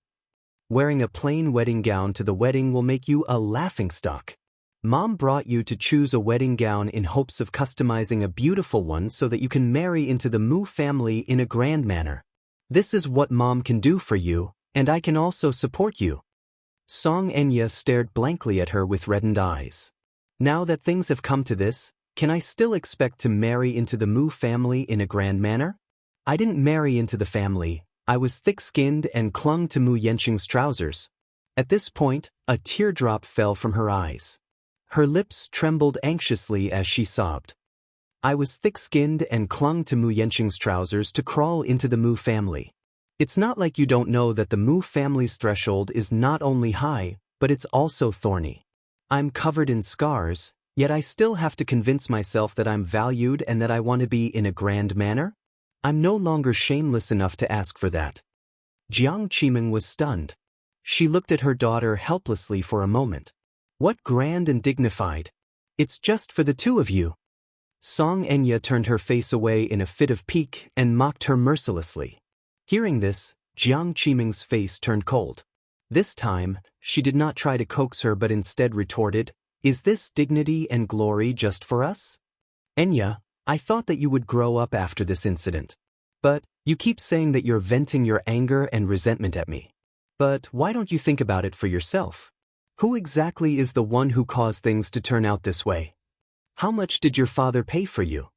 Wearing a plain wedding gown to the wedding will make you a laughingstock. Mom brought you to choose a wedding gown in hopes of customizing a beautiful one so that you can marry into the Mu family in a grand manner. This is what Mom can do for you, and I can also support you. Song Enya stared blankly at her with reddened eyes. Now that things have come to this, can I still expect to marry into the Mu family in a grand manner? I didn't marry into the family. I was thick-skinned and clung to Mu Yanqing's trousers. At this point, a teardrop fell from her eyes. Her lips trembled anxiously as she sobbed. I was thick-skinned and clung to Mu Yanqing's trousers to crawl into the Mu family. It's not like you don't know that the Mu family's threshold is not only high, but it's also thorny. I'm covered in scars, yet I still have to convince myself that I'm valued and that I want to be in a grand manner? I'm no longer shameless enough to ask for that. Jiang Qiming was stunned. She looked at her daughter helplessly for a moment. What grand and dignified? It's just for the two of you. Song Enya turned her face away in a fit of pique and mocked her mercilessly. Hearing this, Jiang Qiming's face turned cold. This time, she did not try to coax her but instead retorted, "Is this dignity and glory just for us? Enya, I thought that you would grow up after this incident. But you keep saying that you're venting your anger and resentment at me. But why don't you think about it for yourself? Who exactly is the one who caused things to turn out this way? How much did your father pay for you?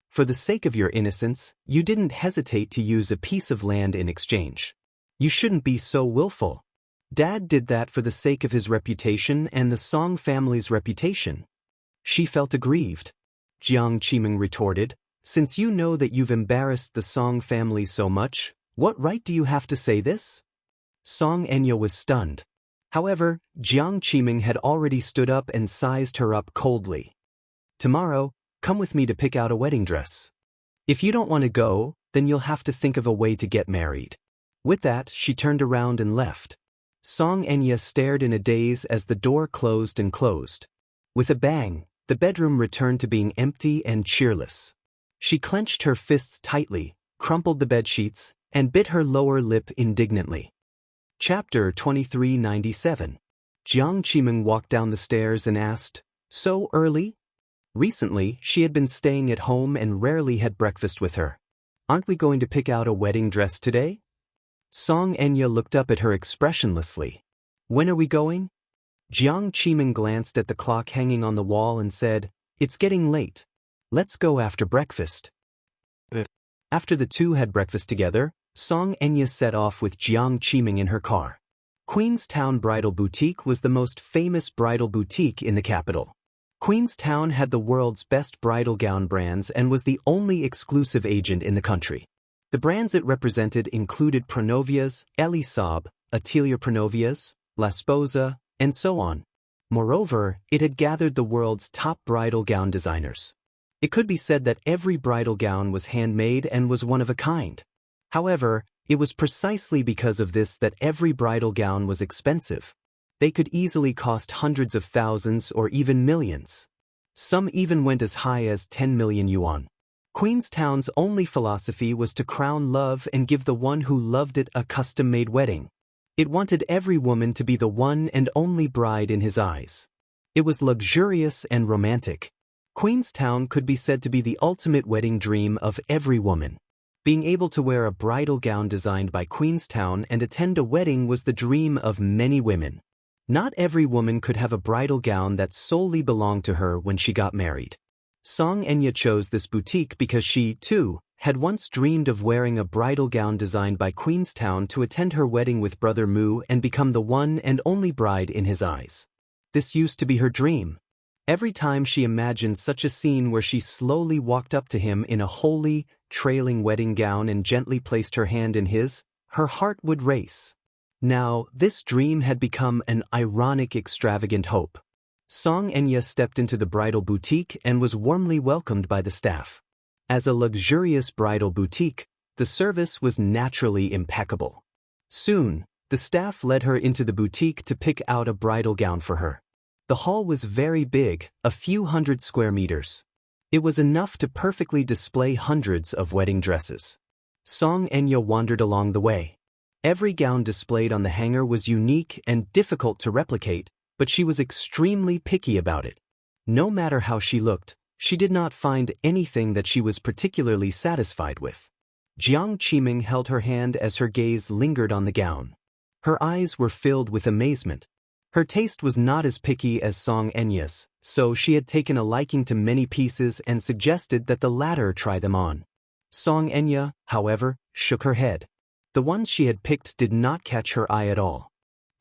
For the sake of your innocence, you didn't hesitate to use a piece of land in exchange. You shouldn't be so willful. Dad did that for the sake of his reputation and the Song family's reputation." She felt aggrieved. Jiang Qiming retorted, "Since you know that you've embarrassed the Song family so much, what right do you have to say this?" Song Enya was stunned. However, Jiang Qiming had already stood up and sized her up coldly. "Tomorrow, come with me to pick out a wedding dress. If you don't want to go, then you'll have to think of a way to get married." With that, she turned around and left. Song Enya stared in a daze as the door closed and closed. With a bang, the bedroom returned to being empty and cheerless. She clenched her fists tightly, crumpled the bedsheets, and bit her lower lip indignantly. Chapter 2397. Jiang Qiming walked down the stairs and asked, "So early?" Recently, she had been staying at home and rarely had breakfast with her. "Aren't we going to pick out a wedding dress today?" Song Enya looked up at her expressionlessly. "When are we going?" Jiang Qiming glanced at the clock hanging on the wall and said, "It's getting late. Let's go after breakfast." After the two had breakfast together, Song Enya set off with Jiang Qiming in her car. Queenstown Bridal Boutique was the most famous bridal boutique in the capital. Queenstown had the world's best bridal gown brands and was the only exclusive agent in the country. The brands it represented included Pronovia's, Elisab, Atelier Pronovia's, La Sposa, and so on. Moreover, it had gathered the world's top bridal gown designers. It could be said that every bridal gown was handmade and was one of a kind. However, it was precisely because of this that every bridal gown was expensive. They could easily cost hundreds of thousands or even millions. Some even went as high as 10 million yuan. Queenstown's only philosophy was to crown love and give the one who loved it a custom-made wedding. It wanted every woman to be the one and only bride in his eyes. It was luxurious and romantic. Queenstown could be said to be the ultimate wedding dream of every woman. Being able to wear a bridal gown designed by Queenstown and attend a wedding was the dream of many women. Not every woman could have a bridal gown that solely belonged to her when she got married. Song Enya chose this boutique because she, too, had once dreamed of wearing a bridal gown designed by Queenstown to attend her wedding with Brother Mu and become the one and only bride in his eyes. This used to be her dream. Every time she imagined such a scene where she slowly walked up to him in a holy, trailing wedding gown and gently placed her hand in his, her heart would race. Now, this dream had become an ironic, extravagant hope. Xianxia stepped into the bridal boutique and was warmly welcomed by the staff. As a luxurious bridal boutique, the service was naturally impeccable. Soon, the staff led her into the boutique to pick out a bridal gown for her. The hall was very big, a few hundred square meters. It was enough to perfectly display hundreds of wedding dresses. Xianxia wandered along the way. Every gown displayed on the hanger was unique and difficult to replicate, but she was extremely picky about it. No matter how she looked, she did not find anything that she was particularly satisfied with. Jiang Qiming held her hand as her gaze lingered on the gown. Her eyes were filled with amazement. Her taste was not as picky as Xianxia's, so she had taken a liking to many pieces and suggested that the latter try them on. Xianxia, however, shook her head. The ones she had picked did not catch her eye at all.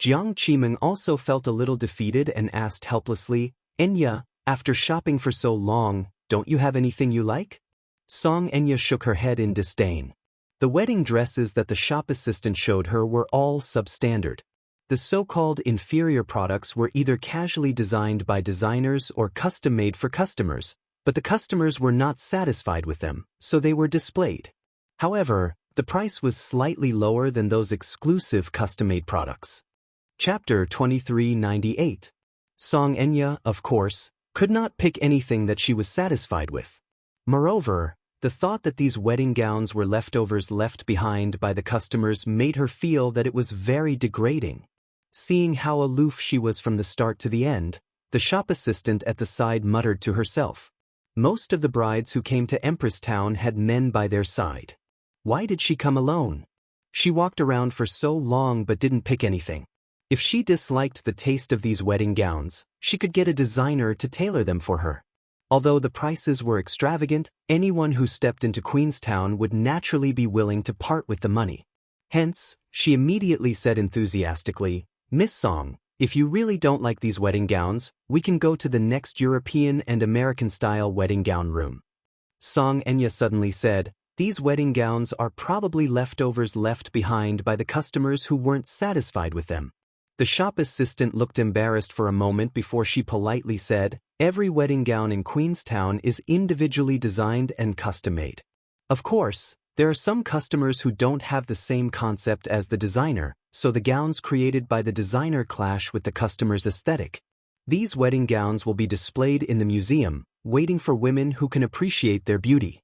Jiang Qiming also felt a little defeated and asked helplessly, "Enya, after shopping for so long, don't you have anything you like?" Xianxia shook her head in disdain. The wedding dresses that the shop assistant showed her were all substandard. The so-called inferior products were either casually designed by designers or custom-made for customers, but the customers were not satisfied with them, so they were displayed. However, the price was slightly lower than those exclusive custom-made products. Chapter 2398. Xianxia, of course, could not pick anything that she was satisfied with. Moreover, the thought that these wedding gowns were leftovers left behind by the customers made her feel that it was very degrading. Seeing how aloof she was from the start to the end, the shop assistant at the side muttered to herself. Most of the brides who came to Empress Town had men by their side. Why did she come alone? She walked around for so long but didn't pick anything. If she disliked the taste of these wedding gowns, she could get a designer to tailor them for her. Although the prices were extravagant, anyone who stepped into Queenstown would naturally be willing to part with the money. Hence, she immediately said enthusiastically, "Miss Song, if you really don't like these wedding gowns, we can go to the next European and American-style wedding gown room." Xianxia suddenly said, "These wedding gowns are probably leftovers left behind by the customers who weren't satisfied with them." The shop assistant looked embarrassed for a moment before she politely said, "Every wedding gown in Queenstown is individually designed and custom-made. Of course, there are some customers who don't have the same concept as the designer, so the gowns created by the designer clash with the customer's aesthetic. These wedding gowns will be displayed in the museum, waiting for women who can appreciate their beauty."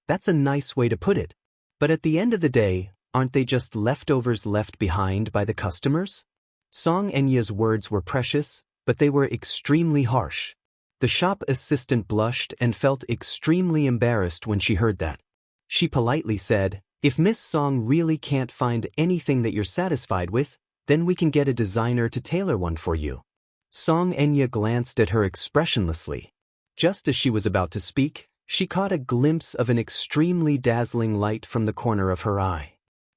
That's a nice way to put it. But at the end of the day, aren't they just leftovers left behind by the customers? Xianxia's words were precious, but they were extremely harsh. The shop assistant blushed and felt extremely embarrassed when she heard that. She politely said, "If Miss Song really can't find anything that you're satisfied with, then we can get a designer to tailor one for you." Xianxia glanced at her expressionlessly. Just as she was about to speak, she caught a glimpse of an extremely dazzling light from the corner of her eye.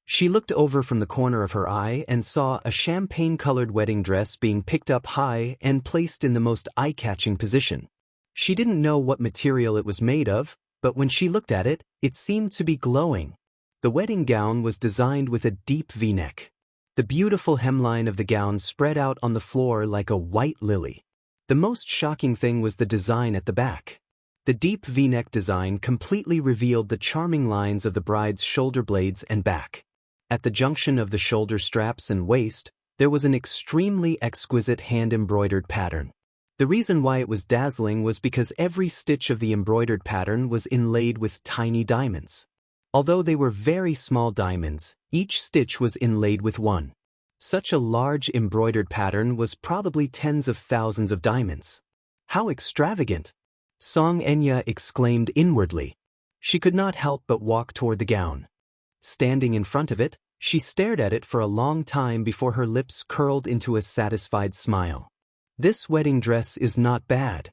She looked over from the corner of her eye and saw a champagne-colored wedding dress being picked up high and placed in the most eye-catching position. She didn't know what material it was made of, but when she looked at it, it seemed to be glowing. The wedding gown was designed with a deep V-neck. The beautiful hemline of the gown spread out on the floor like a white lily. The most shocking thing was the design at the back. The deep V-neck design completely revealed the charming lines of the bride's shoulder blades and back. At the junction of the shoulder straps and waist, there was an extremely exquisite hand-embroidered pattern. The reason why it was dazzling was because every stitch of the embroidered pattern was inlaid with tiny diamonds. Although they were very small diamonds, each stitch was inlaid with one. Such a large embroidered pattern was probably tens of thousands of diamonds. How extravagant! Xianxia exclaimed inwardly. She could not help but walk toward the gown. Standing in front of it, she stared at it for a long time before her lips curled into a satisfied smile. "This wedding dress is not bad."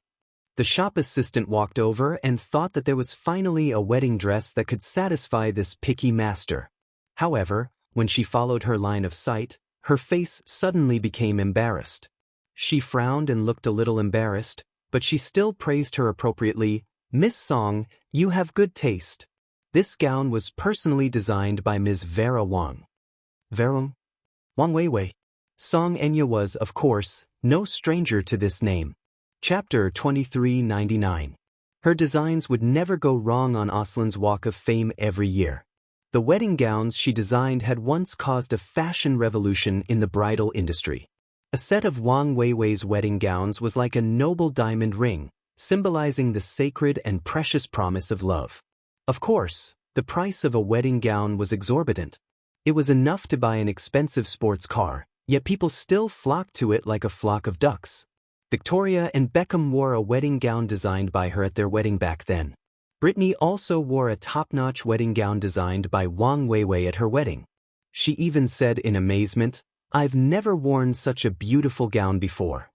The shop assistant walked over and thought that there was finally a wedding dress that could satisfy this picky master. However, when she followed her line of sight, her face suddenly became embarrassed. She frowned and looked a little embarrassed, but she still praised her appropriately. "Miss Song, you have good taste. This gown was personally designed by Ms. Vera Wang." Vera Wang Weiwei. Song Enya was, of course, no stranger to this name. Chapter 2399. Her designs would never go wrong on Aslan's Walk of Fame every year. The wedding gowns she designed had once caused a fashion revolution in the bridal industry. A set of Wang Weiwei's wedding gowns was like a noble diamond ring, symbolizing the sacred and precious promise of love. Of course, the price of a wedding gown was exorbitant. It was enough to buy an expensive sports car, yet people still flocked to it like a flock of ducks. Victoria and Beckham wore a wedding gown designed by her at their wedding back then. Britney also wore a top-notch wedding gown designed by Wang Weiwei at her wedding. She even said in amazement, "I've never worn such a beautiful gown before."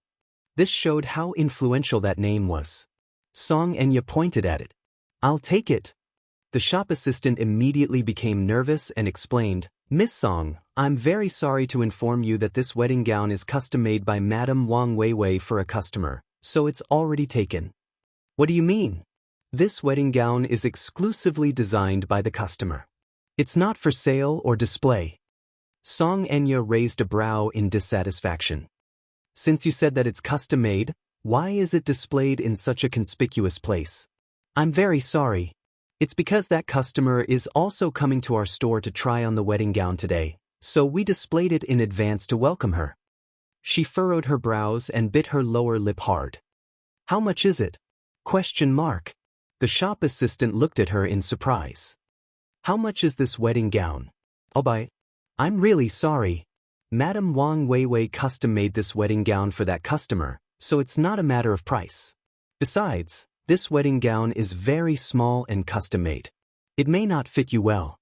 This showed how influential that name was. Song Enya pointed at it. "I'll take it." The shop assistant immediately became nervous and explained, "Miss Song, I'm very sorry to inform you that this wedding gown is custom-made by Madame Wang Weiwei for a customer, so it's already taken." "What do you mean?" "This wedding gown is exclusively designed by the customer. It's not for sale or display." Song Enya raised a brow in dissatisfaction. "Since you said that it's custom-made, why is it displayed in such a conspicuous place?" "I'm very sorry. It's because that customer is also coming to our store to try on the wedding gown today, so we displayed it in advance to welcome her." She furrowed her brows and bit her lower lip hard. "How much is it?" Question mark. The shop assistant looked at her in surprise. "How much is this wedding gown?" I'm really sorry. Madame Wang Weiwei custom-made this wedding gown for that customer, so it's not a matter of price. Besides, this wedding gown is very small and custom-made. It may not fit you well."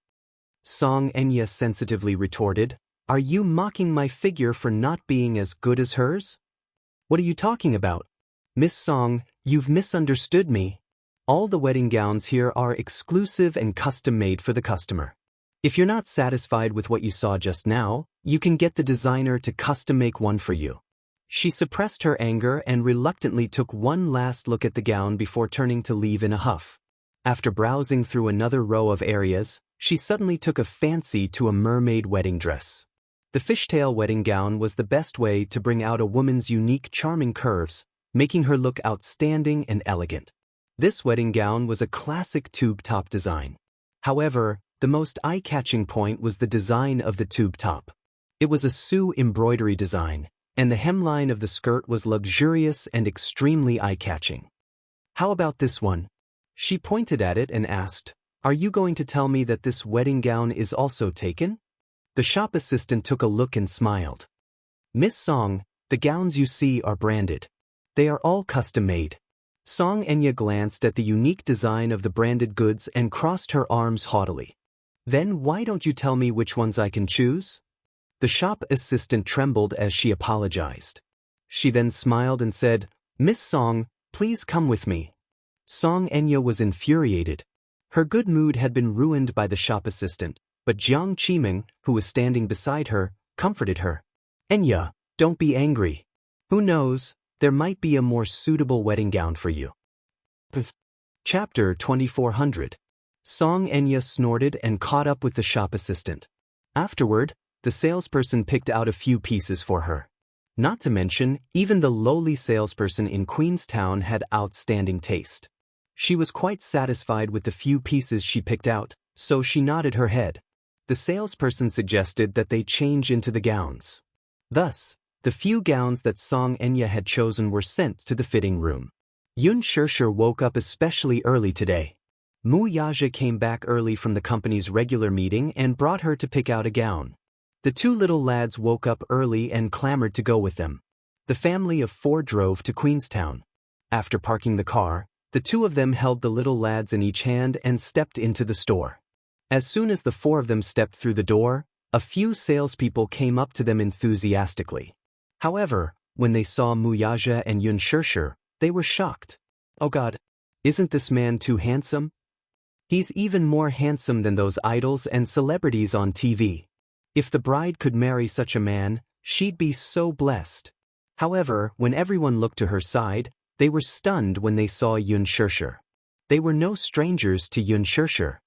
Song Enya sensitively retorted, "Are you mocking my figure for not being as good as hers?" "What are you talking about?" "Miss Song, you've misunderstood me. All the wedding gowns here are exclusive and custom-made for the customer. If you're not satisfied with what you saw just now, you can get the designer to custom-make one for you." She suppressed her anger and reluctantly took one last look at the gown before turning to leave in a huff. After browsing through another row of areas, she suddenly took a fancy to a mermaid wedding dress. The fishtail wedding gown was the best way to bring out a woman's unique charming curves, making her look outstanding and elegant. This wedding gown was a classic tube top design. However, the most eye-catching point was the design of the tube top. It was a Sioux embroidery design, and the hemline of the skirt was luxurious and extremely eye-catching. "How about this one?" She pointed at it and asked, "Are you going to tell me that this wedding gown is also taken?" The shop assistant took a look and smiled. "Miss Song, the gowns you see are branded. They are all custom-made." Song Enya glanced at the unique design of the branded goods and crossed her arms haughtily. "Then why don't you tell me which ones I can choose?" The shop assistant trembled as she apologized. She then smiled and said, "Miss Song, please come with me." Song Enya was infuriated. Her good mood had been ruined by the shop assistant, but Jiang Qiming, who was standing beside her, comforted her. "Enya, don't be angry. Who knows, there might be a more suitable wedding gown for you." Chapter 2400. Song Enya snorted and caught up with the shop assistant. Afterward, the salesperson picked out a few pieces for her. Not to mention, even the lowly salesperson in Queenstown had outstanding taste. She was quite satisfied with the few pieces she picked out, so she nodded her head. The salesperson suggested that they change into the gowns. Thus, the few gowns that Song Enya had chosen were sent to the fitting room. Yun Shirshir woke up especially early today. Mu Yaja came back early from the company's regular meeting and brought her to pick out a gown. The two little lads woke up early and clamored to go with them. The family of four drove to Queenstown. After parking the car, the two of them held the little lads in each hand and stepped into the store. As soon as the four of them stepped through the door, a few salespeople came up to them enthusiastically. However, when they saw Mu Yaja and Yun Shirshir, they were shocked. Oh God, isn't this man too handsome? He's even more handsome than those idols and celebrities on TV. If the bride could marry such a man, she'd be so blessed. However, when everyone looked to her side, they were stunned when they saw Xianxia. They were no strangers to Xianxia.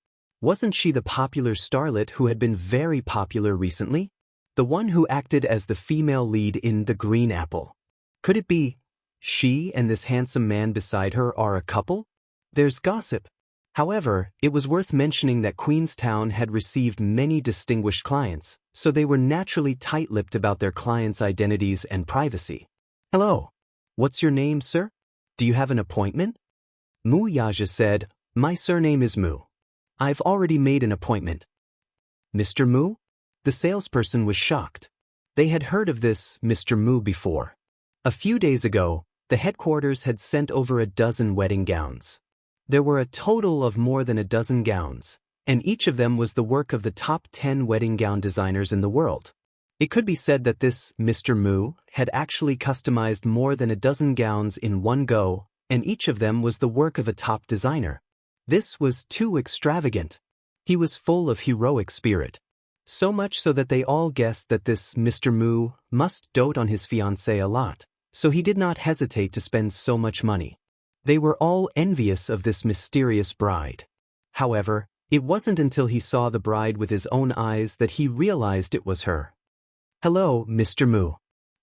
Wasn't she the popular starlet who had been very popular recently? The one who acted as the female lead in The Green Apple. Could it be she and this handsome man beside her are a couple? There's gossip. However, it was worth mentioning that Queenstown had received many distinguished clients, so they were naturally tight-lipped about their clients' identities and privacy. Hello. What's your name, sir? Do you have an appointment? Wuxia said, My surname is Mu. I've already made an appointment. Mr. Mu? The salesperson was shocked. They had heard of this Mr. Mu before. A few days ago, the headquarters had sent over a dozen wedding gowns. There were a total of more than a dozen gowns, and each of them was the work of the top 10 wedding gown designers in the world. It could be said that this Mr. Mu had actually customized more than a dozen gowns in one go, and each of them was the work of a top designer. This was too extravagant. He was full of heroic spirit. So much so that they all guessed that this Mr. Mu must dote on his fiancée a lot, so he did not hesitate to spend so much money. They were all envious of this mysterious bride. However, it wasn't until he saw the bride with his own eyes that he realized it was her. Hello, Mr. Mu.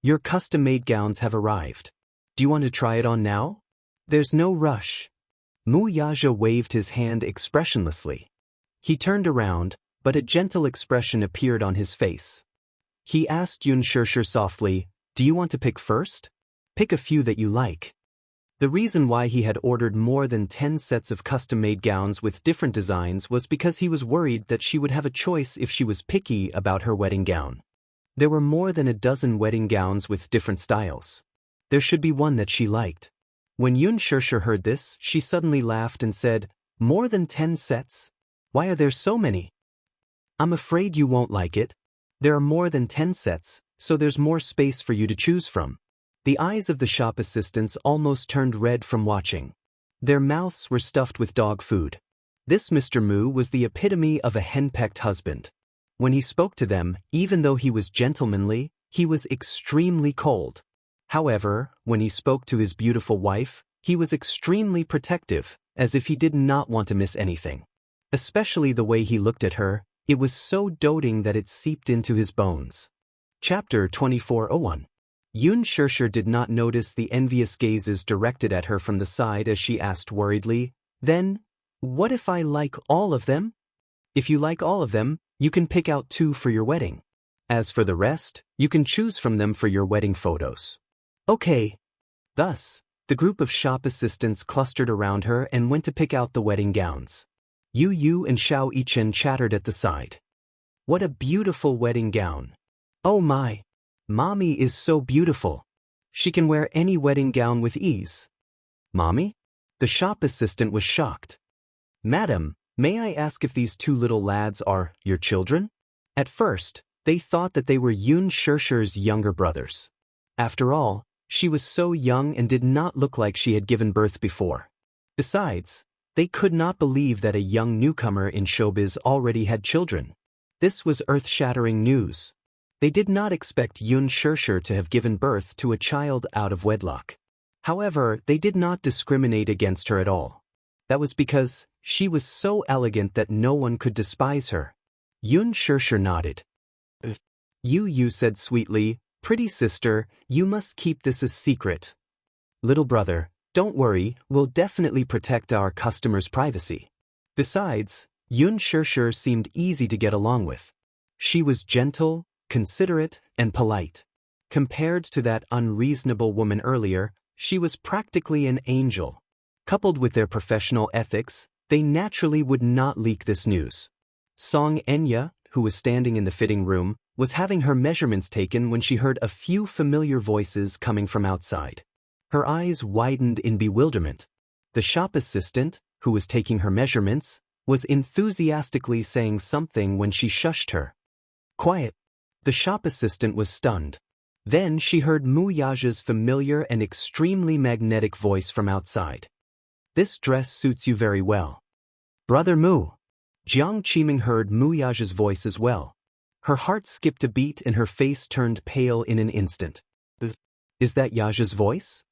Your custom-made gowns have arrived. Do you want to try it on now? There's no rush. Wuxia waved his hand expressionlessly. He turned around, but a gentle expression appeared on his face. He asked Xianxia softly, Do you want to pick first? Pick a few that you like. The reason why he had ordered more than 10 sets of custom-made gowns with different designs was because he was worried that she would have a choice if she was picky about her wedding gown. There were more than a dozen wedding gowns with different styles. There should be one that she liked. When Xianxia heard this, she suddenly laughed and said, More than 10 sets? Why are there so many? I'm afraid you won't like it. There are more than 10 sets, so there's more space for you to choose from. The eyes of the shop assistants almost turned red from watching. Their mouths were stuffed with dog food. This Mr. Mu was the epitome of a henpecked husband. When he spoke to them, even though he was gentlemanly, he was extremely cold. However, when he spoke to his beautiful wife, he was extremely protective, as if he did not want to miss anything. Especially the way he looked at her, it was so doting that it seeped into his bones. Chapter 24:01. Xianxia did not notice the envious gazes directed at her from the side as she asked worriedly, Then, what if I like all of them? If you like all of them, you can pick out 2 for your wedding. As for the rest, you can choose from them for your wedding photos. Okay. Thus, the group of shop assistants clustered around her and went to pick out the wedding gowns. Yu and Xiao Yichen chattered at the side. What a beautiful wedding gown. Oh my. Mommy is so beautiful. She can wear any wedding gown with ease. Mommy? The shop assistant was shocked. Madam, may I ask if these 2 little lads are your children? At first, they thought that they were Xianxia's younger brothers. After all, she was so young and did not look like she had given birth before. Besides, they could not believe that a young newcomer in showbiz already had children. This was earth-shattering news. They did not expect Xianxia to have given birth to a child out of wedlock. However, they did not discriminate against her at all. That was because she was so elegant that no one could despise her. Xianxia nodded. Yu said sweetly, Pretty sister, you must keep this a secret. Little brother, don't worry, we'll definitely protect our customers' privacy. Besides, Xianxia seemed easy to get along with. She was gentle, considerate, and polite. Compared to that unreasonable woman earlier, she was practically an angel. Coupled with their professional ethics, they naturally would not leak this news. Song Enya, who was standing in the fitting room, was having her measurements taken when she heard a few familiar voices coming from outside. Her eyes widened in bewilderment. The shop assistant, who was taking her measurements, was enthusiastically saying something when she shushed her. Quiet. The shop assistant was stunned. Then she heard Wuxia's familiar and extremely magnetic voice from outside. This dress suits you very well. Brother Mu. Jiang Qiming heard Mu Yaja's voice as well. Her heart skipped a beat and her face turned pale in an instant. Is that Yaja's voice?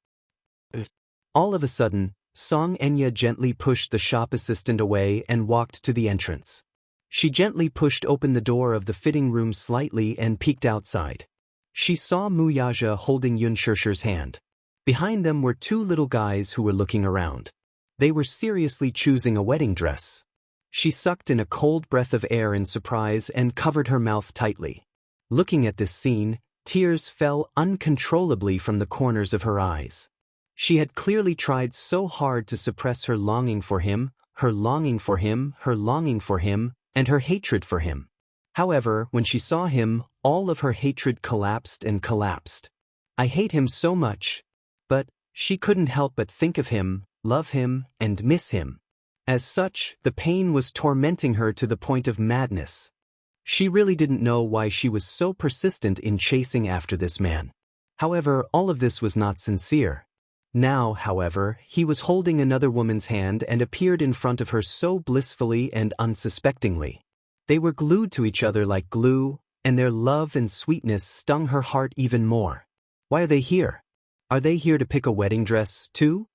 All of a sudden, Song Enya gently pushed the shop assistant away and walked to the entrance. She gently pushed open the door of the fitting room slightly and peeked outside. She saw Mu Yaja holding Yun Shishir's hand. Behind them were two little guys who were looking around. They were seriously choosing a wedding dress. She sucked in a cold breath of air in surprise and covered her mouth tightly. Looking at this scene, tears fell uncontrollably from the corners of her eyes. She had clearly tried so hard to suppress her longing for him, her longing for him, her longing for him, and her hatred for him. However, when she saw him, all of her hatred collapsed and collapsed. I hate him so much. But she couldn't help but think of him, love him, and miss him. As such, the pain was tormenting her to the point of madness. She really didn't know why she was so persistent in chasing after this man. However, all of this was not sincere. Now, however, he was holding another woman's hand and appeared in front of her so blissfully and unsuspectingly. They were glued to each other like glue, and their love and sweetness stung her heart even more. Why are they here? Are they here to pick a wedding dress, too?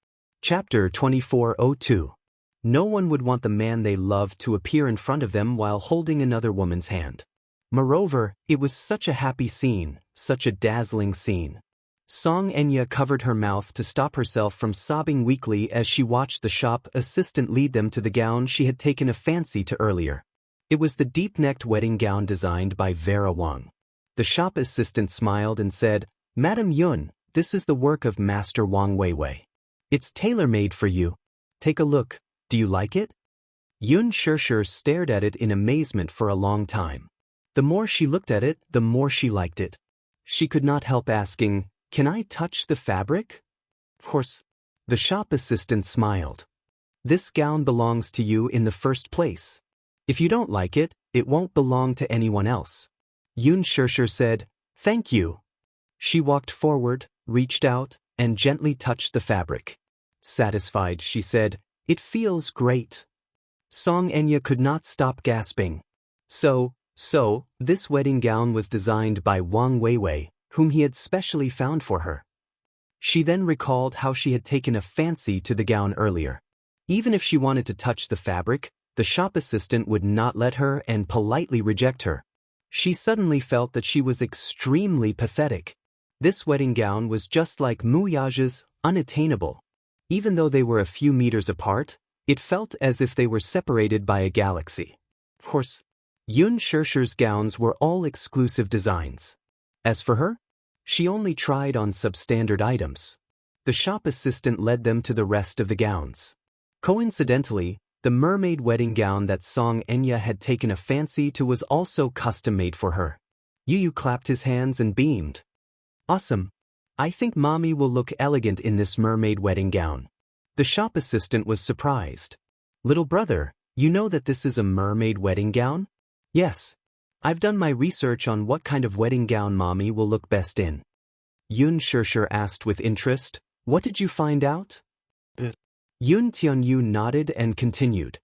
Chapter 2402. No one would want the man they loved to appear in front of them while holding another woman's hand. Moreover, it was such a happy scene, such a dazzling scene. Song Enya covered her mouth to stop herself from sobbing weakly as she watched the shop assistant lead them to the gown she had taken a fancy to earlier. It was the deep-necked wedding gown designed by Vera Wang. The shop assistant smiled and said, "Madam Yun, this is the work of Master Wang Weiwei. It's tailor-made for you. Take a look. Do you like it?" Yun Shishir stared at it in amazement for a long time. The more she looked at it, the more she liked it. She could not help asking, "Can I touch the fabric?" Of course. The shop assistant smiled. "This gown belongs to you in the first place. If you don't like it, it won't belong to anyone else." Yun Shishir said, "Thank you." She walked forward, reached out, and gently touched the fabric. Satisfied, she said, "It feels great." Song Enya could not stop gasping. So, this wedding gown was designed by Wang Weiwei, whom he had specially found for her. She then recalled how she had taken a fancy to the gown earlier. Even if she wanted to touch the fabric, the shop assistant would not let her and politely reject her. She suddenly felt that she was extremely pathetic. This wedding gown was just like Mu Yaja's, unattainable. Even though they were a few meters apart, it felt as if they were separated by a galaxy. Of course, Yun Shishir's gowns were all exclusive designs. As for her, she only tried on substandard items. The shop assistant led them to the rest of the gowns. Coincidentally, the mermaid wedding gown that Song Enya had taken a fancy to was also custom-made for her. Yu clapped his hands and beamed. "Awesome. I think Mommy will look elegant in this mermaid wedding gown." The shop assistant was surprised. "Little brother, you know that this is a mermaid wedding gown?" "Yes. I've done my research on what kind of wedding gown Mommy will look best in." Yun Shishir asked with interest, "What did you find out?" Yun Tianyu nodded and continued.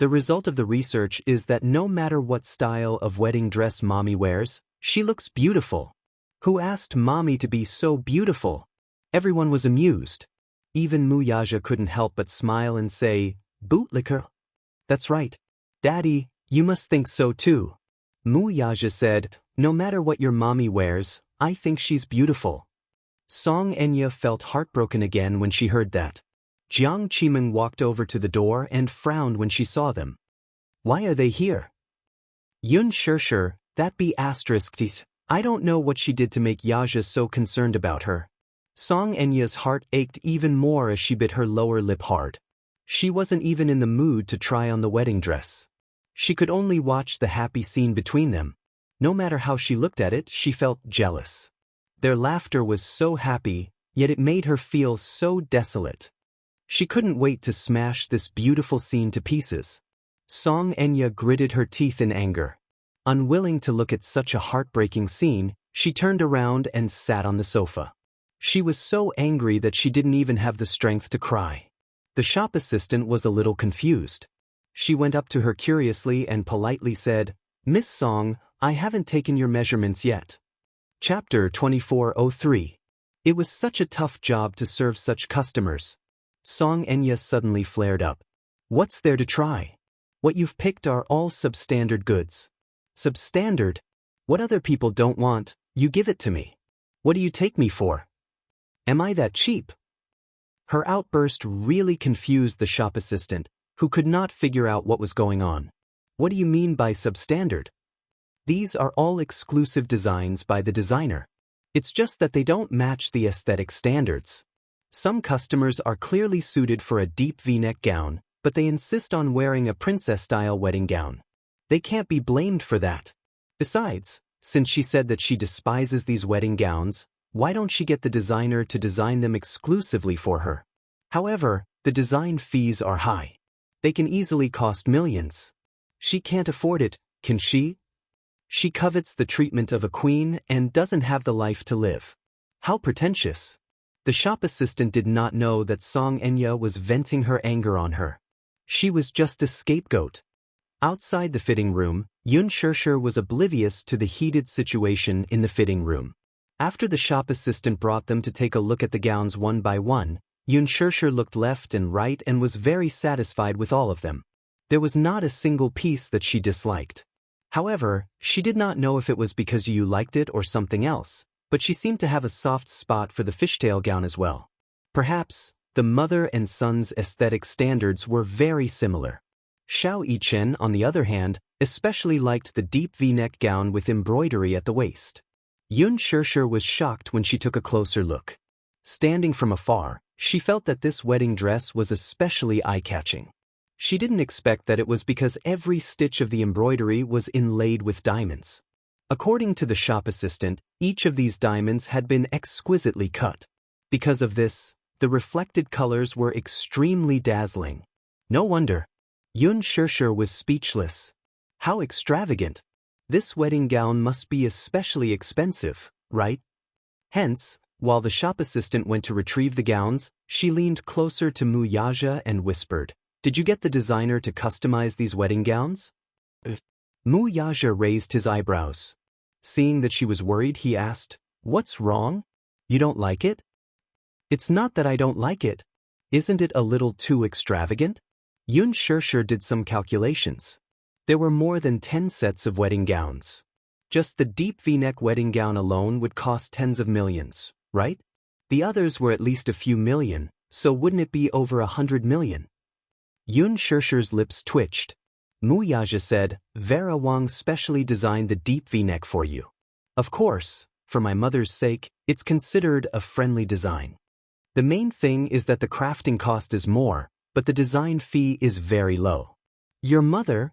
"The result of the research is that no matter what style of wedding dress Mommy wears, she looks beautiful." "Who asked Mommy to be so beautiful?" Everyone was amused. Even Mu Yaja couldn't help but smile and say, "Bootlicker." "That's right. Daddy, you must think so too." Mu Yaja said, "No matter what your mommy wears, I think she's beautiful." Song Enya felt heartbroken again when she heard that. Jiang Qiming walked over to the door and frowned when she saw them. "Why are they here?" Yun Shishir, that be ***. I don't know what she did to make Yaja so concerned about her. Song Enya's heart ached even more as she bit her lower lip hard. She wasn't even in the mood to try on the wedding dress. She could only watch the happy scene between them. No matter how she looked at it, she felt jealous. Their laughter was so happy, yet it made her feel so desolate. She couldn't wait to smash this beautiful scene to pieces. Song Enya gritted her teeth in anger. Unwilling to look at such a heartbreaking scene, she turned around and sat on the sofa. She was so angry that she didn't even have the strength to cry. The shop assistant was a little confused. She went up to her curiously and politely said, "Miss Song, I haven't taken your measurements yet." Chapter 2403. It was such a tough job to serve such customers. Song Enya suddenly flared up. "What's there to try? What you've picked are all substandard goods." "Substandard? What other people don't want, you give it to me. What do you take me for? Am I that cheap?" Her outburst really confused the shop assistant, who could not figure out what was going on. "What do you mean by substandard?" "These are all exclusive designs by the designer. It's just that they don't match the aesthetic standards. Some customers are clearly suited for a deep V-neck gown, but they insist on wearing a princess-style wedding gown. They can't be blamed for that. Besides, since she said that she despises these wedding gowns, why don't she get the designer to design them exclusively for her? However, the design fees are high. They can easily cost millions. She can't afford it, can she? She covets the treatment of a queen and doesn't have the life to live. How pretentious." The shop assistant did not know that Song Enya was venting her anger on her. She was just a scapegoat. Outside the fitting room, Yun Shirshir was oblivious to the heated situation in the fitting room. After the shop assistant brought them to take a look at the gowns one by one, Yun Shirshir looked left and right and was very satisfied with all of them. There was not a single piece that she disliked. However, she did not know if it was because you liked it or something else, but she seemed to have a soft spot for the fishtail gown as well. Perhaps, the mother and son's aesthetic standards were very similar. Xiao Yichen, on the other hand, especially liked the deep V-neck gown with embroidery at the waist. Yun Shirshir was shocked when she took a closer look. Standing from afar, she felt that this wedding dress was especially eye-catching. She didn't expect that it was because every stitch of the embroidery was inlaid with diamonds. According to the shop assistant, each of these diamonds had been exquisitely cut. Because of this, the reflected colors were extremely dazzling. No wonder. Yun Shirshir was speechless. How extravagant! This wedding gown must be especially expensive, right? Hence, while the shop assistant went to retrieve the gowns, she leaned closer to Mu Yaja and whispered, "Did you get the designer to customize these wedding gowns?" Mu Yaja raised his eyebrows. Seeing that she was worried, he asked, "What's wrong? You don't like it?" "It's not that I don't like it. Isn't it a little too extravagant?" Yun Shirshir did some calculations. There were more than 10 sets of wedding gowns. Just the deep V-neck wedding gown alone would cost tens of millions, right? The others were at least a few million, so wouldn't it be over 100 million? Yun Shirshir's lips twitched. Mu Yaja said, "Vera Wang specially designed the deep V-neck for you. Of course, for my mother's sake, it's considered a friendly design. The main thing is that the crafting cost is more, but the design fee is very low." "Your mother?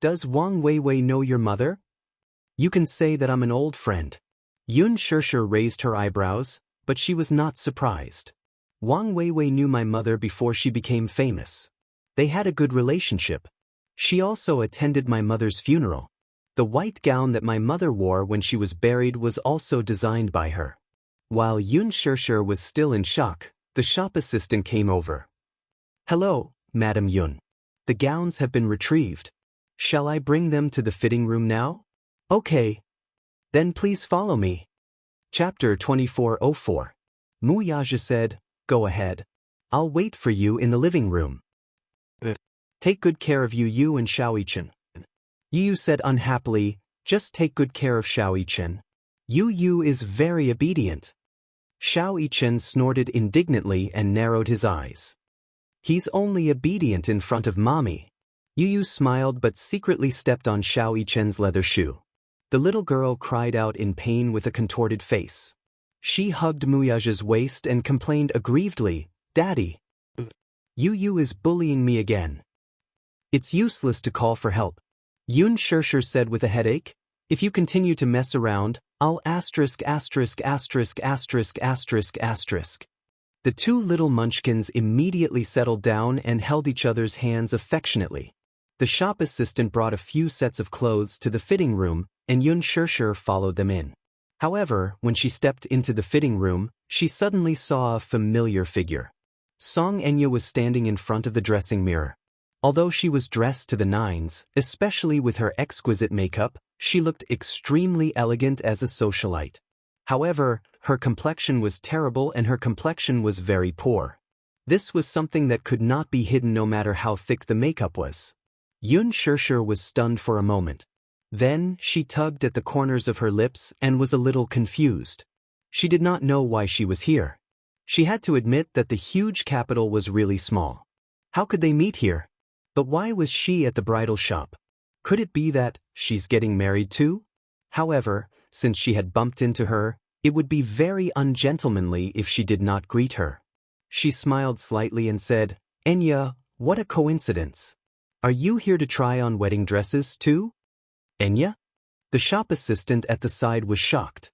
Does Wang Weiwei know your mother?" "You can say that I'm an old friend." Yun Shirshir raised her eyebrows, but she was not surprised. "Wang Weiwei knew my mother before she became famous. They had a good relationship. She also attended my mother's funeral. The white gown that my mother wore when she was buried was also designed by her." While Yun Shirshir was still in shock, the shop assistant came over. "Hello, Madam Yun. The gowns have been retrieved. Shall I bring them to the fitting room now?" "Okay. Then please follow me." Chapter 2404. Mu Yaja said, "Go ahead. I'll wait for you in the living room." "Take good care of Yu and Xiao Yichen." Yu said unhappily, "Just take good care of Xiao Yichen. Yu is very obedient." Xiao Yichen snorted indignantly and narrowed his eyes. "He's only obedient in front of mommy." Yu smiled but secretly stepped on Xiao Yichen's leather shoe. The little girl cried out in pain with a contorted face. She hugged Muyaja's waist and complained aggrievedly, "Daddy, Yu is bullying me again." "It's useless to call for help," Yun Shirshir said with a headache. "If you continue to mess around, I'll asterisk asterisk asterisk asterisk asterisk asterisk." The two little munchkins immediately settled down and held each other's hands affectionately. The shop assistant brought a few sets of clothes to the fitting room, and Yun Shirshir followed them in. However, when she stepped into the fitting room, she suddenly saw a familiar figure. Song Enya was standing in front of the dressing mirror. Although she was dressed to the nines, especially with her exquisite makeup, she looked extremely elegant as a socialite. However, her complexion was terrible and her complexion was very poor. This was something that could not be hidden no matter how thick the makeup was. Xianxia was stunned for a moment. Then, she tugged at the corners of her lips and was a little confused. She did not know why she was here. She had to admit that the huge capital was really small. How could they meet here? But why was she at the bridal shop? Could it be that she's getting married too? However, since she had bumped into her, it would be very ungentlemanly if she did not greet her. She smiled slightly and said, Enya, what a coincidence. Are you here to try on wedding dresses too? Enya? The shop assistant at the side was shocked.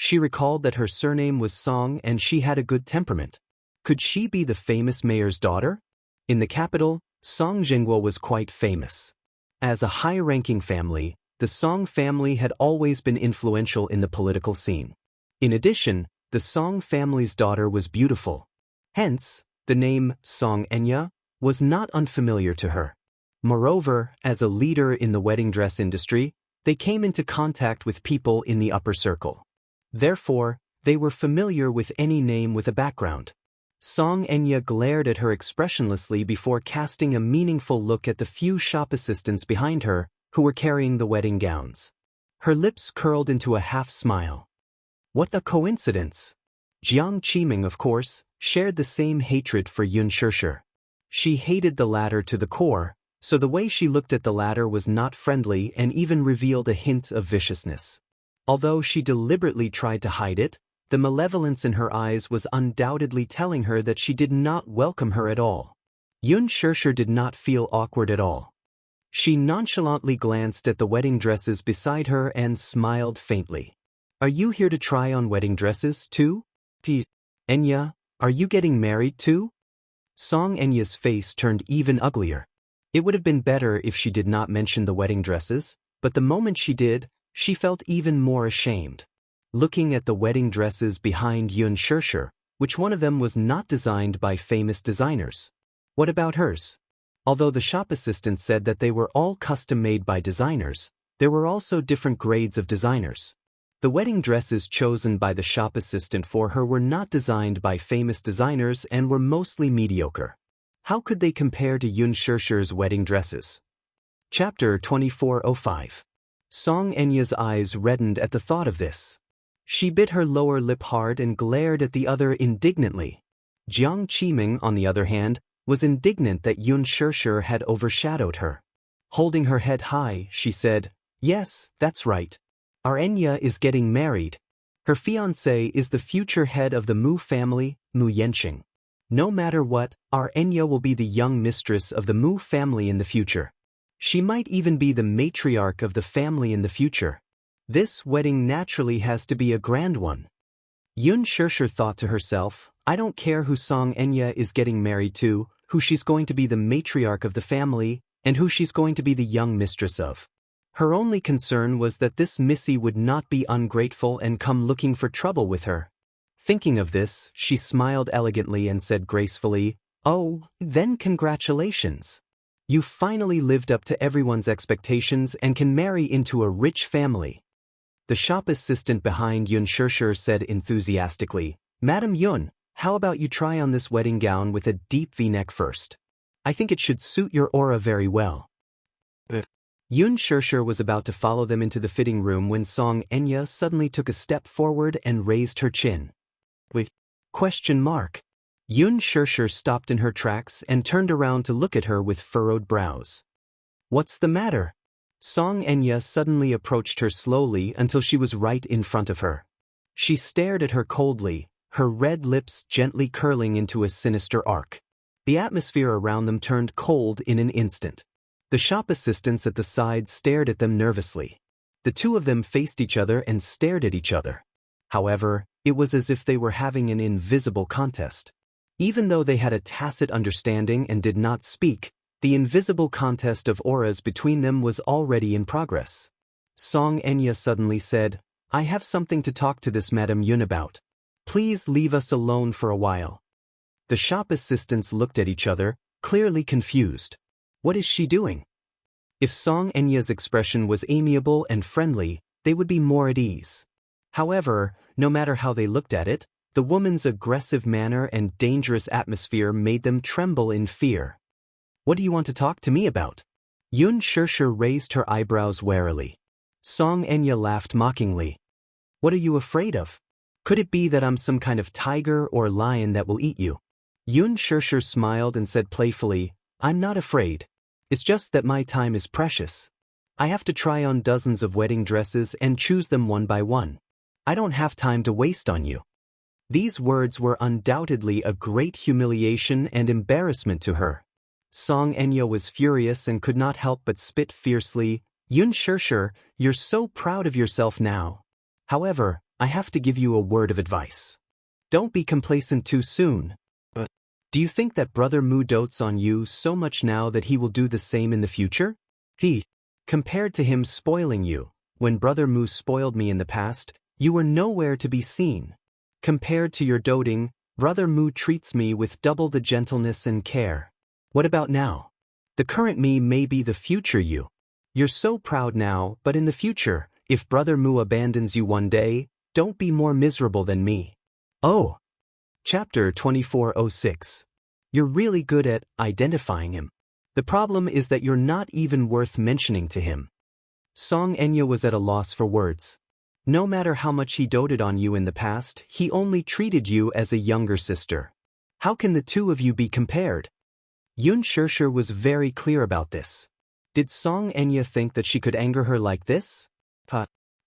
She recalled that her surname was Song and she had a good temperament. Could she be the famous mayor's daughter? In the capital, Song Zhenguo was quite famous. As a high-ranking family, the Song family had always been influential in the political scene. In addition, the Song family's daughter was beautiful. Hence, the name Song Enya was not unfamiliar to her. Moreover, as a leader in the wedding dress industry, they came into contact with people in the upper circle. Therefore, they were familiar with any name with a background. Song Enya glared at her expressionlessly before casting a meaningful look at the few shop assistants behind her who were carrying the wedding gowns. Her lips curled into a half-smile. What a coincidence! Jiang Qiming, of course, shared the same hatred for Xianxia. She hated the latter to the core, so the way she looked at the latter was not friendly and even revealed a hint of viciousness. Although she deliberately tried to hide it, the malevolence in her eyes was undoubtedly telling her that she did not welcome her at all. Xianxia did not feel awkward at all. She nonchalantly glanced at the wedding dresses beside her and smiled faintly. Are you here to try on wedding dresses too? Enya, are you getting married too? Song Enya's face turned even uglier. It would have been better if she did not mention the wedding dresses, but the moment she did, she felt even more ashamed. Looking at the wedding dresses behind Xianxia, which one of them was not designed by famous designers? What about hers? Although the shop assistant said that they were all custom-made by designers, there were also different grades of designers. The wedding dresses chosen by the shop assistant for her were not designed by famous designers and were mostly mediocre. How could they compare to Xianxia's wedding dresses? Chapter 2405. Song Enya's eyes reddened at the thought of this. She bit her lower lip hard and glared at the other indignantly. Jiang Qiming, on the other hand, was indignant that Xianxia had overshadowed her. Holding her head high, she said, Yes, that's right. Our Enya is getting married. Her fiancé is the future head of the Mu family, Mu Yanqing. No matter what, our Enya will be the young mistress of the Mu family in the future. She might even be the matriarch of the family in the future. This wedding naturally has to be a grand one. Xianxia thought to herself, I don't care who Song Enya is getting married to, who she's going to be the matriarch of the family, and who she's going to be the young mistress of. Her only concern was that this Missy would not be ungrateful and come looking for trouble with her. Thinking of this, she smiled elegantly and said gracefully, Oh, then congratulations. You finally lived up to everyone's expectations and can marry into a rich family. The shop assistant behind Xianxia said enthusiastically, Madam Yun, how about you try on this wedding gown with a deep V-neck first? I think it should suit your aura very well. Xianxia was about to follow them into the fitting room when Song Enya suddenly took a step forward and raised her chin. Question mark. Xianxia stopped in her tracks and turned around to look at her with furrowed brows. What's the matter? Song Enya suddenly approached her slowly until she was right in front of her. She stared at her coldly, her red lips gently curling into a sinister arc. The atmosphere around them turned cold in an instant. The shop assistants at the side stared at them nervously. The two of them faced each other and stared at each other. However, it was as if they were having an invisible contest. Even though they had a tacit understanding and did not speak, the invisible contest of auras between them was already in progress. Song Enya suddenly said, I have something to talk to this Madame Yun about. Please leave us alone for a while. The shop assistants looked at each other, clearly confused. What is she doing? If Song Enya's expression was amiable and friendly, they would be more at ease. However, no matter how they looked at it, the woman's aggressive manner and dangerous atmosphere made them tremble in fear. What do you want to talk to me about? Yun Shirshir raised her eyebrows warily. Song Enya laughed mockingly. What are you afraid of? Could it be that I'm some kind of tiger or lion that will eat you? Yun Shirshir smiled and said playfully, I'm not afraid. It's just that my time is precious. I have to try on dozens of wedding dresses and choose them one by one. I don't have time to waste on you. These words were undoubtedly a great humiliation and embarrassment to her. Song Enya was furious and could not help but spit fiercely. Yun Shirshir, you're so proud of yourself now. However, I have to give you a word of advice. Don't be complacent too soon. Do you think that Brother Mu dotes on you so much now that he will do the same in the future? Compared to him spoiling you, when Brother Mu spoiled me in the past, you were nowhere to be seen. Compared to your doting, Brother Mu treats me with double the gentleness and care. What about now? The current me may be the future you. You're so proud now, but in the future, if Brother Mu abandons you one day, don't be more miserable than me. Oh. Chapter 2406. You're really good at identifying him. The problem is that you're not even worth mentioning to him. Song Enya was at a loss for words. No matter how much he doted on you in the past, he only treated you as a younger sister. How can the two of you be compared? Yun Shirshir was very clear about this. Did Song Enya think that she could anger her like this?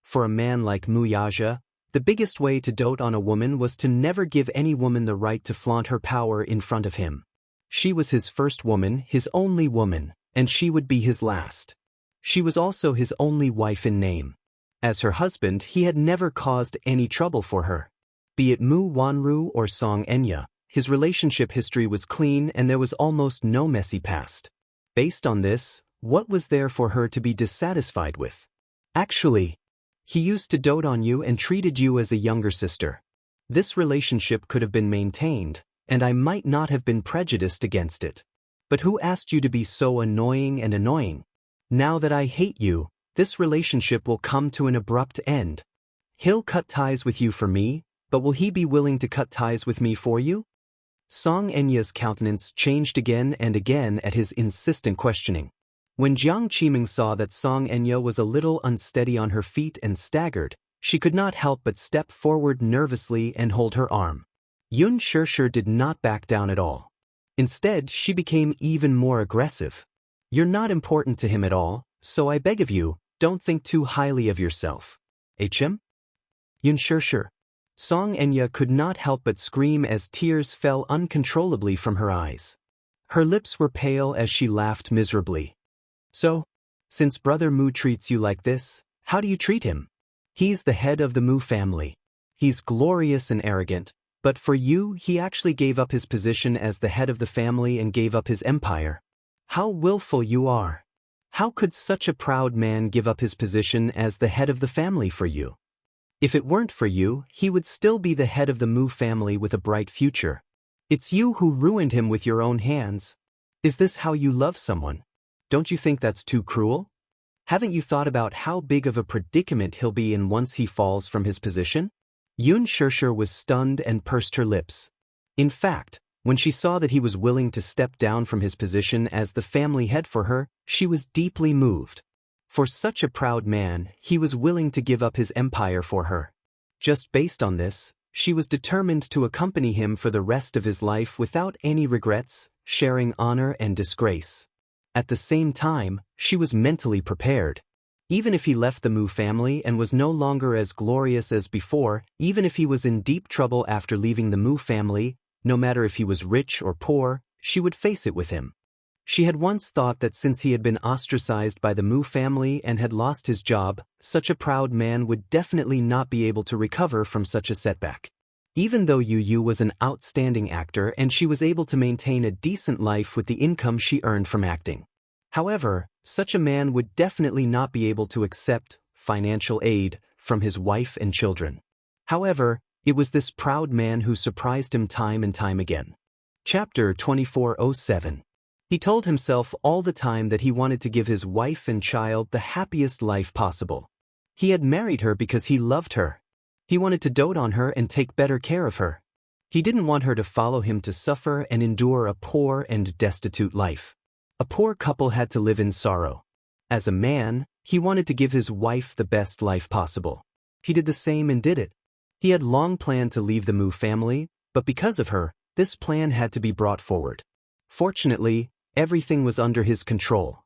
For a man like Mu Yaja, the biggest way to dote on a woman was to never give any woman the right to flaunt her power in front of him. She was his first woman, his only woman, and she would be his last. She was also his only wife in name. As her husband, he had never caused any trouble for her. Be it Mu Wanru or Song Enya, his relationship history was clean and there was almost no messy past. Based on this, what was there for her to be dissatisfied with? Actually, he used to dote on you and treated you as a younger sister. This relationship could have been maintained, and I might not have been prejudiced against it. But who asked you to be so annoying and annoying? Now that I hate you, this relationship will come to an abrupt end. He'll cut ties with you for me, but will he be willing to cut ties with me for you? Song Enya's countenance changed again and again at his insistent questioning. When Jiang Qiming saw that Song Enya was a little unsteady on her feet and staggered, she could not help but step forward nervously and hold her arm. Yun Shirshir did not back down at all. Instead, she became even more aggressive. You're not important to him at all, so I beg of you, don't think too highly of yourself. Hm? Yun Shirshir. Song Enya could not help but scream as tears fell uncontrollably from her eyes. Her lips were pale as she laughed miserably. So, since Brother Mu treats you like this, how do you treat him? He's the head of the Mu family. He's glorious and arrogant, but for you he actually gave up his position as the head of the family and gave up his empire. How willful you are! How could such a proud man give up his position as the head of the family for you? If it weren't for you, he would still be the head of the Mu family with a bright future. It's you who ruined him with your own hands. Is this how you love someone? Don't you think that's too cruel? Haven't you thought about how big of a predicament he'll be in once he falls from his position? Yun Shirshir was stunned and pursed her lips. In fact, when she saw that he was willing to step down from his position as the family head for her, she was deeply moved. For such a proud man, he was willing to give up his empire for her. Just based on this, she was determined to accompany him for the rest of his life without any regrets, sharing honor and disgrace. At the same time, she was mentally prepared. Even if he left the Mu family and was no longer as glorious as before, even if he was in deep trouble after leaving the Mu family, no matter if he was rich or poor, she would face it with him. She had once thought that since he had been ostracized by the Mu family and had lost his job, such a proud man would definitely not be able to recover from such a setback. Even though Yu Yu was an outstanding actor and she was able to maintain a decent life with the income she earned from acting. However, such a man would definitely not be able to accept financial aid from his wife and children. However, it was this proud man who surprised him time and time again. Chapter 2407. He told himself all the time that he wanted to give his wife and child the happiest life possible. He had married her because he loved her. He wanted to dote on her and take better care of her. He didn't want her to follow him to suffer and endure a poor and destitute life. A poor couple had to live in sorrow. As a man, he wanted to give his wife the best life possible. He did the same and did it. He had long planned to leave the Mu family, but because of her, this plan had to be brought forward. Fortunately, everything was under his control.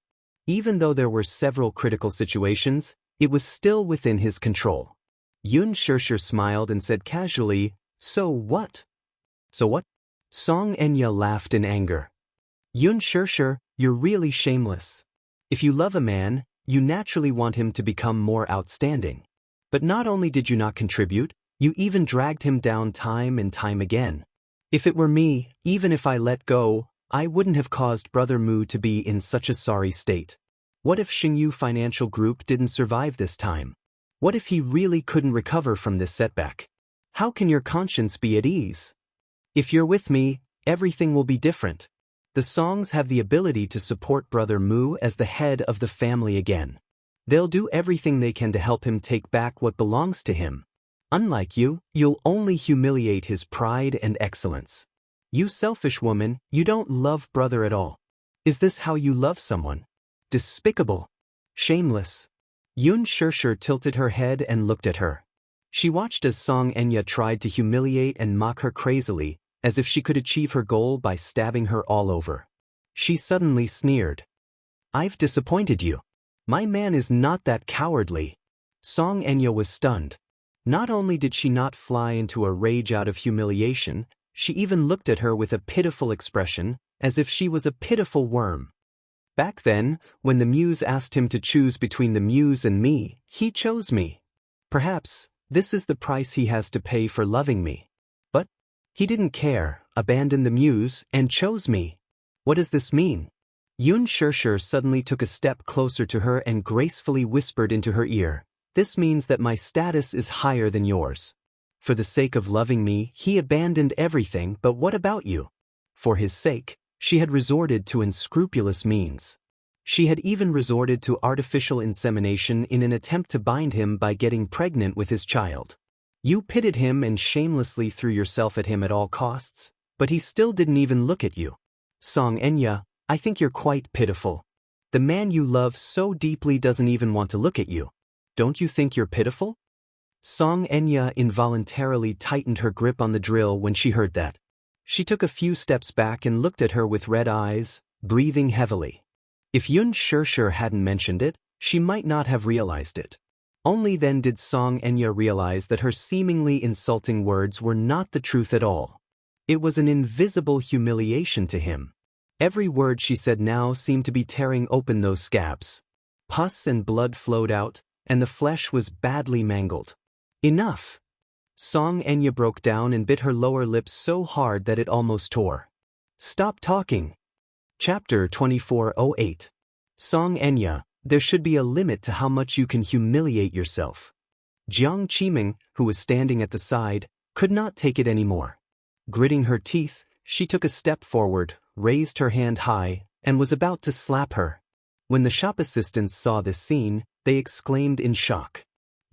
Even though there were several critical situations, it was still within his control. Xianxia smiled and said casually, "So what?" "So what?" Xianxia laughed in anger. "Xianxia, you're really shameless. If you love a man, you naturally want him to become more outstanding. But not only did you not contribute, you even dragged him down time and time again. If it were me, even if I let go, I wouldn't have caused Brother Mu to be in such a sorry state. What if Xingyu Financial Group didn't survive this time? What if he really couldn't recover from this setback? How can your conscience be at ease? If you're with me, everything will be different. The Songs have the ability to support Brother Mu as the head of the family again. They'll do everything they can to help him take back what belongs to him. Unlike you, you'll only humiliate his pride and excellence. You selfish woman, you don't love brother at all. Is this how you love someone? Despicable. Shameless." Xianxia tilted her head and looked at her. She watched as Xianxia tried to humiliate and mock her crazily, as if she could achieve her goal by stabbing her all over. She suddenly sneered. "I've disappointed you. My man is not that cowardly." Xianxia was stunned. Not only did she not fly into a rage out of humiliation, she even looked at her with a pitiful expression, as if she was a pitiful worm. Back then, when the Muse asked him to choose between the Muse and me, he chose me. Perhaps, this is the price he has to pay for loving me. But he didn't care, abandoned the Muse, and chose me. What does this mean? Xianxia suddenly took a step closer to her and gracefully whispered into her ear, "This means that my status is higher than yours. For the sake of loving me, he abandoned everything, but what about you?" For his sake, she had resorted to unscrupulous means. She had even resorted to artificial insemination in an attempt to bind him by getting pregnant with his child. You pitted him and shamelessly threw yourself at him at all costs, but he still didn't even look at you. Xianxia, I think you're quite pitiful. The man you love so deeply doesn't even want to look at you. Don't you think you're pitiful? Xianxia involuntarily tightened her grip on the drill when she heard that. She took a few steps back and looked at her with red eyes, breathing heavily. If Xianxia hadn't mentioned it, she might not have realized it. Only then did Xianxia realize that her seemingly insulting words were not the truth at all. It was an invisible humiliation to him. Every word she said now seemed to be tearing open those scabs. Pus and blood flowed out, and the flesh was badly mangled. Enough! Xianxia broke down and bit her lower lip so hard that it almost tore. Stop talking. Chapter 2408. Xianxia, there should be a limit to how much you can humiliate yourself. Jiang Qiming, who was standing at the side, could not take it anymore. Gritting her teeth, she took a step forward, raised her hand high, and was about to slap her. When the shop assistants saw this scene, they exclaimed in shock.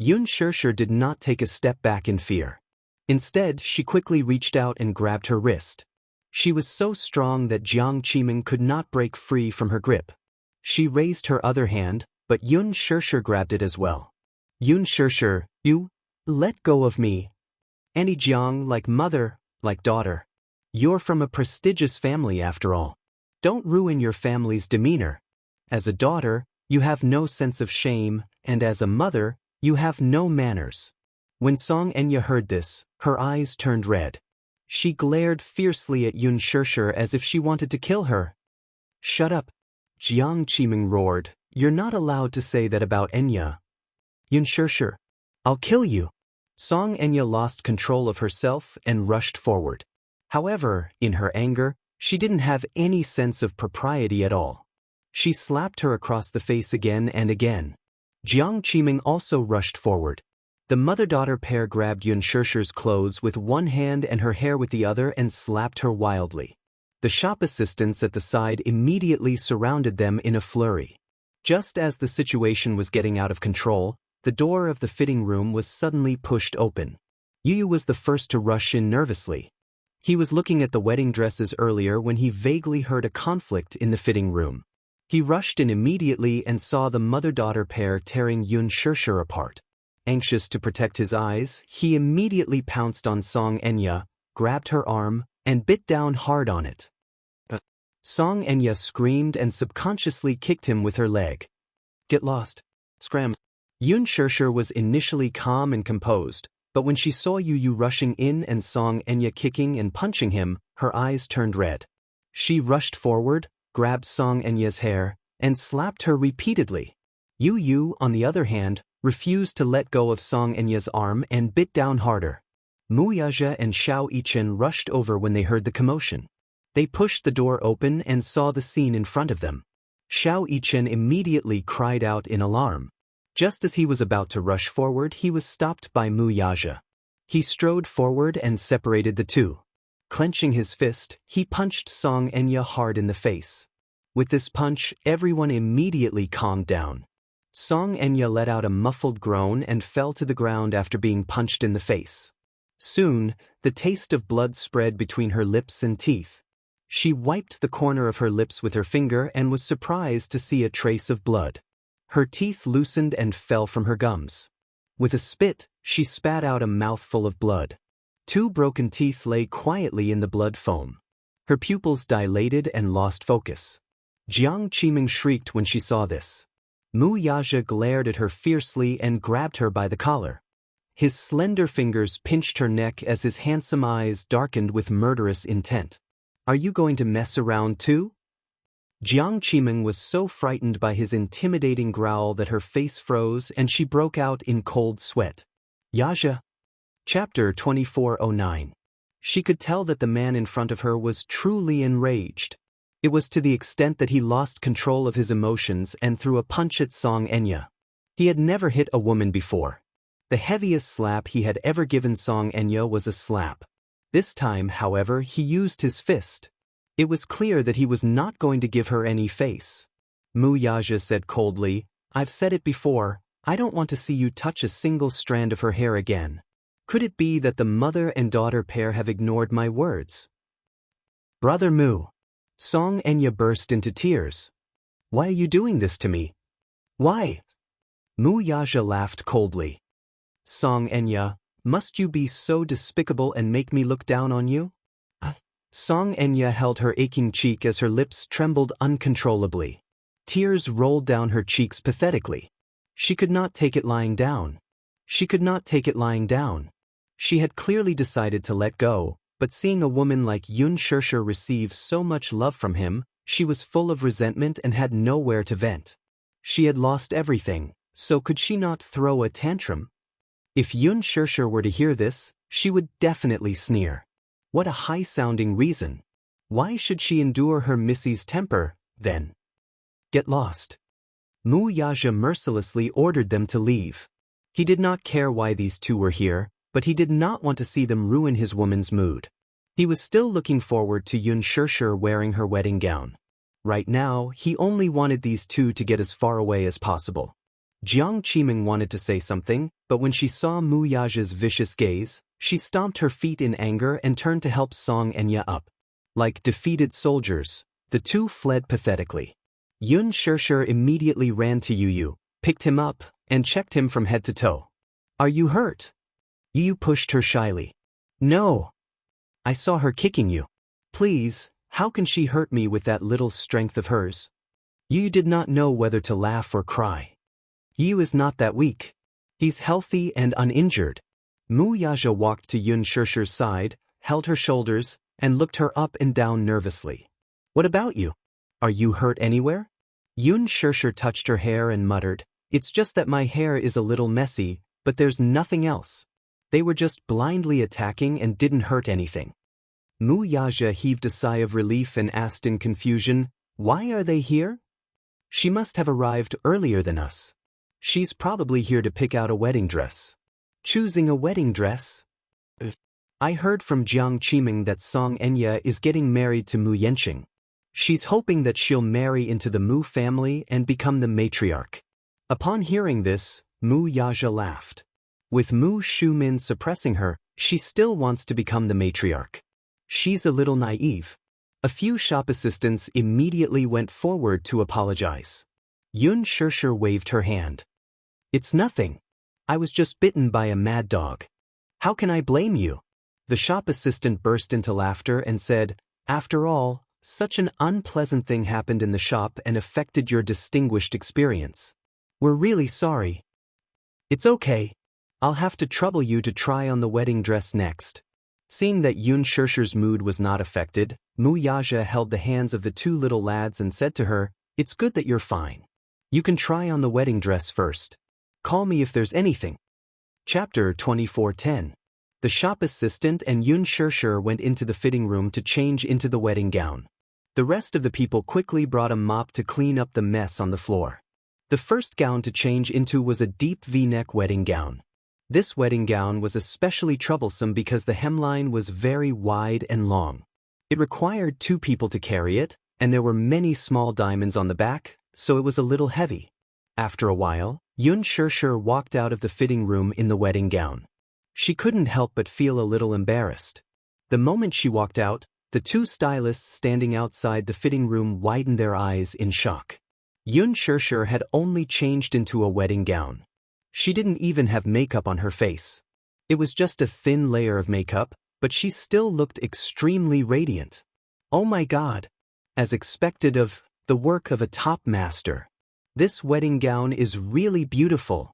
Xianxia did not take a step back in fear. Instead, she quickly reached out and grabbed her wrist. She was so strong that Jiang Qiming could not break free from her grip. She raised her other hand, but Xianxia grabbed it as well. Xianxia, you let go of me. Annie Jiang, like mother, like daughter. You're from a prestigious family after all. Don't ruin your family's demeanor. As a daughter, you have no sense of shame, and as a mother, you have no manners. When Xianxia heard this, her eyes turned red. She glared fiercely at Xianxia as if she wanted to kill her. Shut up! Jiang Qiming roared. You're not allowed to say that about Enya. Xianxia, I'll kill you. Xianxia lost control of herself and rushed forward. However, in her anger, she didn't have any sense of propriety at all. She slapped her across the face again and again. Jiang Qiming also rushed forward. The mother-daughter pair grabbed Xianxia's clothes with one hand and her hair with the other and slapped her wildly. The shop assistants at the side immediately surrounded them in a flurry. Just as the situation was getting out of control, the door of the fitting room was suddenly pushed open. Yu was the first to rush in nervously. He was looking at the wedding dresses earlier when he vaguely heard a conflict in the fitting room. He rushed in immediately and saw the mother-daughter pair tearing Xianxia apart. Anxious to protect his eyes, he immediately pounced on Xianxia, grabbed her arm, and bit down hard on it. Xianxia screamed and subconsciously kicked him with her leg. "Get lost. Scram." Xianxia was initially calm and composed, but when she saw Yu rushing in and Xianxia kicking and punching him, her eyes turned red. She rushed forward, grabbed Xianxia's hair, and slapped her repeatedly. Yu, on the other hand, refused to let go of Xianxia's arm and bit down harder. Wuxia and Xianxia rushed over when they heard the commotion. They pushed the door open and saw the scene in front of them. Xianxia immediately cried out in alarm. Just as he was about to rush forward, he was stopped by Wuxia. He strode forward and separated the two. Clenching his fist, he punched Xianxia hard in the face. With this punch, everyone immediately calmed down. Xianxia let out a muffled groan and fell to the ground after being punched in the face. Soon, the taste of blood spread between her lips and teeth. She wiped the corner of her lips with her finger and was surprised to see a trace of blood. Her teeth loosened and fell from her gums. With a spit, she spat out a mouthful of blood. 2 broken teeth lay quietly in the blood foam. Her pupils dilated and lost focus. Jiang Qiming shrieked when she saw this. Wuxia glared at her fiercely and grabbed her by the collar. His slender fingers pinched her neck as his handsome eyes darkened with murderous intent. "Are you going to mess around too?" Jiang Qiming was so frightened by his intimidating growl that her face froze and she broke out in cold sweat. Yaxia. Chapter 2409. She could tell that the man in front of her was truly enraged. It was to the extent that he lost control of his emotions and threw a punch at Xianxia. He had never hit a woman before. The heaviest slap he had ever given Xianxia was a slap. This time, however, he used his fist. It was clear that he was not going to give her any face. Wuxia said coldly, "I've said it before, I don't want to see you touch a single strand of her hair again. Could it be that the mother and daughter pair have ignored my words?" "Brother Mu." Xianxia burst into tears. "Why are you doing this to me?" "Why?" Wuxia laughed coldly. "Xianxia, must you be so despicable and make me look down on you?" Xianxia held her aching cheek as her lips trembled uncontrollably. Tears rolled down her cheeks pathetically. She could not take it lying down. She could not take it lying down. She had clearly decided to let go, but seeing a woman like Xianxia receive so much love from him, she was full of resentment and had nowhere to vent. She had lost everything, so could she not throw a tantrum? If Xianxia were to hear this, she would definitely sneer. What a high-sounding reason. Why should she endure her missy's temper, then? "Get lost." Wuxia mercilessly ordered them to leave. He did not care why these two were here, but he did not want to see them ruin his woman's mood. He was still looking forward to Xianxia wearing her wedding gown. Right now, he only wanted these two to get as far away as possible. Jiang Qiming wanted to say something, but when she saw Wuxia's vicious gaze, she stomped her feet in anger and turned to help Xianxia up. Like defeated soldiers, the two fled pathetically. Xianxia immediately ran to Yu, picked him up, and checked him from head to toe. "Are you hurt?" Yu pushed her shyly. "No. I saw her kicking you. Please, how can she hurt me with that little strength of hers?" Yu did not know whether to laugh or cry. Yu is not that weak. He's healthy and uninjured. Wuxia walked to Xianxia's side, held her shoulders, and looked her up and down nervously. "What about you? Are you hurt anywhere?" Xianxia touched her hair and muttered, "It's just that my hair is a little messy, but there's nothing else. They were just blindly attacking and didn't hurt anything." Wuxia heaved a sigh of relief and asked in confusion, "Why are they here?" "She must have arrived earlier than us. She's probably here to pick out a wedding dress." "Choosing a wedding dress?" I heard from Jiang Qiming that Song Enya is getting married to Mu Yanqing. She's hoping that she'll marry into the Mu family and become the matriarch. Upon hearing this, Mu Yaja laughed. With Mu Shumin suppressing her, she still wants to become the matriarch. She's a little naive. A few shop assistants immediately went forward to apologize. Yun Shirshir waved her hand. It's nothing. I was just bitten by a mad dog. How can I blame you? The shop assistant burst into laughter and said, after all, such an unpleasant thing happened in the shop and affected your distinguished experience. We're really sorry. It's okay. I'll have to trouble you to try on the wedding dress next. Seeing that Yun Shirshir's mood was not affected, Mu Yaja held the hands of the two little lads and said to her, it's good that you're fine. You can try on the wedding dress first. Call me if there's anything. Chapter 24:10. The shop assistant and Yun Shirshir went into the fitting room to change into the wedding gown. The rest of the people quickly brought a mop to clean up the mess on the floor. The first gown to change into was a deep V-neck wedding gown. This wedding gown was especially troublesome because the hemline was very wide and long. It required 2 people to carry it, and there were many small diamonds on the back, so it was a little heavy. After a while, Yun Shirshir walked out of the fitting room in the wedding gown. She couldn't help but feel a little embarrassed. The moment she walked out, the 2 stylists standing outside the fitting room widened their eyes in shock. Yun Shirshir had only changed into a wedding gown. She didn't even have makeup on her face. It was just a thin layer of makeup, but she still looked extremely radiant. Oh my God! As expected of the work of a top master. This wedding gown is really beautiful.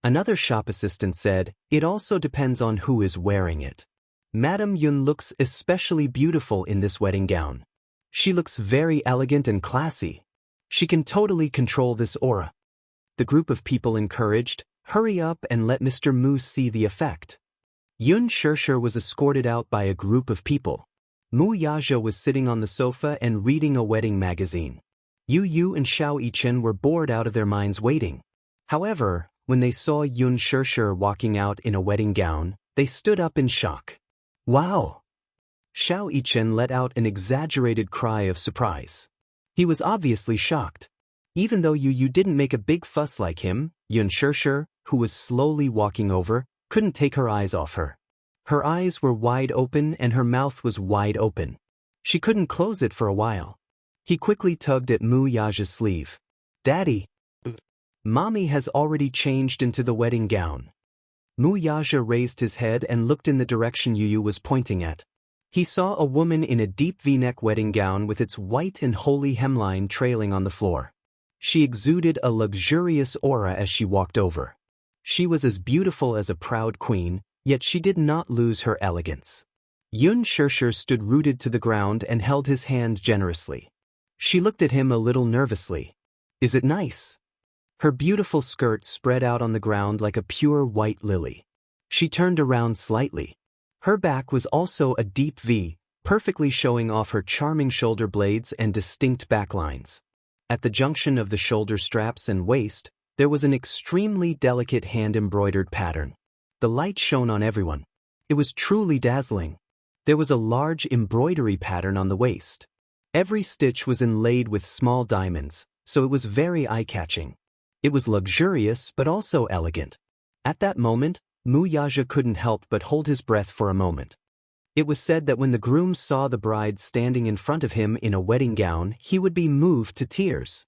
Another shop assistant said, it also depends on who is wearing it. Madame Yun looks especially beautiful in this wedding gown. She looks very elegant and classy. She can totally control this aura. The group of people encouraged, hurry up and let Mr. Mu see the effect. Yun Shirshir was escorted out by a group of people. Mu Yaja was sitting on the sofa and reading a wedding magazine. Yu and Xiao Yichen were bored out of their minds waiting. However, when they saw Yun Shirshir walking out in a wedding gown, they stood up in shock. Wow! Xiao Yichen let out an exaggerated cry of surprise. He was obviously shocked. Even though Yu didn't make a big fuss like him, Yun Shirshir, who was slowly walking over, couldn't take her eyes off her. Her eyes were wide open and her mouth was wide open. She couldn't close it for a while. He quickly tugged at Mu Yaja's sleeve. Daddy! Mommy has already changed into the wedding gown. Mu Yaja raised his head and looked in the direction Yu was pointing at. He saw a woman in a deep V-neck wedding gown with its white and holy hemline trailing on the floor. She exuded a luxurious aura as she walked over. She was as beautiful as a proud queen, yet she did not lose her elegance. Yun Shirshir stood rooted to the ground and held his hand generously. She looked at him a little nervously. Is it nice? Her beautiful skirt spread out on the ground like a pure white lily. She turned around slightly. Her back was also a deep V, perfectly showing off her charming shoulder blades and distinct backlines. At the junction of the shoulder straps and waist, there was an extremely delicate hand-embroidered pattern. The light shone on everyone. It was truly dazzling. There was a large embroidery pattern on the waist. Every stitch was inlaid with small diamonds, so it was very eye-catching. It was luxurious but also elegant. At that moment, Mu Yaja couldn't help but hold his breath for a moment. It was said that when the groom saw the bride standing in front of him in a wedding gown, he would be moved to tears.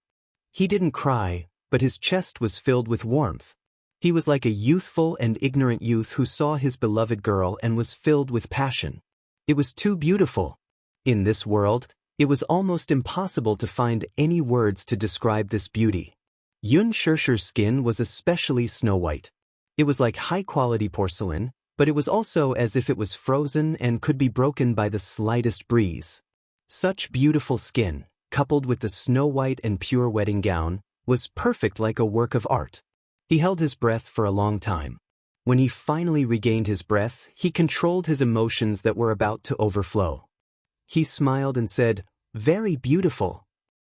He didn't cry, but his chest was filled with warmth. He was like a youthful and ignorant youth who saw his beloved girl and was filled with passion. It was too beautiful. In this world, it was almost impossible to find any words to describe this beauty. Yun Shirshir's skin was especially snow-white. It was like high-quality porcelain, but it was also as if it was frozen and could be broken by the slightest breeze. Such beautiful skin, coupled with the snow-white and pure wedding gown, was perfect like a work of art. He held his breath for a long time. When he finally regained his breath, he controlled his emotions that were about to overflow. He smiled and said, "Very beautiful."